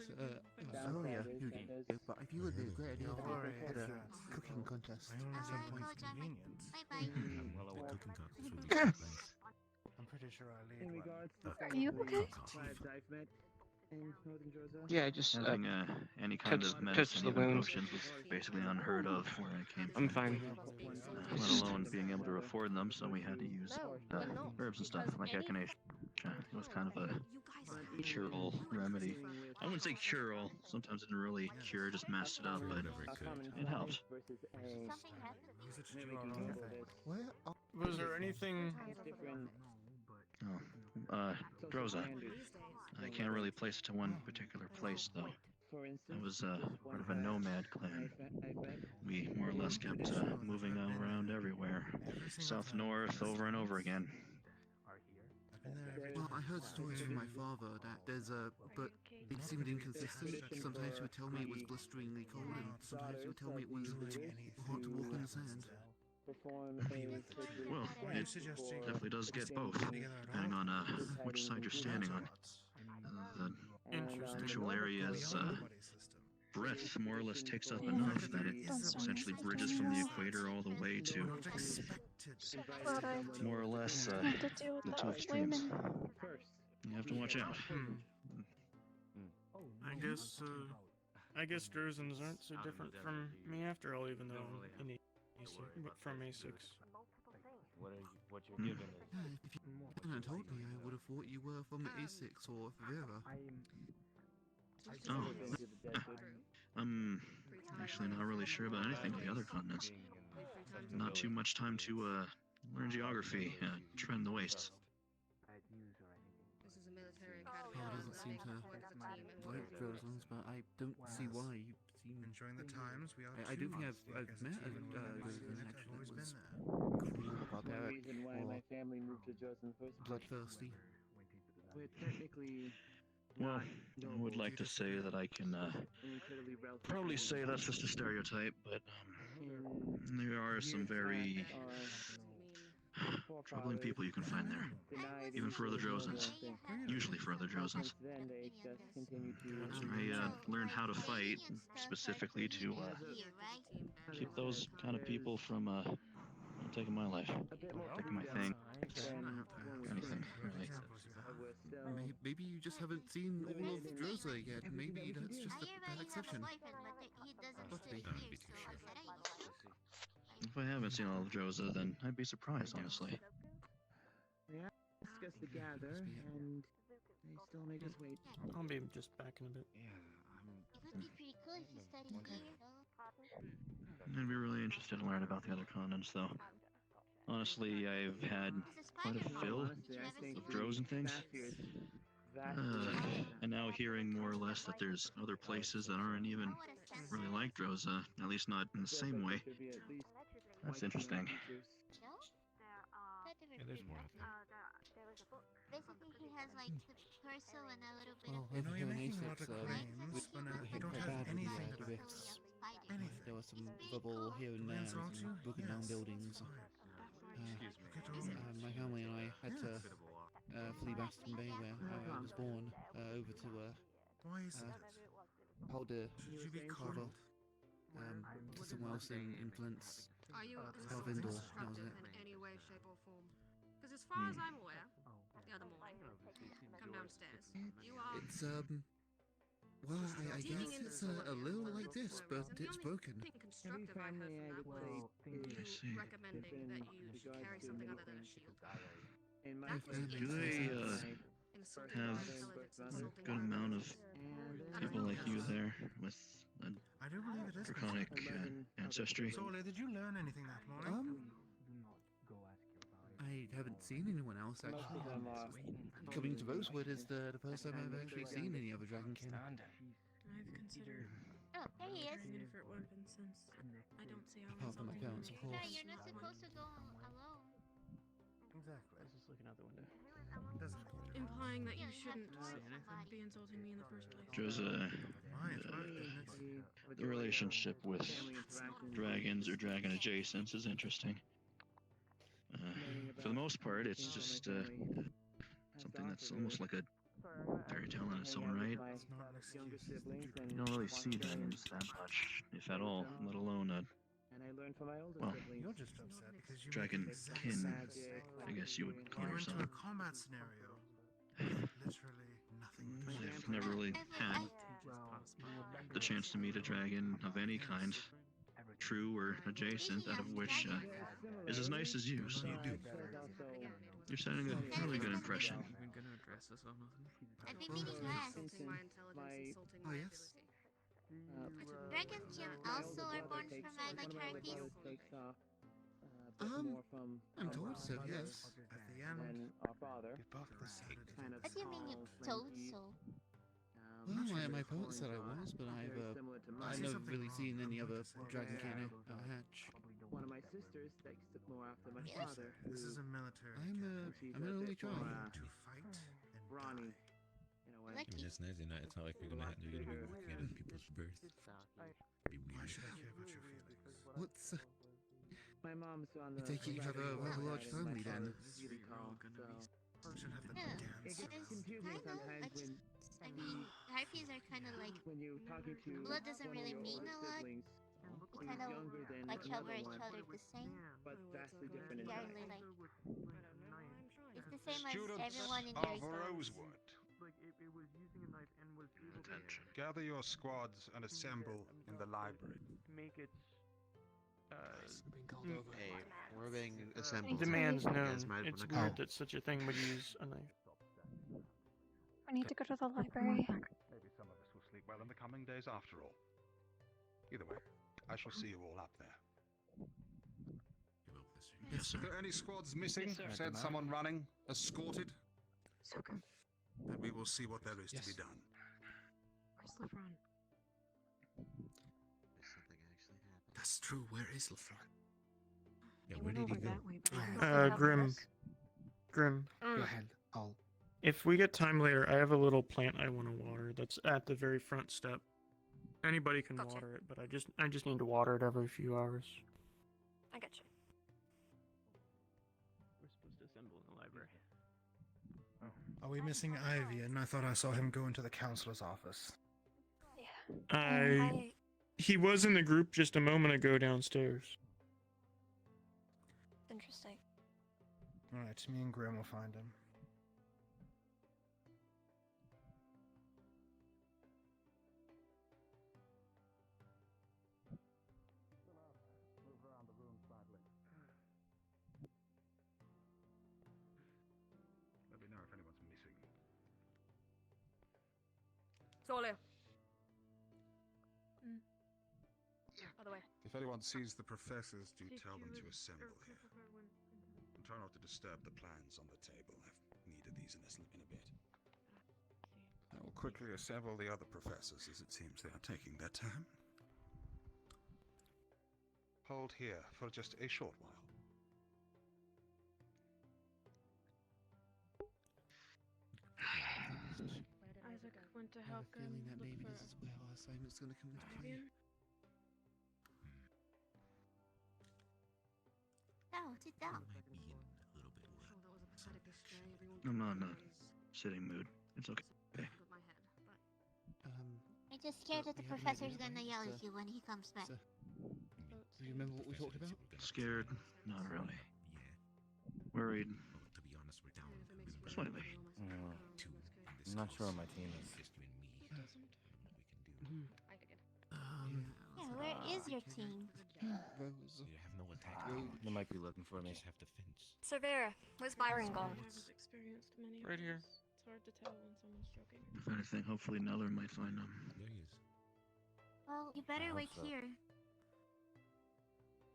earlier, Hugo, but I feel it would be a great idea if we had a cooking contest at some point. Bye-bye. Cooking contest would be nice. I'm pretty sure I lead In one. regards to Are you okay? I've met in Northern Georgia. Yeah, just Having any kind touch of medicine, the even wounds. potions, was basically unheard of where I came I'm from. fine. Let alone being able to afford them, so we had to use herbs and stuff like echinacea. It was kind of a cure-all remedy. I wouldn't say cure-all. Sometimes it didn't really cure, just messed it up, but it helped. Was there anything? Droza. I can't really place it to one particular place, though. I was part of a nomad clan. We more or less kept moving around everywhere, south, north, over and over again. Well, I heard stories from my father that there's but it seemed inconsistent. Sometimes he would tell me it was blisteringly cold, and sometimes he would tell me it was hard to walk on the sand. Well, it definitely does get both, depending on which side you're standing on. The actual area's breadth more or less takes up enough that it essentially bridges from the equator all the way to more or less the two extremes. You have to watch out. I guess Drozens aren't so different from me after all, even though I'm an from A6. What you're given is. If you hadn't told me, I would have thought you were from A6 or Sarvyra. Oh, I'm actually not really sure about anything on the other continents. Not too much time to learn geography, trend the wastes. Paul doesn't seem to like Drozens, but I don't see why. You seem enjoying the times. We are. I do think I've met a Drozen actually. It was barbaric my family moved to Georgia in the first place. bloodthirsty. We're technically Well, I would like to say that I can probably say that's just a stereotype, but there are some very troubling people you can find there, even for other Drozens, usually for other Drozens. I learned how to fight specifically to keep those kind of people from taking my life, taking my thing, anything, really. Maybe you just haven't seen all of Droza yet. Maybe that's just an exception. If I haven't seen all of Droza, then I'd be surprised, honestly. They ask us to gather, and they still make us wait. I'll be just back in a bit. It would be pretty cool if you studied here, though. I'd be really interested to learn about the other continents, though. Honestly, I've had quite a fill of Droz and things. And now hearing more or less that there's other places that aren't even really like Droza, at least not in the same way. That's interesting. Yeah, there's more out there. Basically, he has like the torso and a little bit Well, of. over here in making a A6, lot of claims, but we hit you don't quite have bad with anything the to rifts. Anything. There was some rubble here and there, some broken down buildings. My family and I had to flee Baston Bay, where I was born, over to hold a cover to somewhere else in Flint's. Are you Vendor, that was constructive it. in any way, shape, or form? Because as far as I'm aware, the other morning, come downstairs. You are. It's well, I guess it's a little like this, but it's broken. Constructive, I heard from that was you recommending that you should carry something other than a shield. Do they have a good amount of people like you there with a draconic ancestry? Sola, did you learn anything that morning? I haven't seen anyone else actually. Coming to Rosewood is the first time I've actually seen any other dragonkin. I've considered. Oh, there he is. Even if it would have been since I don't see how Apart from my parents, of course. You're not supposed to go alone. Exactly. I was just looking out the window. Implying that you shouldn't be insulting me in the first place. Droza, the relationship with dragons or dragon adjacents is interesting. For the most part, it's just something that's almost like a fairy tale in its own right. Younger siblings and You don't really see that used that much, if at all, let alone a and I learned from my older well, siblings. You're just upset because you dragon make exact kin, magic, I guess you would call You're yourself. into a combat scenario. Literally nothing. I've never really had the chance to meet a dragon of any kind, true or adjacent, out of which is as nice as you, so you're setting a really good impression. Even gonna address us or nothing. I've been meaning to ask. Insulting my intelligence, insulting Oh, my yes? ability. Dragon Kim also are born from like herpes? I'm told so, yes. At the end, And our father we both decided to kind of What do you mean you calls told when he, so? Well, not sure my if parents it's said I calling was, but very I've similar to I've mine. never really seen any other dragon king hatch. One of my sisters likes to more after my Yes. father. This is a military. I'm She's an only therefore, child. to fight and Ronnie, die. in a way. Lucky. I mean, it's nice. It's not like you're gonna be looking at people's birth. Be Why weird. should I care about your feelings? What's My mom's on I the. take it you have a rather large family then. Really tall, so Should have the Yeah, dance. it gets It is confusing kind of. sometimes when I mean, herpes are kind of like when you're talking to blood doesn't one of really your mean older a lot. siblings You who's kind of younger than watch another over each one, other the same. but vastly different in Yeah, size. really, like it's the same Students as everyone in of your Rosewood, Attention. gather your squads and assemble in the library. Make it. Being called over. Hey, we're being assembled. Demands You known. guys might It's wanna weird go. that such a thing would use a knife. I need to go to the library. Maybe some of us will sleep well in the coming days after all. Either way, I shall see you all up there. Yes, sir. Are there any squads missing? Yes, sir. Said someone running, escorted? Suka. Then we will see what there is to be done. Where's LeBron? Something actually happened. That's true. Where is Lefron? Yeah, where did he go? Grim. Grim. Go ahead. I'll. If we get time later, I have a little plant I want to water that's at the very front step. Anybody can Gotcha. water it, but I just need to water it every few hours. I got you. We're supposed to assemble in the library. Are we missing Ivy? And I thought I saw him go into the counselor's office. Yeah. He was in the group just a moment ago downstairs. Interesting. Alright, me and Grim will find him. Let me know if anyone's missing. Solio. Other way. If anyone sees the professors, do tell them to assemble here. And try not to disturb the plans on the table. I've needed these in a bit. I will quickly assemble the other professors, as it seems they are taking their time. Hold here for just a short while. Isaac went to I have help a feeling that look maybe for this is where our assignment's gonna come into play. Vivian. Oh, sit down. I'm not in a sitting mood. It's okay. I'm just scared that the professor's gonna yell at you when he comes back. Do you remember what we talked about? Scared? Not really. Worried? To be honest, we're down. Slightly. I'm not sure what my team is. Yeah, where is your team? Rose. You have no attack. They might be looking for me. Just have to fence. Sarvyra, where's Byron gone? Experienced many Right here. It's hard to tell when someone's joking. If anything, hopefully Neller might find him. There he is. Well, you better hope wait so. here.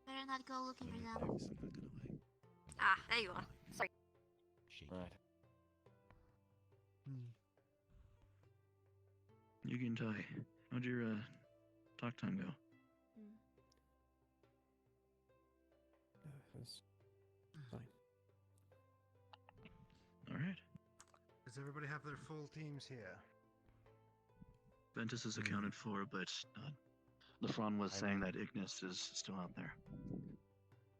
Better not go looking for them. I'm not gonna lie. Ah, there you are. Sorry. Right. Yugi and Tai, how'd your talk time go? Fine. Alright. Does everybody have their full teams here? Ventus is accounted for, but LeFron was saying that Ignis is still out there.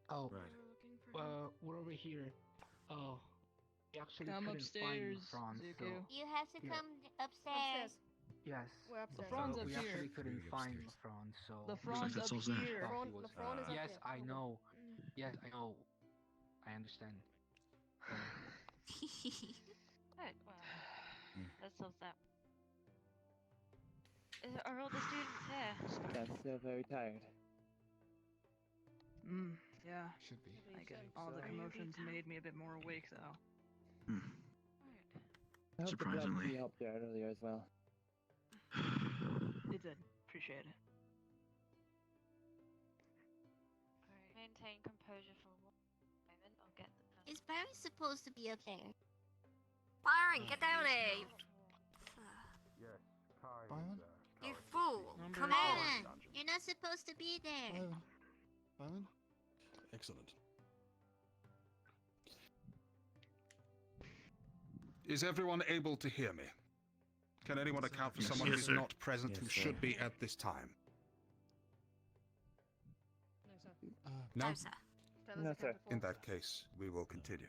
Oh, Right. we're over here. Oh, We actually Come couldn't find upstairs, Franz, so Zuko. You have to Yeah. come upstairs. yes, We're upstairs. Franz so up we here. actually couldn't Really find upstairs. Franz, so The we Franz that's up all there. here. thought he was. The front is up Yes, here. I know. Mm. Yes, I know. I understand. Right, well, that solves that. Are all the students here? I'm still very tired. Yeah. Should be. I guess all the commotions made me a bit more awake, though. I hope the black Surprisingly. tea helped you out earlier as well. It did. Appreciate it. Maintain composure for a moment. I'll get the. Is Barry supposed to be up there? Byron, get down here! Yes, Kai Byron? You fool! Number Come on! You're not supposed to be there. Byron. Byron? Excellent. Is everyone able to hear me? Can anyone account for Yes, someone yes, who's sir. not present who Yes, sir. should be at this time? No, sir. No? No, sir. Tell us No, to sir. count to In 4. that case, we will continue.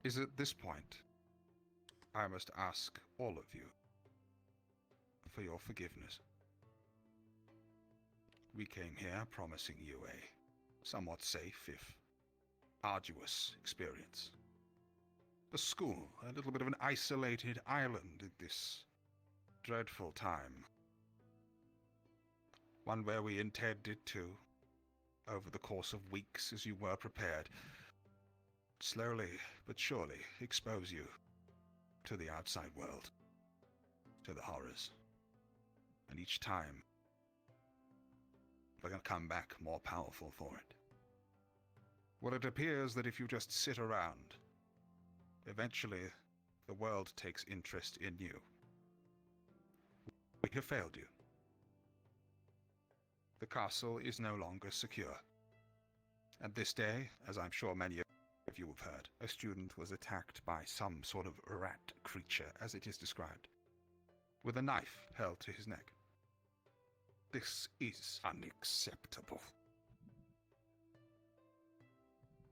Is at this point, I must ask all of you for your forgiveness. We came here promising you a somewhat safe, if arduous, experience. A school, a little bit of an isolated island at this dreadful time. One where we intended to, over the course of weeks as you were prepared, slowly but surely expose you to the outside world, to the horrors. And each time, we're going to come back more powerful for it. Well, it appears that if you just sit around, eventually the world takes interest in you. We have failed you. The castle is no longer secure. And this day, as I'm sure many of you have heard, a student was attacked by some sort of rat creature, as it is described, with a knife held to his neck. This is unacceptable.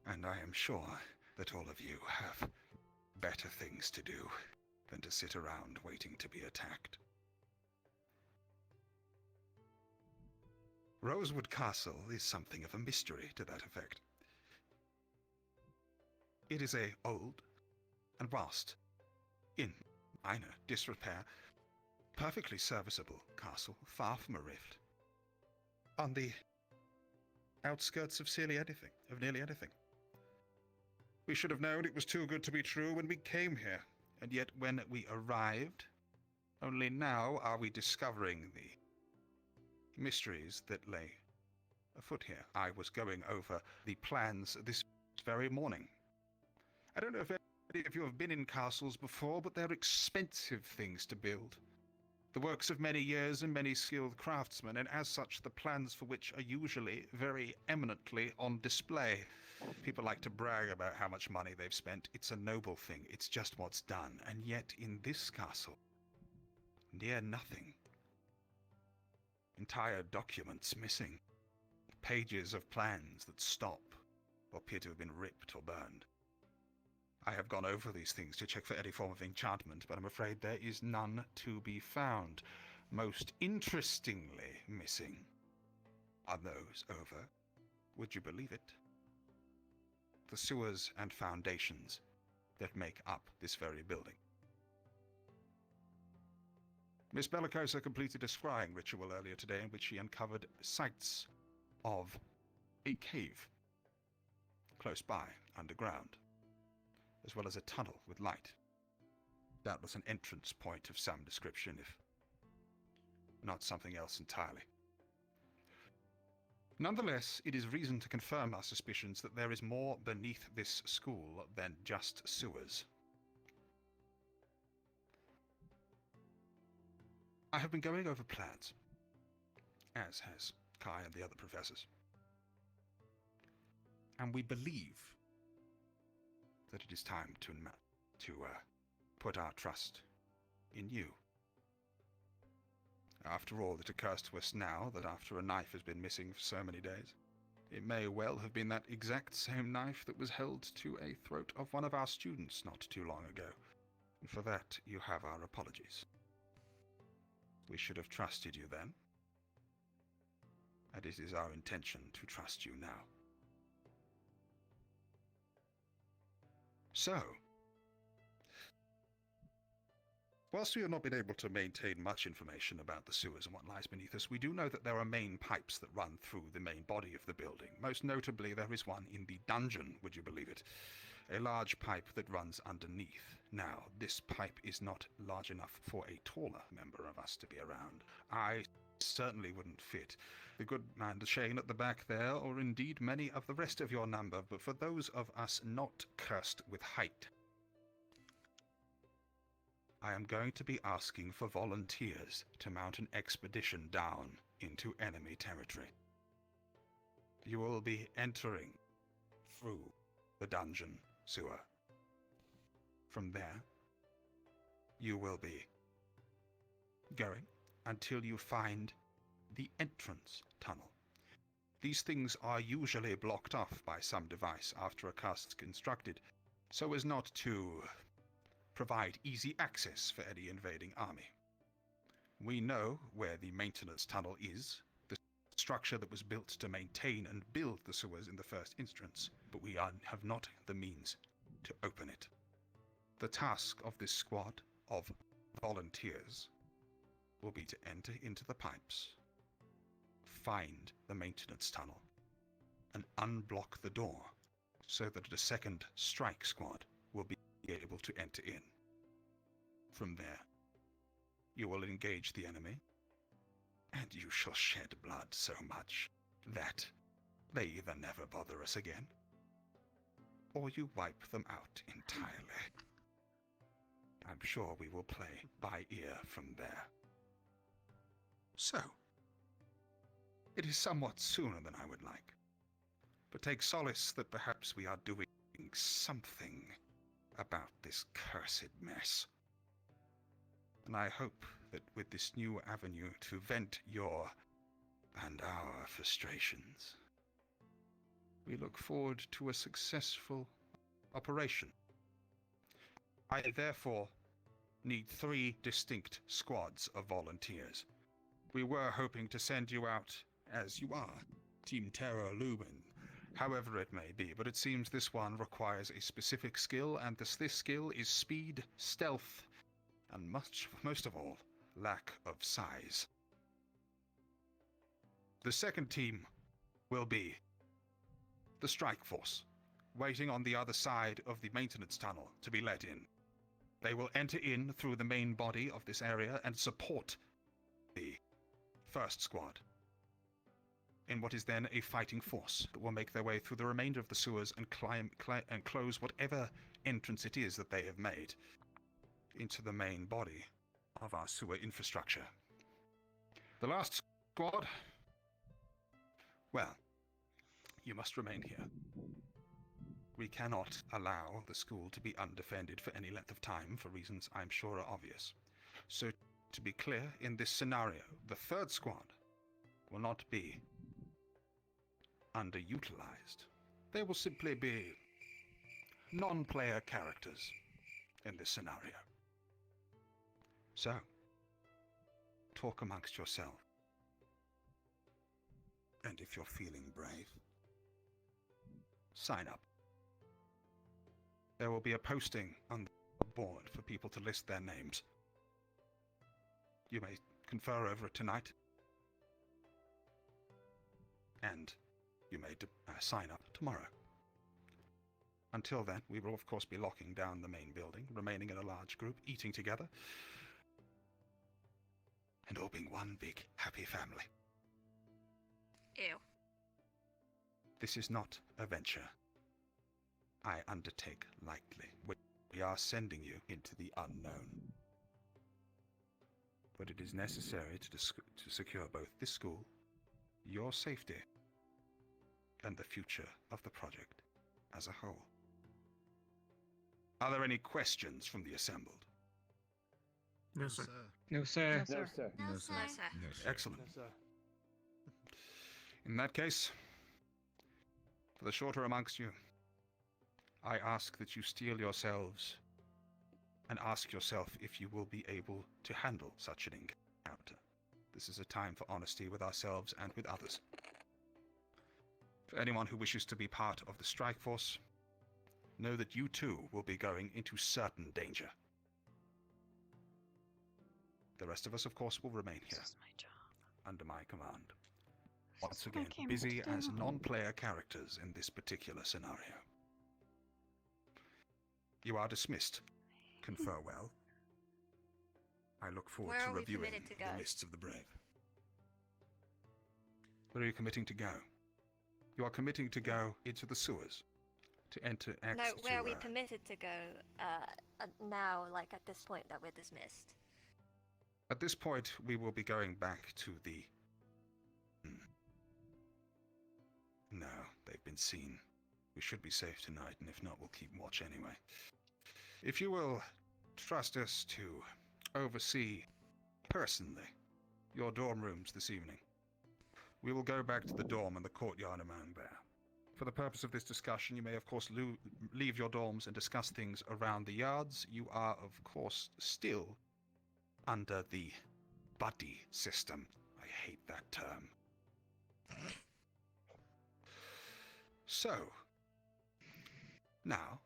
And I am sure that all of you have better things to do than to sit around waiting to be attacked. Rosewood Castle is something of a mystery to that effect. It is a old, and whilst in minor disrepair, perfectly serviceable castle, far from a rift. On the outskirts of nearly anything. We should have known it was too good to be true when we came here, and yet when we arrived, only now are we discovering the mysteries that lay afoot here. I was going over the plans this very morning. I don't know if any of you have been in castles before, but they're expensive things to build. The works of many years and many skilled craftsmen, and as such the plans for which are usually very eminently on display. People like to brag about how much money they've spent. It's a noble thing. It's just what's done. And yet in this castle, near nothing. Entire documents missing. Pages of plans that stop or appear to have been ripped or burned. I have gone over these things to check for any form of enchantment, but I'm afraid there is none to be found. Most interestingly missing are those over, would you believe it, the sewers and foundations that make up this very building. Miss Bellicosa completed a scrying ritual earlier today in which she uncovered sights of a cave close by, underground, as well as a tunnel with light. Doubtless an entrance point of some description, if not something else entirely. Nonetheless, it is reason to confirm our suspicions that there is more beneath this school than just sewers. I have been going over plans, as has Kai and the other professors. And we believe that it is time to put our trust in you. After all, it occurs to us now that after a knife has been missing for so many days, It may well have been that exact same knife that was held to a throat of one of our students not too long ago. And for that, you have our apologies. We should have trusted you then, and it is our intention to trust you now. So, whilst we have not been able to maintain much information about the sewers and what lies beneath us, we do know that there are main pipes that run through the main body of the building. Most notably, there is one in the dungeon, would you believe it? A large pipe that runs underneath. Now, this pipe is not large enough for a taller member of us to be around. I certainly wouldn't fit. The good man Shane at the back there, or indeed many of the rest of your number, but for those of us not cursed with height, I am going to be asking for volunteers to mount an expedition down into enemy territory. You will be entering through the dungeon sewer. From there, you will be going until you find the entrance tunnel. These things are usually blocked off by some device after a cast is constructed, so as not to provide easy access for any invading army. We know where the maintenance tunnel is, the structure that was built to maintain and build the sewers in the first instance, but we have not the means to open it. The task of this squad of volunteers will be to enter into the pipes, find the maintenance tunnel, and unblock the door so that a second strike squad will be able to enter in. From there, you will engage the enemy, and you shall shed blood so much that they either never bother us again, or you wipe them out entirely. I'm sure we will play by ear from there. So, it is somewhat sooner than I would like, but take solace that perhaps we are doing something about this cursed mess. And I hope that with this new avenue to vent your and our frustrations, we look forward to a successful operation. I therefore need 3 distinct squads of volunteers. We were hoping to send you out as you are, Team Terror Lumen, however it may be, but it seems this one requires a specific skill, and this skill is speed, stealth, and most of all, lack of size. The second team will be the strike force, waiting on the other side of the maintenance tunnel to be let in. They will enter in through the main body of this area and support the first squad in what is then a fighting force that will make their way through the remainder of the sewers and and close whatever entrance it is that they have made into the main body of our sewer infrastructure. The last squad, well, you must remain here. We cannot allow the school to be undefended for any length of time for reasons I'm sure are obvious. So, to be clear, in this scenario, the third squad will not be underutilized. They will simply be non-player characters in this scenario. So, talk amongst yourself. And if you're feeling brave, sign up. There will be a posting on the board for people to list their names. You may confer over it tonight, and you may sign up tomorrow. Until then, we will of course be locking down the main building, remaining in a large group, eating together, and all being one big happy family. Ew. This is not a venture I undertake lightly. We are sending you into the unknown. But it is necessary to secure both this school, your safety, and the future of the project as a whole. Are there any questions from the assembled? No, sir. No, sir. No, sir. Excellent. In that case, For the shorter amongst you, I ask that you steel yourselves and ask yourself if you will be able to handle such an encounter. This is a time for honesty with ourselves and with others. For anyone who wishes to be part of the strike force, know that you too will be going into certain danger. The rest of us, of course, will remain here. This is my job. Under my command. Once what I again, came busy to do. as non-player characters in this particular scenario. You are dismissed. Confer well. I look forward Where to are we reviewing committed to go? the lists of the brave. Where are you committing to go? You are committing to go into the sewers. To enter X No, where are we to, permitted to go now, like at this point that we're dismissed? At this point, we will be going back to the... No, they've been seen. We should be safe tonight, and if not, we'll keep watch anyway. If you will trust us to oversee, personally, your dorm rooms this evening, we will go back to the dorm and the courtyard around there. For the purpose of this discussion, you may, of course, leave your dorms and discuss things around the yards. You are, of course, still under the buddy system. I hate that term. So, now,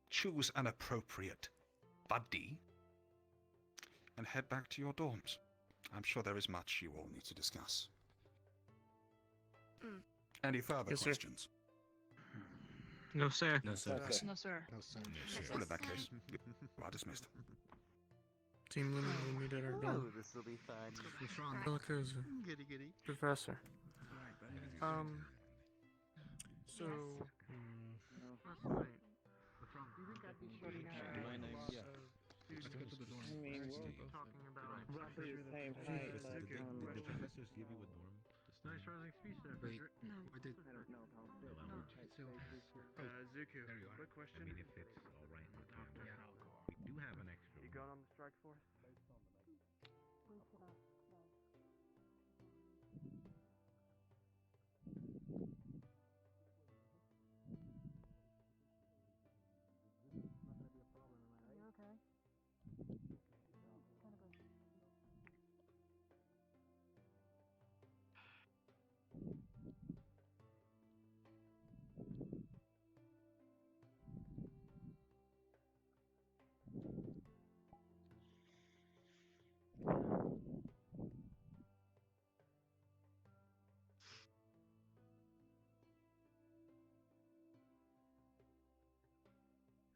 choose an appropriate buddy and head back to your dorms. I'm sure there is much you all need to discuss. Any further questions? No, sir. No, sir. No, sir. No, sir. Well, in that case, you are dismissed. Team Lemon will meet at our Oh, dorm. this will be fun. Delicosa. Giddy giddy. Professor. So... I mean, we're talking about roughly the same height, but Did the professors give you a dorm? Nice rising speech there, Wait, Frederick. no, I did. I don't know how fit No, tight so- spaces are. Zuku, there you are. quick question. I mean, if it's alright with them. Yeah. We do have an extra. You going on the strike force?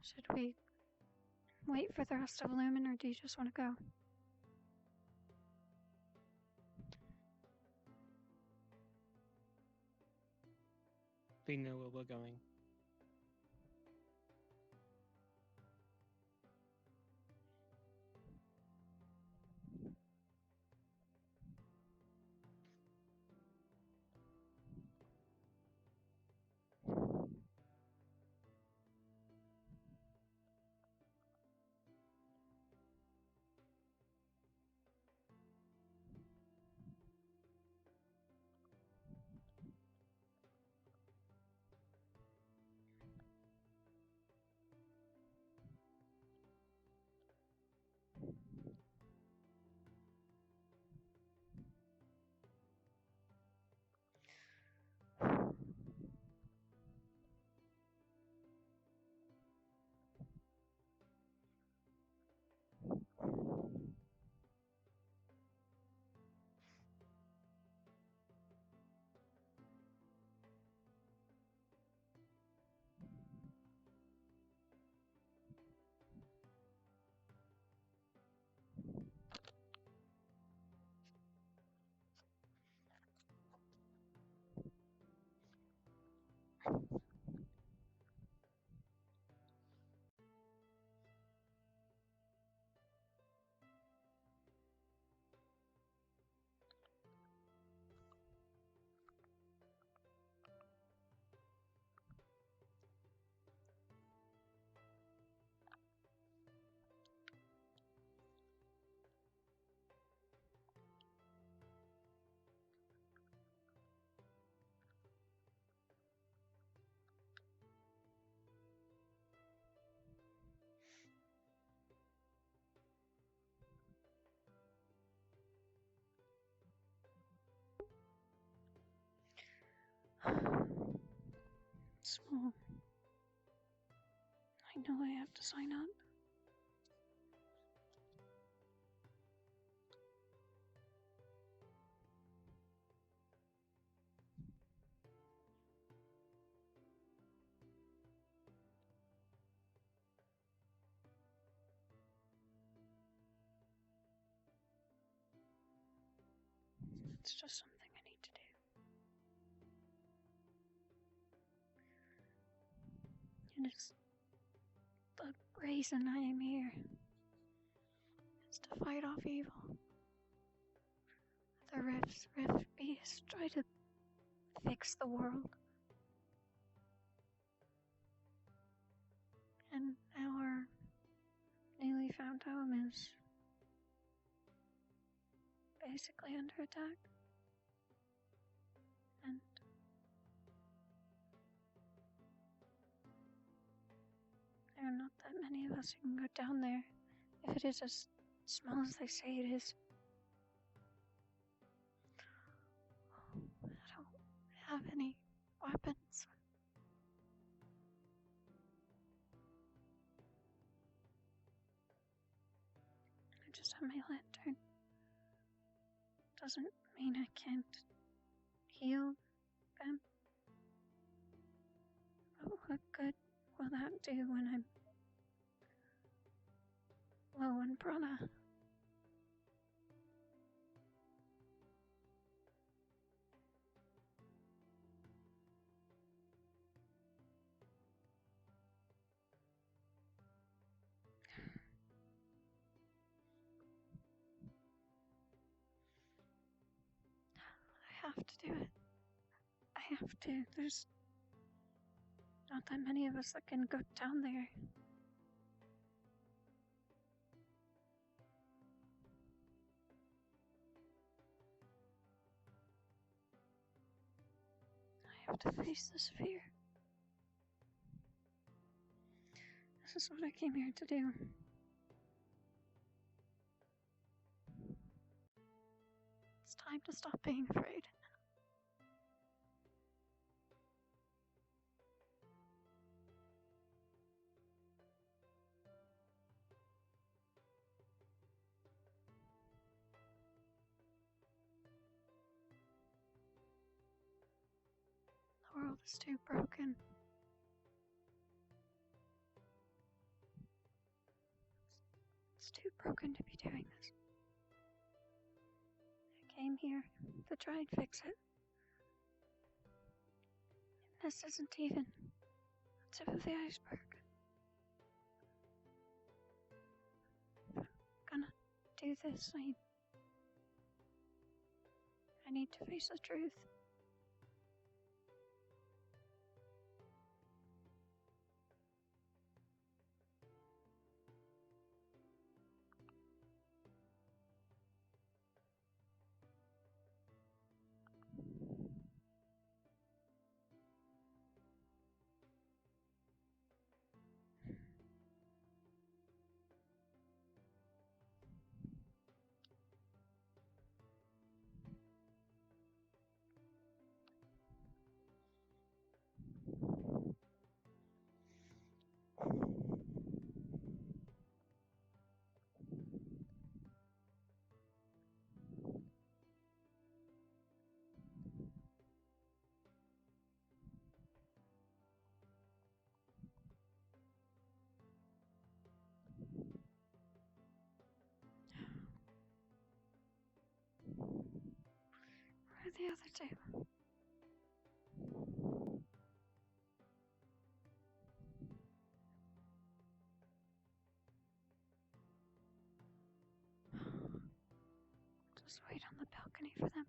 Should we wait for the rest of Lumen, or do you just want to go? They know where we're going. small. I know I have to sign up. It's just something I need to do. And it's the reason I am here. It's to fight off evil. The Rift Beast try to fix the world. And now our newly found home is basically under attack. And there are not that many of us who can go down there, if it is as small as they say it is. I don't have any weapons. I just have my lantern. Doesn't mean I can't heal them. But what good will that do when I'm low on prana? I have to do it. I have to. There's not that many of us that can go down there. I have to face this fear. This is what I came here to do. It's time to stop being afraid. The world is too broken. It's too broken to be doing this. I came here to try and fix it. And this isn't even the tip of the iceberg. If I'm gonna do this, I need to face the truth. Where are the other two? Just wait on the balcony for them.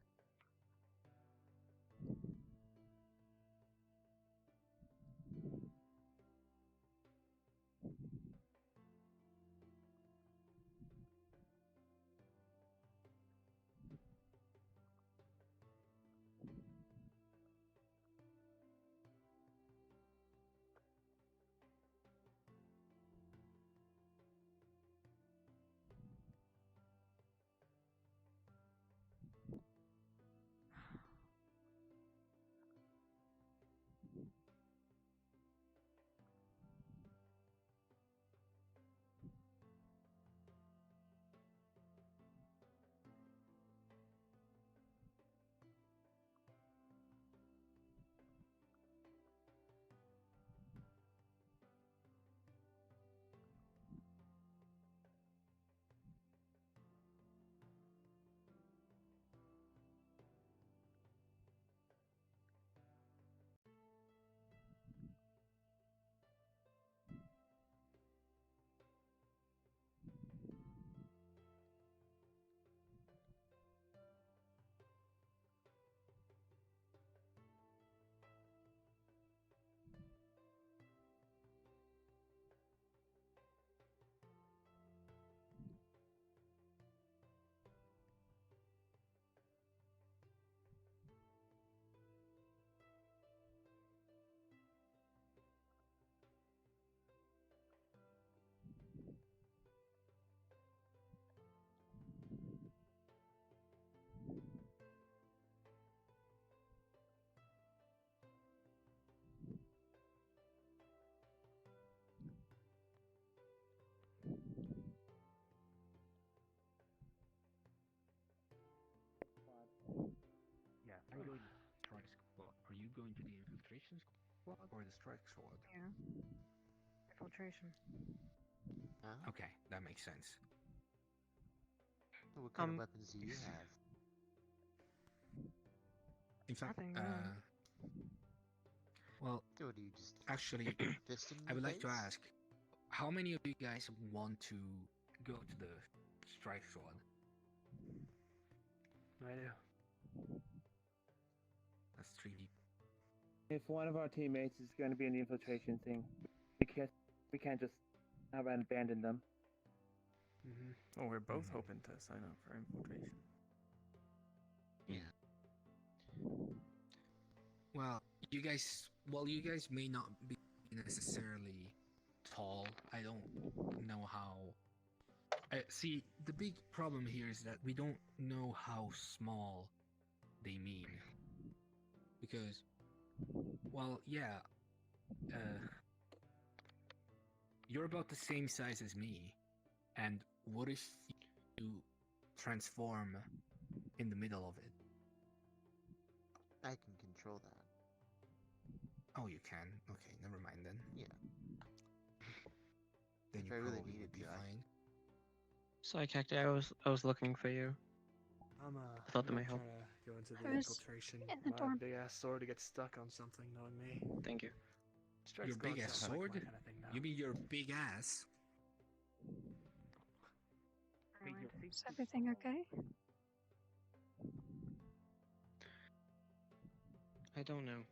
going to the infiltration squad or the strike squad? Yeah. Infiltration. Okay, that makes sense. What kind of weapons do you have? In fact, Nothing really. well, What do you just actually, fist him in I would the like to face? ask, how many of you guys want to go to the strike squad? I do. That's 3D. If one of our teammates is going to be in the infiltration thing, we can't just abandon them. Well, we're both hoping to sign up for infiltration. Yeah. Well, you guys may not be necessarily tall. I don't know how. See, the big problem here is that we don't know how small they mean. Because, well, yeah, you're about the same size as me, and what if you transform in the middle of it? I can control that. Oh, you can? Okay, never mind then. Yeah. Then If you I really probably needed would be to, fine. Sorry, Cacti, I was looking for you. I thought that I'm might help. trying to go into I the was infiltration. in the My dorm. big ass sword to get stuck on something, knowing me. Thank you. Strike Your big squad ass sounds like sword? my kind of thing now. You mean your big ass? Is everything okay? I don't know.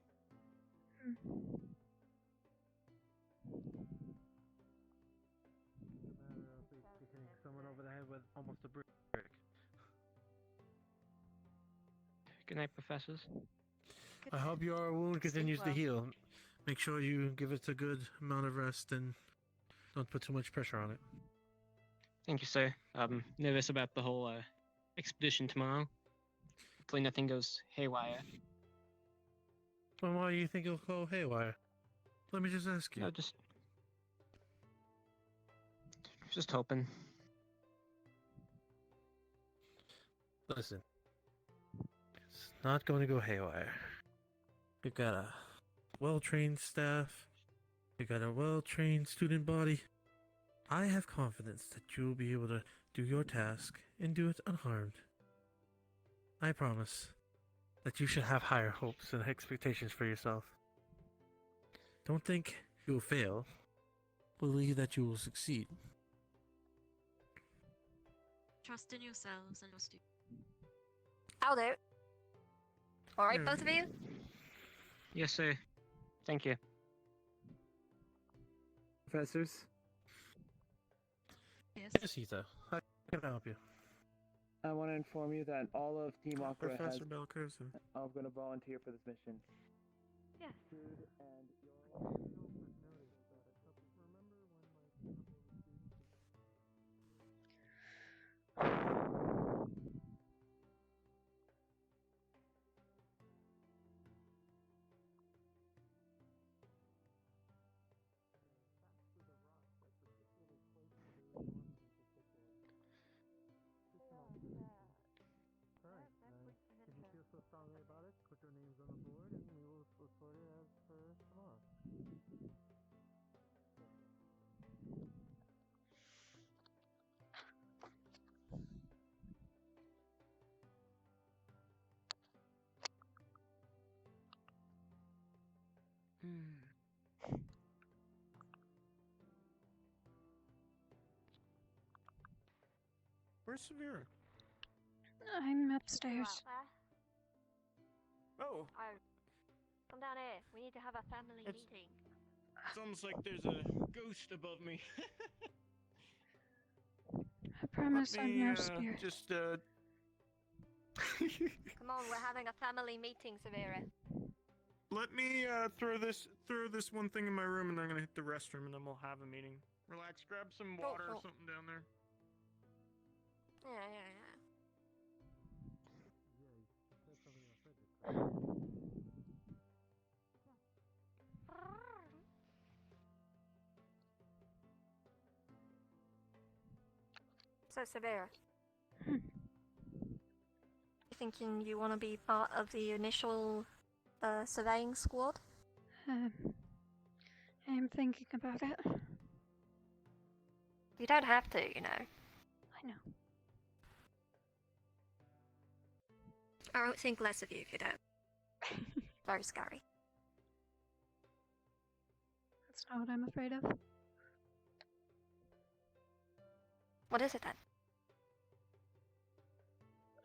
Hitting someone over the head with almost a brick. Good night, professors. I hope your wound continues to well. heal. Make sure you give it a good amount of rest and don't put too much pressure on it. Thank you, sir. Nervous about the whole expedition tomorrow. Hopefully nothing goes haywire. Well, why do you think it'll go haywire? Let me just ask you. No, just hoping. Listen. It's not going to go haywire. We've got a well-trained staff. We've got a well-trained student body. I have confidence that you'll be able to do your task and do it unharmed. I promise that you should have higher hopes and expectations for yourself. Don't think you'll fail. Believe that you will succeed. Trust in yourselves and your students. I'll do. Alright, both of you? Yes, sir. Thank you. Professors? Yes, Ita. How can I help you? I want to inform you that all of Team Aqua Professor Belkerson. are going to volunteer for this mission. Yes. If you feel so strongly about it, put your names on the board and we will sort it as per tomorrow. Where's Sarvyra? I'm upstairs. Oh. Come down here. We need to have a family It's- meeting. It's almost like there's a ghost above me. I promise Let I'm me, no spirit. Just, Come on, we're having a family meeting, Sarvyra. let me throw this one thing in my room, and then I'm gonna hit the restroom, and then we'll have a meeting. Relax, grab some water or something down there. Yeah. So, Sarvyra. You thinking you want to be part of the initial the surveying squad? I'm thinking about it. You don't have to, you know. I know. I won't think less of you if you don't. Very scary. That's not what I'm afraid of. What is it then?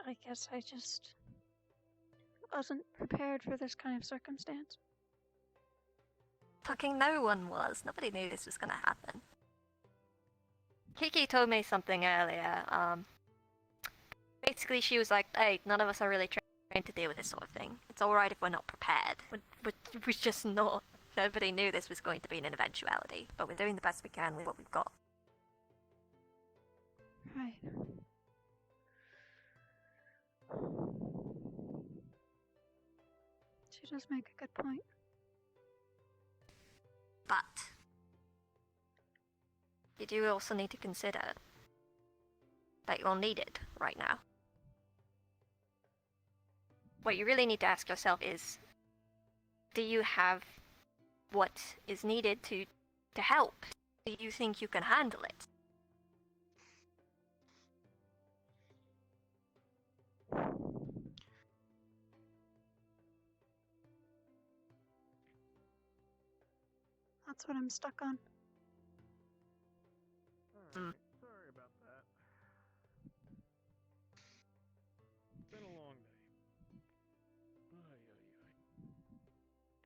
I guess I just wasn't prepared for this kind of circumstance. Fucking no one was. Nobody knew this was gonna happen. Kiki told me something earlier. Basically she was like, hey, none of us are really trained to deal with this sort of thing. It's alright if we're not prepared. We're just not. Nobody knew this was going to be an eventuality, but we're doing the best we can with what we've got. Right. She does make a good point. But you do also need to consider that you're needed right now. What you really need to ask yourself is, do you have what is needed to help? Do you think you can handle it? That's what I'm stuck on. Sorry about that. It's been a long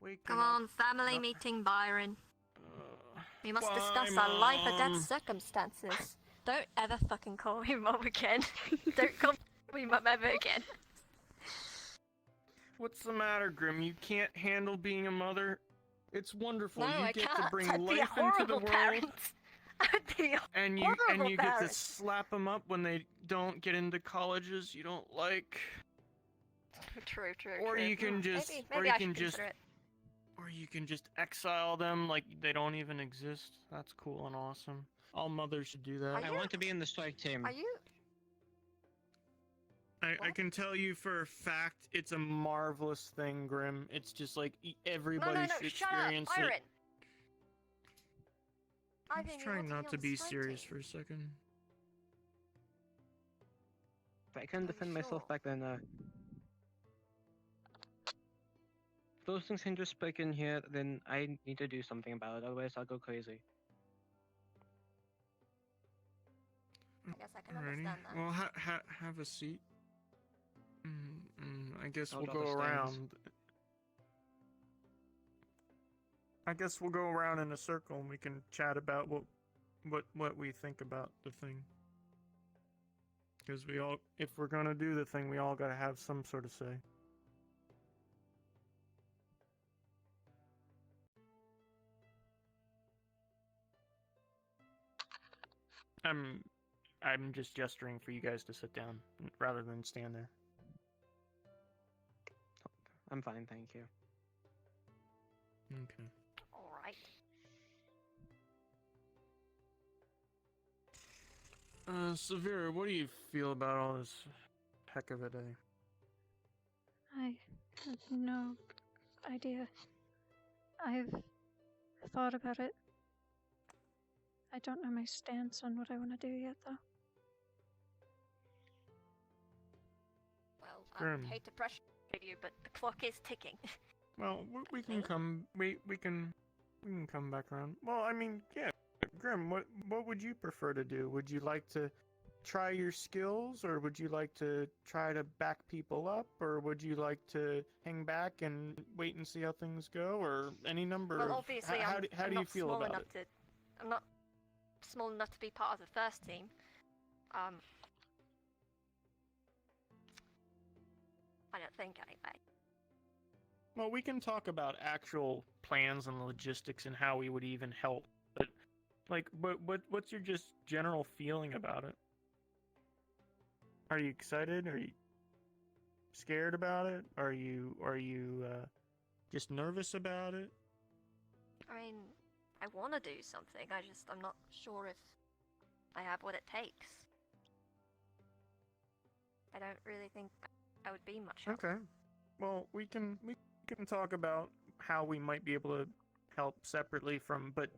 day. Come on, family meeting, Byron. We must discuss our life or death circumstances. Don't ever fucking call me mom again. Don't call me mom ever again. What's the matter, Grim? You can't handle being a mother? It's wonderful. No, you I get can't. to bring I'd be a life into the horrible world. parent. I'd be a And you horrible get to parent. slap them up when they don't get into colleges you don't like. True. Or you can just, maybe I should consider it. or you can just exile them like they don't even exist. That's cool and awesome. All mothers should do that. I want to be in the strike team. Are you? I can tell you for a fact, it's a marvelous thing, Grim. It's just like everybody No, should shut up, experience Byron. it. I'm just trying not to be serious for a second. If I couldn't defend myself back then, if those things can just break in here, then I need to do something about it, otherwise I'll go crazy. I guess I can Alrighty. understand that. Well, have a seat. I guess I'll we'll drop go the stands. around. I guess we'll go around in a circle and we can chat about what we think about the thing. Because if we're gonna do the thing, we all gotta have some sort of say. I'm just gesturing for you guys to sit down rather than stand there. I'm fine, thank you. Okay. Alright. Sarvyra, what do you feel about all this heck of a day? I have no idea. I've thought about it. I don't know my stance on what I want to do yet, though. Well, Grim. I hate to pressure you, but the clock is ticking. Well, we can come. We can come back around. Well, I mean, yeah, Grim. What would you prefer to do? Would you like to try your skills, or would you like to try to back people up, or would you like to hang back and wait and see how things go, or any number? Well, of, obviously, how I'm do you not feel small about enough it? I'm not small enough to be part of the first team. I don't think anyway. Well, we can talk about actual plans and logistics and how we would even help. But, like, what's your just general feeling about it? Are you excited? Are you scared about it? Are you just nervous about it? I mean, I want to do something. I'm not sure if I have what it takes. I don't really think I would be much help. Okay. Well, we can can talk about how we might be able to help separately from, but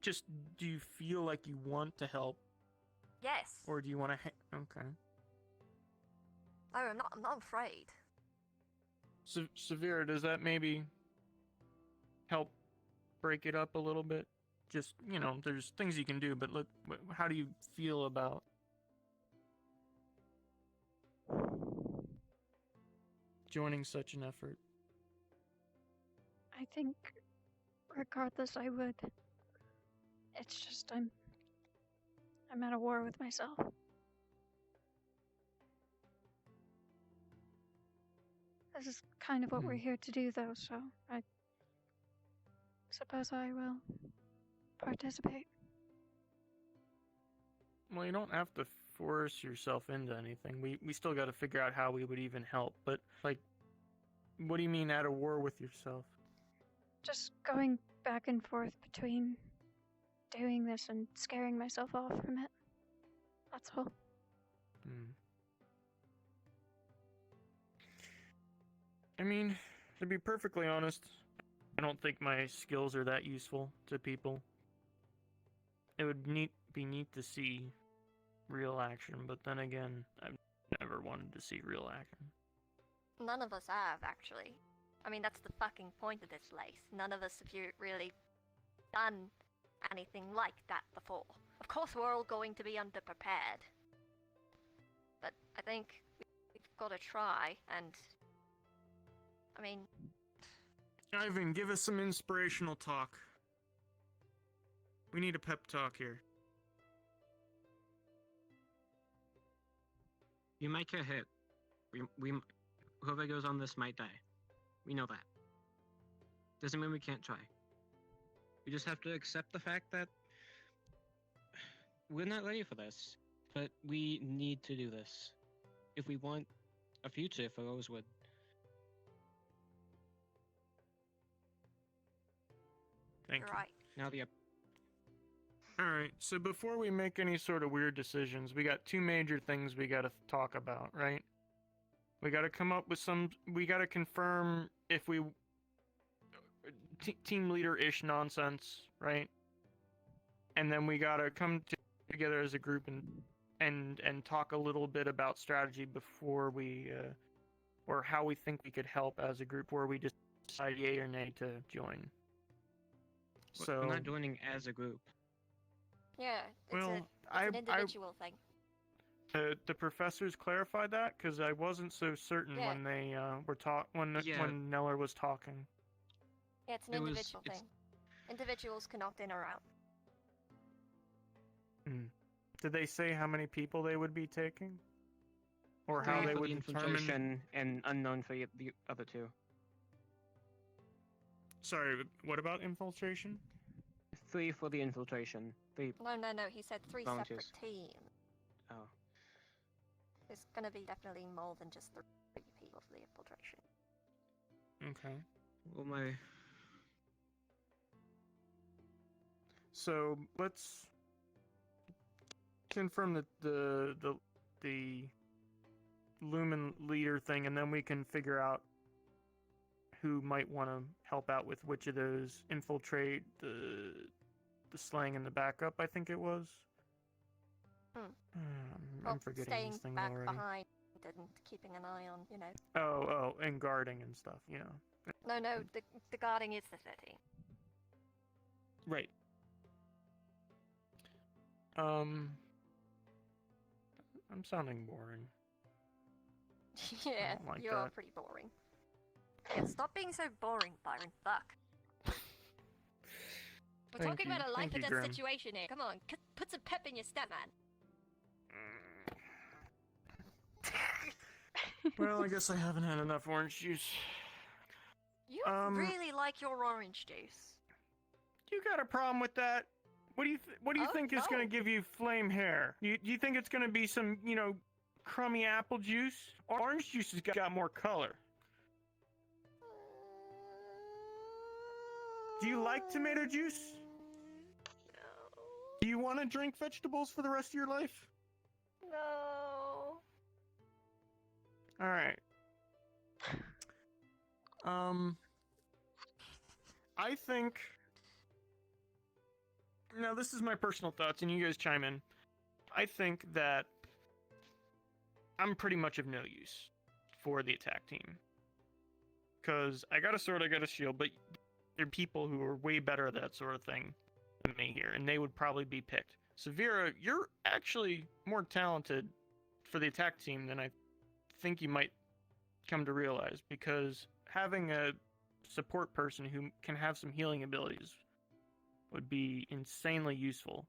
just, do you feel like you want to help? Yes. Or do you want to okay. No, I'm not afraid. Sarvyra, does that maybe help break it up a little bit? Just, there's things you can do, but how do you feel about joining such an effort? I think, regardless, I would. It's just I'm at a war with myself. This is kind of what we're here to do, though, so I suppose I will participate. Well, you don't have to force yourself into anything. We still got to figure out how we would even help, but, like, what do you mean at a war with yourself? Just going back and forth between doing this and scaring myself off from it. That's all. I mean, to be perfectly honest, I don't think my skills are that useful to people. It would be neat to see real action, but then again, I've never wanted to see real action. None of us have, actually. I mean, that's the fucking point of this place. None of us have really done anything like that before. Of course, we're all going to be underprepared. But I think we've got to try, and... I mean... Ivan, give us some inspirational talk. We need a pep talk here. You make a hit. Whoever goes on this might die. We know that. Doesn't mean we can't try. We just have to accept the fact that we're not ready for this, but we need to do this if we want a future for Rosewood. Thank you. Right. Now the Alright, so before we make any sort of weird decisions, we got two major things we gotta talk about, right? We gotta come up with we gotta confirm if we... team leader-ish nonsense, right? And then we gotta come together as a group and talk a little bit about strategy before we, or how we think we could help as a group, where we decide yay or nay to join. So... We're not joining as a group. Yeah, it's an individual thing. The professors clarified that, because I wasn't so certain when they were when Neller was talking. Yeah, it's an individual thing. Individuals can opt in or out. Did they say how many people they would be taking? Or how they would determine... and unknown for the other two. Sorry, what about infiltration? 3 for the infiltration. No, he said 3 volunteers. separate teams. Oh. There's gonna be definitely more than just 3 people for the infiltration. Okay. Well, So, let's confirm the Lumen leader thing, and then we can figure out who might want to help out with which of those. Infiltrate, the slang, and the backup, I think it was. I'm forgetting this thing already. Behind and keeping an eye on, Oh, and guarding and stuff, No, the guarding is the 13. Right. I'm sounding boring. Yeah, like you are that. pretty boring. Yeah, stop being so boring, Byron. Fuck. We're talking about a life and death situation here. Come on, put some pep in your step, man. Well, I guess I haven't had enough orange juice. You really like your orange juice. You got a problem with that? What do you think is going to give you flame hair? You think it's going to be some, crummy apple juice? Orange juice has got more color. Do you like tomato juice? No. Do you want to drink vegetables for the rest of your life? No. Alright. I think... Now, this is my personal thoughts, and you guys chime in. I think that I'm pretty much of no use for the attack team. Because I got a sword, I got a shield, but there are people who are way better at that sort of thing than me here, and they would probably be picked. Sarvyra, you're actually more talented for the attack team than I think you might come to realize, because having a support person who can have some healing abilities would be insanely useful.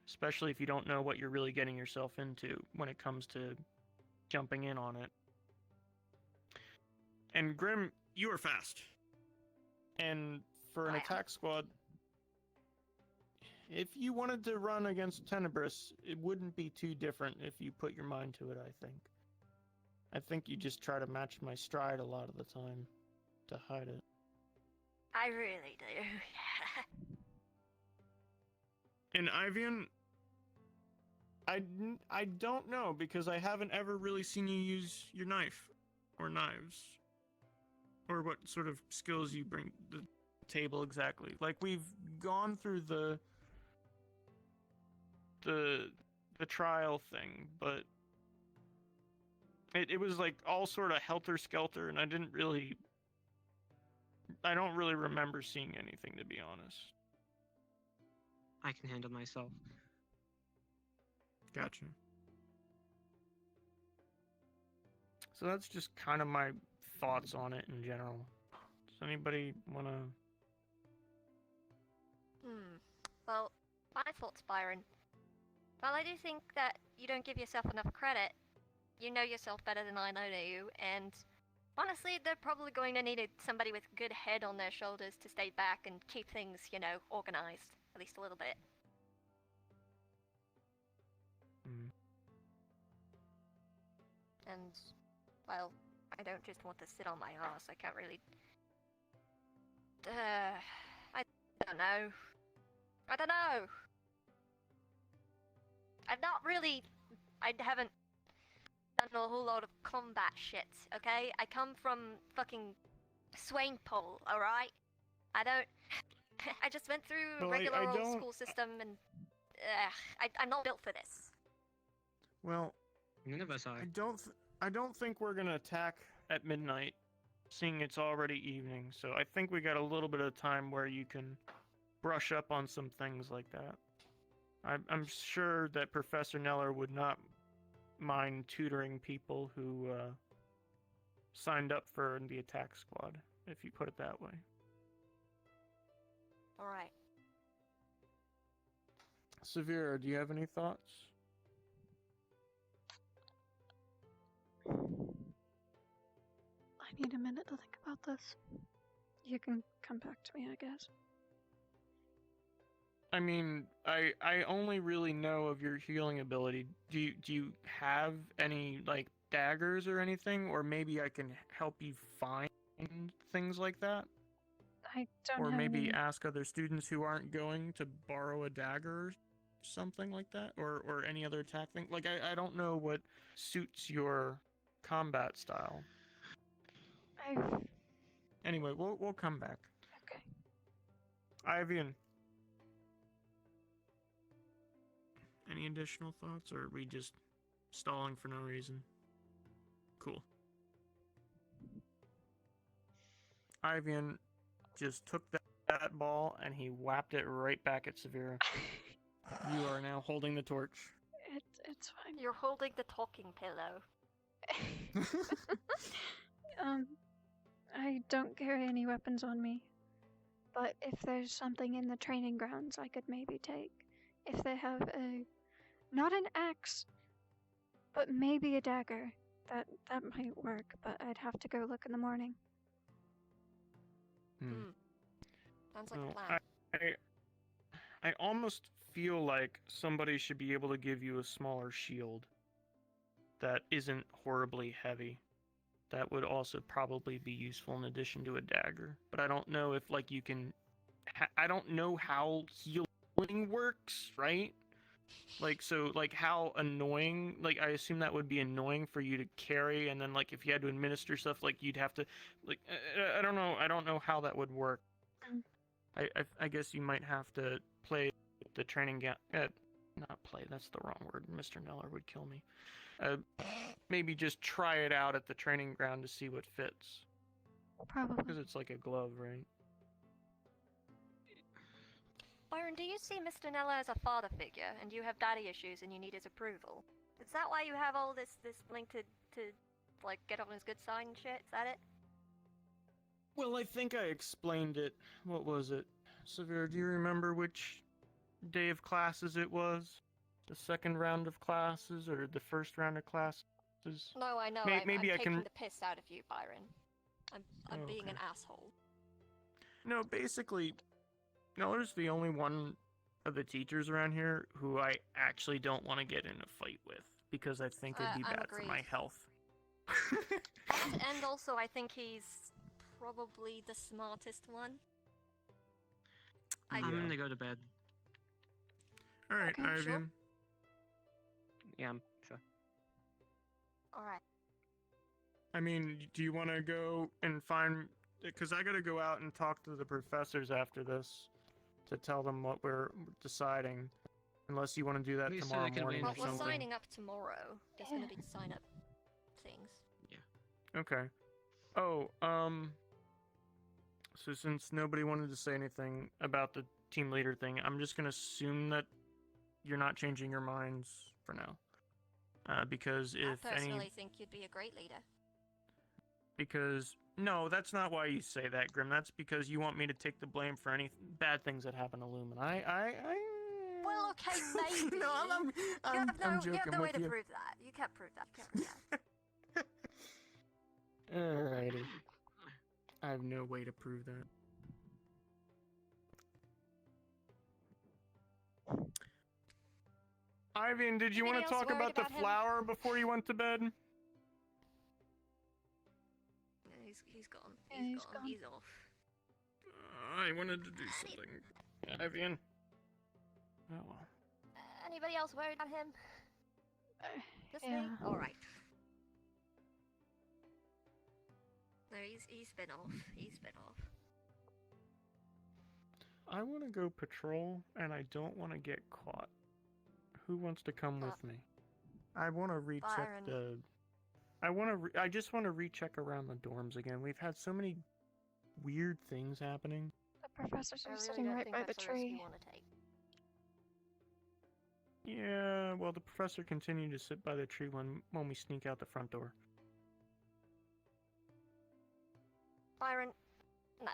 Especially if you don't know what you're really getting yourself into when it comes to jumping in on it. And Grim, you are fast. And for an attack squad, if you wanted to run against Tenebris, it wouldn't be too different if you put your mind to it, I think. I think you just try to match my stride a lot of the time to hide it. I really do. And Ivian, I don't know, because I haven't ever really seen you use your knife or knives, or what sort of skills you bring to the table exactly. Like, we've gone through the trial thing, but it was like all sort of helter-skelter, and I don't really remember seeing anything, to be honest. I can handle myself. Gotcha. So that's just kind of my thoughts on it in general. Does anybody want to... Well, my thoughts, Byron. Well, I do think that you don't give yourself enough credit. You know yourself better than I know you, and honestly, they're probably going to need somebody with a good head on their shoulders to stay back and keep things, organized. At least a little bit. And, well, I don't just want to sit on my ass. I can't really... I don't know. I haven't done a whole lot of combat shit, okay? I come from fucking Swainpole, alright? I just went through Well, regular I old don't... school system, and I'm not built for this. Well, none of us are. I don't think we're gonna attack at midnight, seeing it's already evening. So I think we got a little bit of time where you can brush up on some things like that. I'm sure that Professor Neller would not mind tutoring people who signed up for the attack squad, if you put it that way. Alright. Sarvyra, do you have any thoughts? I need a minute to think about this. You can come back to me, I guess. I mean, I only really know of your healing ability. Do you have any, like, daggers or anything? Or maybe I can help you find things like that? I don't Or have maybe any... ask other students who aren't going to borrow a dagger or something like that? Or any other attack thing? Like, I don't know what suits your combat style. Anyway, we'll come back. Okay. Ivian. Any additional thoughts, or are we just stalling for no reason? Cool. Ivian just took that ball and he whapped it right back at Sarvyra. You are now holding the torch. It's fine. You're holding the talking pillow. I don't carry any weapons on me. But if there's something in the training grounds I could maybe take. If they have not an axe, but maybe a dagger. That might work, but I'd have to go look in the morning. Sounds like a plan. I almost feel like somebody should be able to give you a smaller shield that isn't horribly heavy. That would also probably be useful in addition to a dagger. But I don't know if, like, you can... I don't know how healing works, right? Like, so, like, how annoying, like, I assume that would be annoying for you to carry, and then, like, if you had to administer stuff, like, you'd have to, like, I don't know how that would work. I guess you might have to play the training not play, that's the wrong word, Mr. Neller would kill me. Maybe just try it out at the training ground to see what fits. Probably. Because it's like a glove, right? Byron, do you see Mr. Nella as a father figure, and you have daddy issues and you need his approval? Is that why you have all this link to like, get on his good side and shit? Is that it? Well, I think I explained it. What was it? Sarvyra, do you remember which day of classes it was? The second round of classes, or the first round of classes? No, I know. Maybe I'm I taking can... the piss out of you, Byron. I'm being an asshole. No, basically, Neller's the only one of the teachers around here who I actually don't want to get in a fight with, because I think it'd be bad for my health. and also, I think he's probably the smartest one. I'm gonna go to bed. Alright, Okay, Ivan. sure. Yeah, I'm sure. Alright. I mean, do you want to go and find... Because I gotta go out and talk to the professors after this to tell them what we're deciding. Unless you want to do that tomorrow morning or Well, we're something. signing up tomorrow. There's gonna be sign-up things. Okay. Oh, so since nobody wanted to say anything about the team leader thing, I'm just gonna assume that you're not changing your minds for now. Because if I personally think you'd be a great leader. Because, no, that's not why you say that, Grim. That's because you want me to take the blame for any bad things that happen to Lumen. Well, okay, maybe. No, I'm joking you have no way with to you. prove that. You can't prove that. You can't prove that. Alrighty. I have no way to prove that. Ivan, did you want to else talk worried about the about him? flower before you went to bed? He's gone. Yeah, he's gone. He's off. I wanted to do something. Ivan. Oh well. Anybody else worried about him? Just me? Yeah. Alright. No, he's been off. He's been off. I want to go patrol, and I don't want to get caught. Who wants to come with me? I want to recheck Byron. I just want to recheck around the dorms again. We've had so many weird things happening. The professors I are really sitting don't right think by the that's a risk tree. you want to take. Yeah, well, the professor continued to sit by the tree when we sneak out the front door. Byron, no.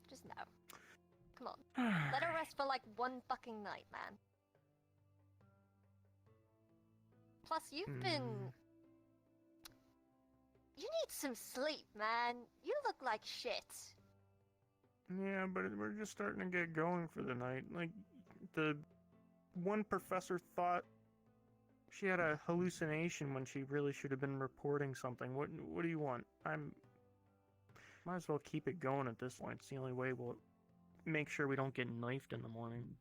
Just no. Come on. Let her rest for like one fucking night, man. Plus, you've been... You need some sleep, man. You look like shit. Yeah, but we're just starting to get going for the night. Like, the one professor thought she had a hallucination when she really should have been reporting something. What do you want? Might as well keep it going at this point. It's the only way we'll make sure we don't get knifed in the morning.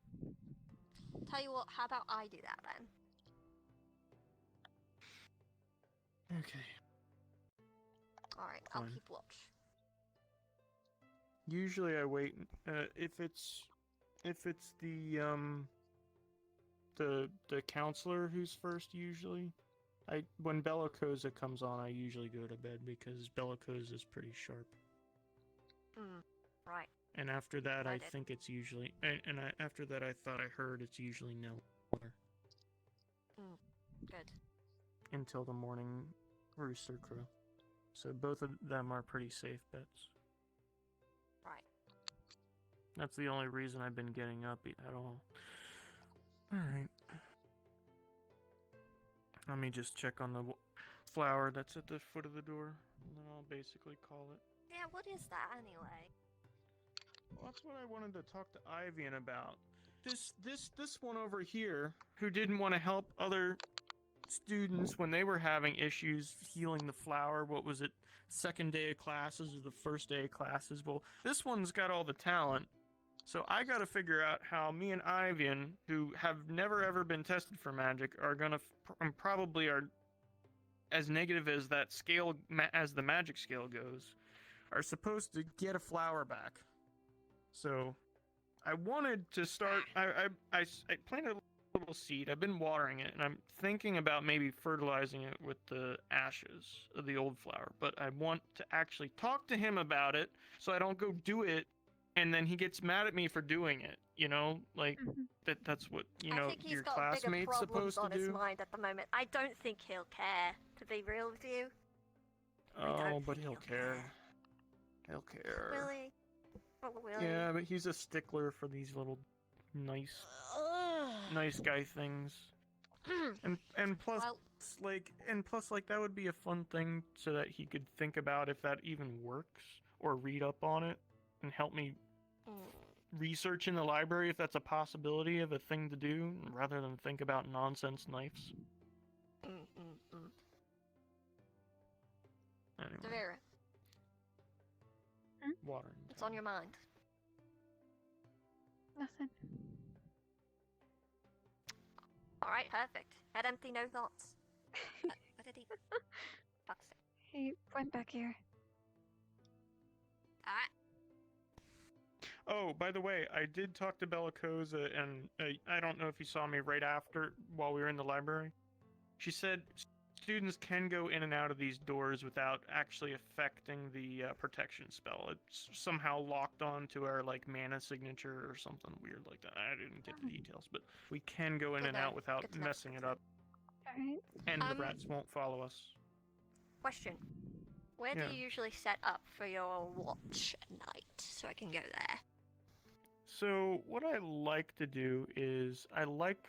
Tell you what, how about I do that then? Okay. Alright, I'll Fine. keep watch. Usually I wait. If it's the counselor who's first, usually. When Bellicosa comes on, I usually go to bed because Bellicosa is pretty sharp. Right. And after that, I did. think it's usually, after that, I thought I heard it's usually Neller. Good. Until the morning rooster crow. So both of them are pretty safe bets. Right. That's the only reason I've been getting up at all. Alright. Let me just check on the flower that's at the foot of the door, and then I'll basically call it. Yeah, what is that anyway? Well, that's what I wanted to talk to Ivan about. This one over here, who didn't want to help other students when they were having issues healing the flower. What was it? Second day of classes or the first day of classes? Well, this one's got all the talent, So I gotta figure out how me and Ivian, who have never ever been tested for magic, are gonna probably are as negative as that scale as the magic scale goes, are supposed to get a flower back. So I wanted to start. I planted a little seed. I've been watering it, and I'm thinking about maybe fertilizing it with the ashes of the old flower. But I want to actually talk to him about it, so I don't go do it, and then he gets mad at me for doing it. You know, like that's what I think he's your got bigger classmate's problems supposed on to his do. mind at the moment. I don't think he'll care, to be real with you. Oh, but he'll care. He'll care. Will he? Oh, will he? Yeah, but he's a stickler for these little nice guy things. And plus like that would be a fun thing so that he could think about if that even works, or read up on it and help me research in the library if that's a possibility of a thing to do, rather than think about nonsense knives. Anyway. Sarvyra. Watering. What's on your mind? Nothing. Alright, perfect. Head empty, no thoughts. What did he... Fuck's sake. He went back here. Alright. Oh, by the way, I did talk to Bellicosa, and I don't know if you saw me right after, while we were in the library. She said students can go in and out of these doors without actually affecting the protection spell. It's somehow locked on to our, like, mana signature or something weird like that. I didn't get the details, but we can go in and out without messing it up. Alright. And the rats won't follow us. Question. Where do you usually set up for your watch at night, so I can go there? So, what I like to do is, I like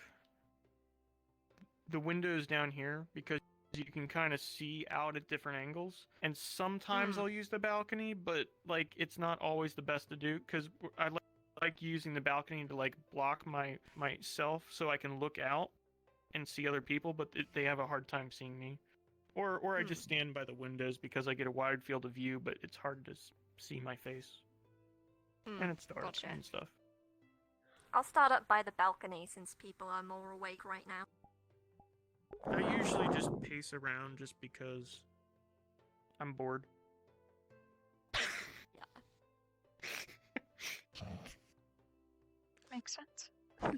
the windows down here, because you can kind of see out at different angles. And sometimes I'll use the balcony, but, like, it's not always the best to do, because I like using the balcony to, like, block myself so I can look out and see other people, but they have a hard time seeing me. Or I just stand by the windows because I get a wide field of view, but it's hard to see my face. And it's dark and stuff. I'll start up by the balcony since people are more awake right now. I usually just pace around just because I'm bored. Makes sense. I'll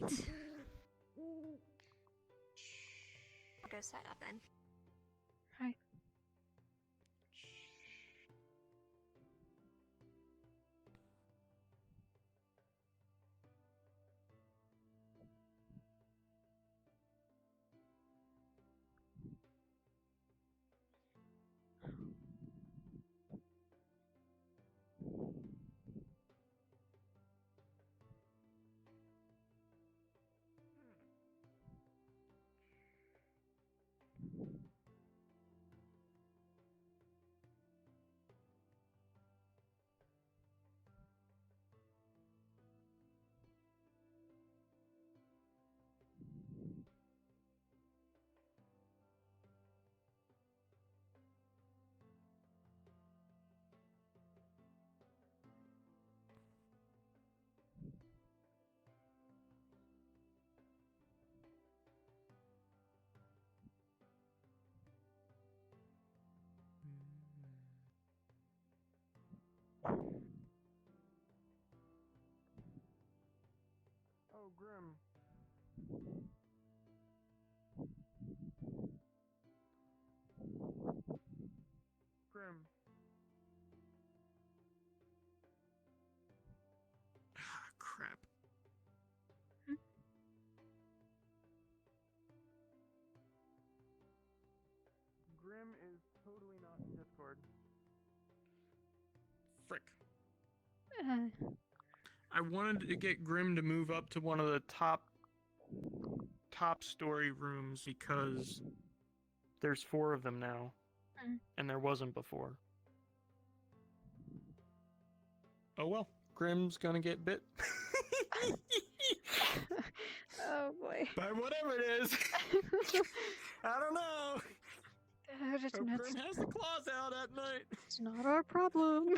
go set up then. Hi. Oh, Grim. Grim. Ah, crap. Grim is totally not in Discord. Frick. I wanted to get Grim to move up to one of the top story rooms because there's 4 of them now, and there wasn't before. Oh well, Grim's gonna get bit. Oh boy. By whatever it is. I don't know. Grim has the claws out at night. It's not our problem.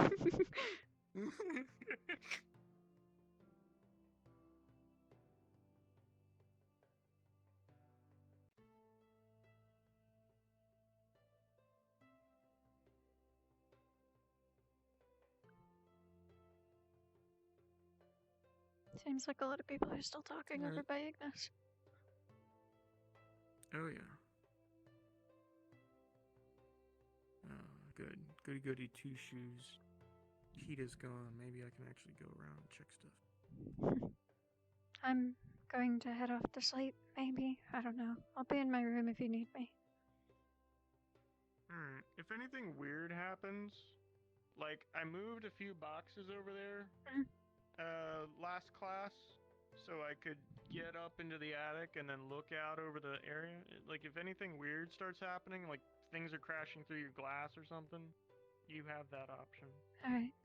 Seems like a lot of people are still talking over by Ignis. Oh yeah. Good. Goody goody two shoes. Kita's gone. Maybe I can actually go around and check stuff. I'm going to head off to sleep, maybe. I don't know. I'll be in my room if you need me. Alright. If anything weird happens, like I moved a few boxes over there last class so I could get up into the attic and then look out over the area. Like if anything weird starts happening, like things are crashing through your glass or something, you have that option. Alright.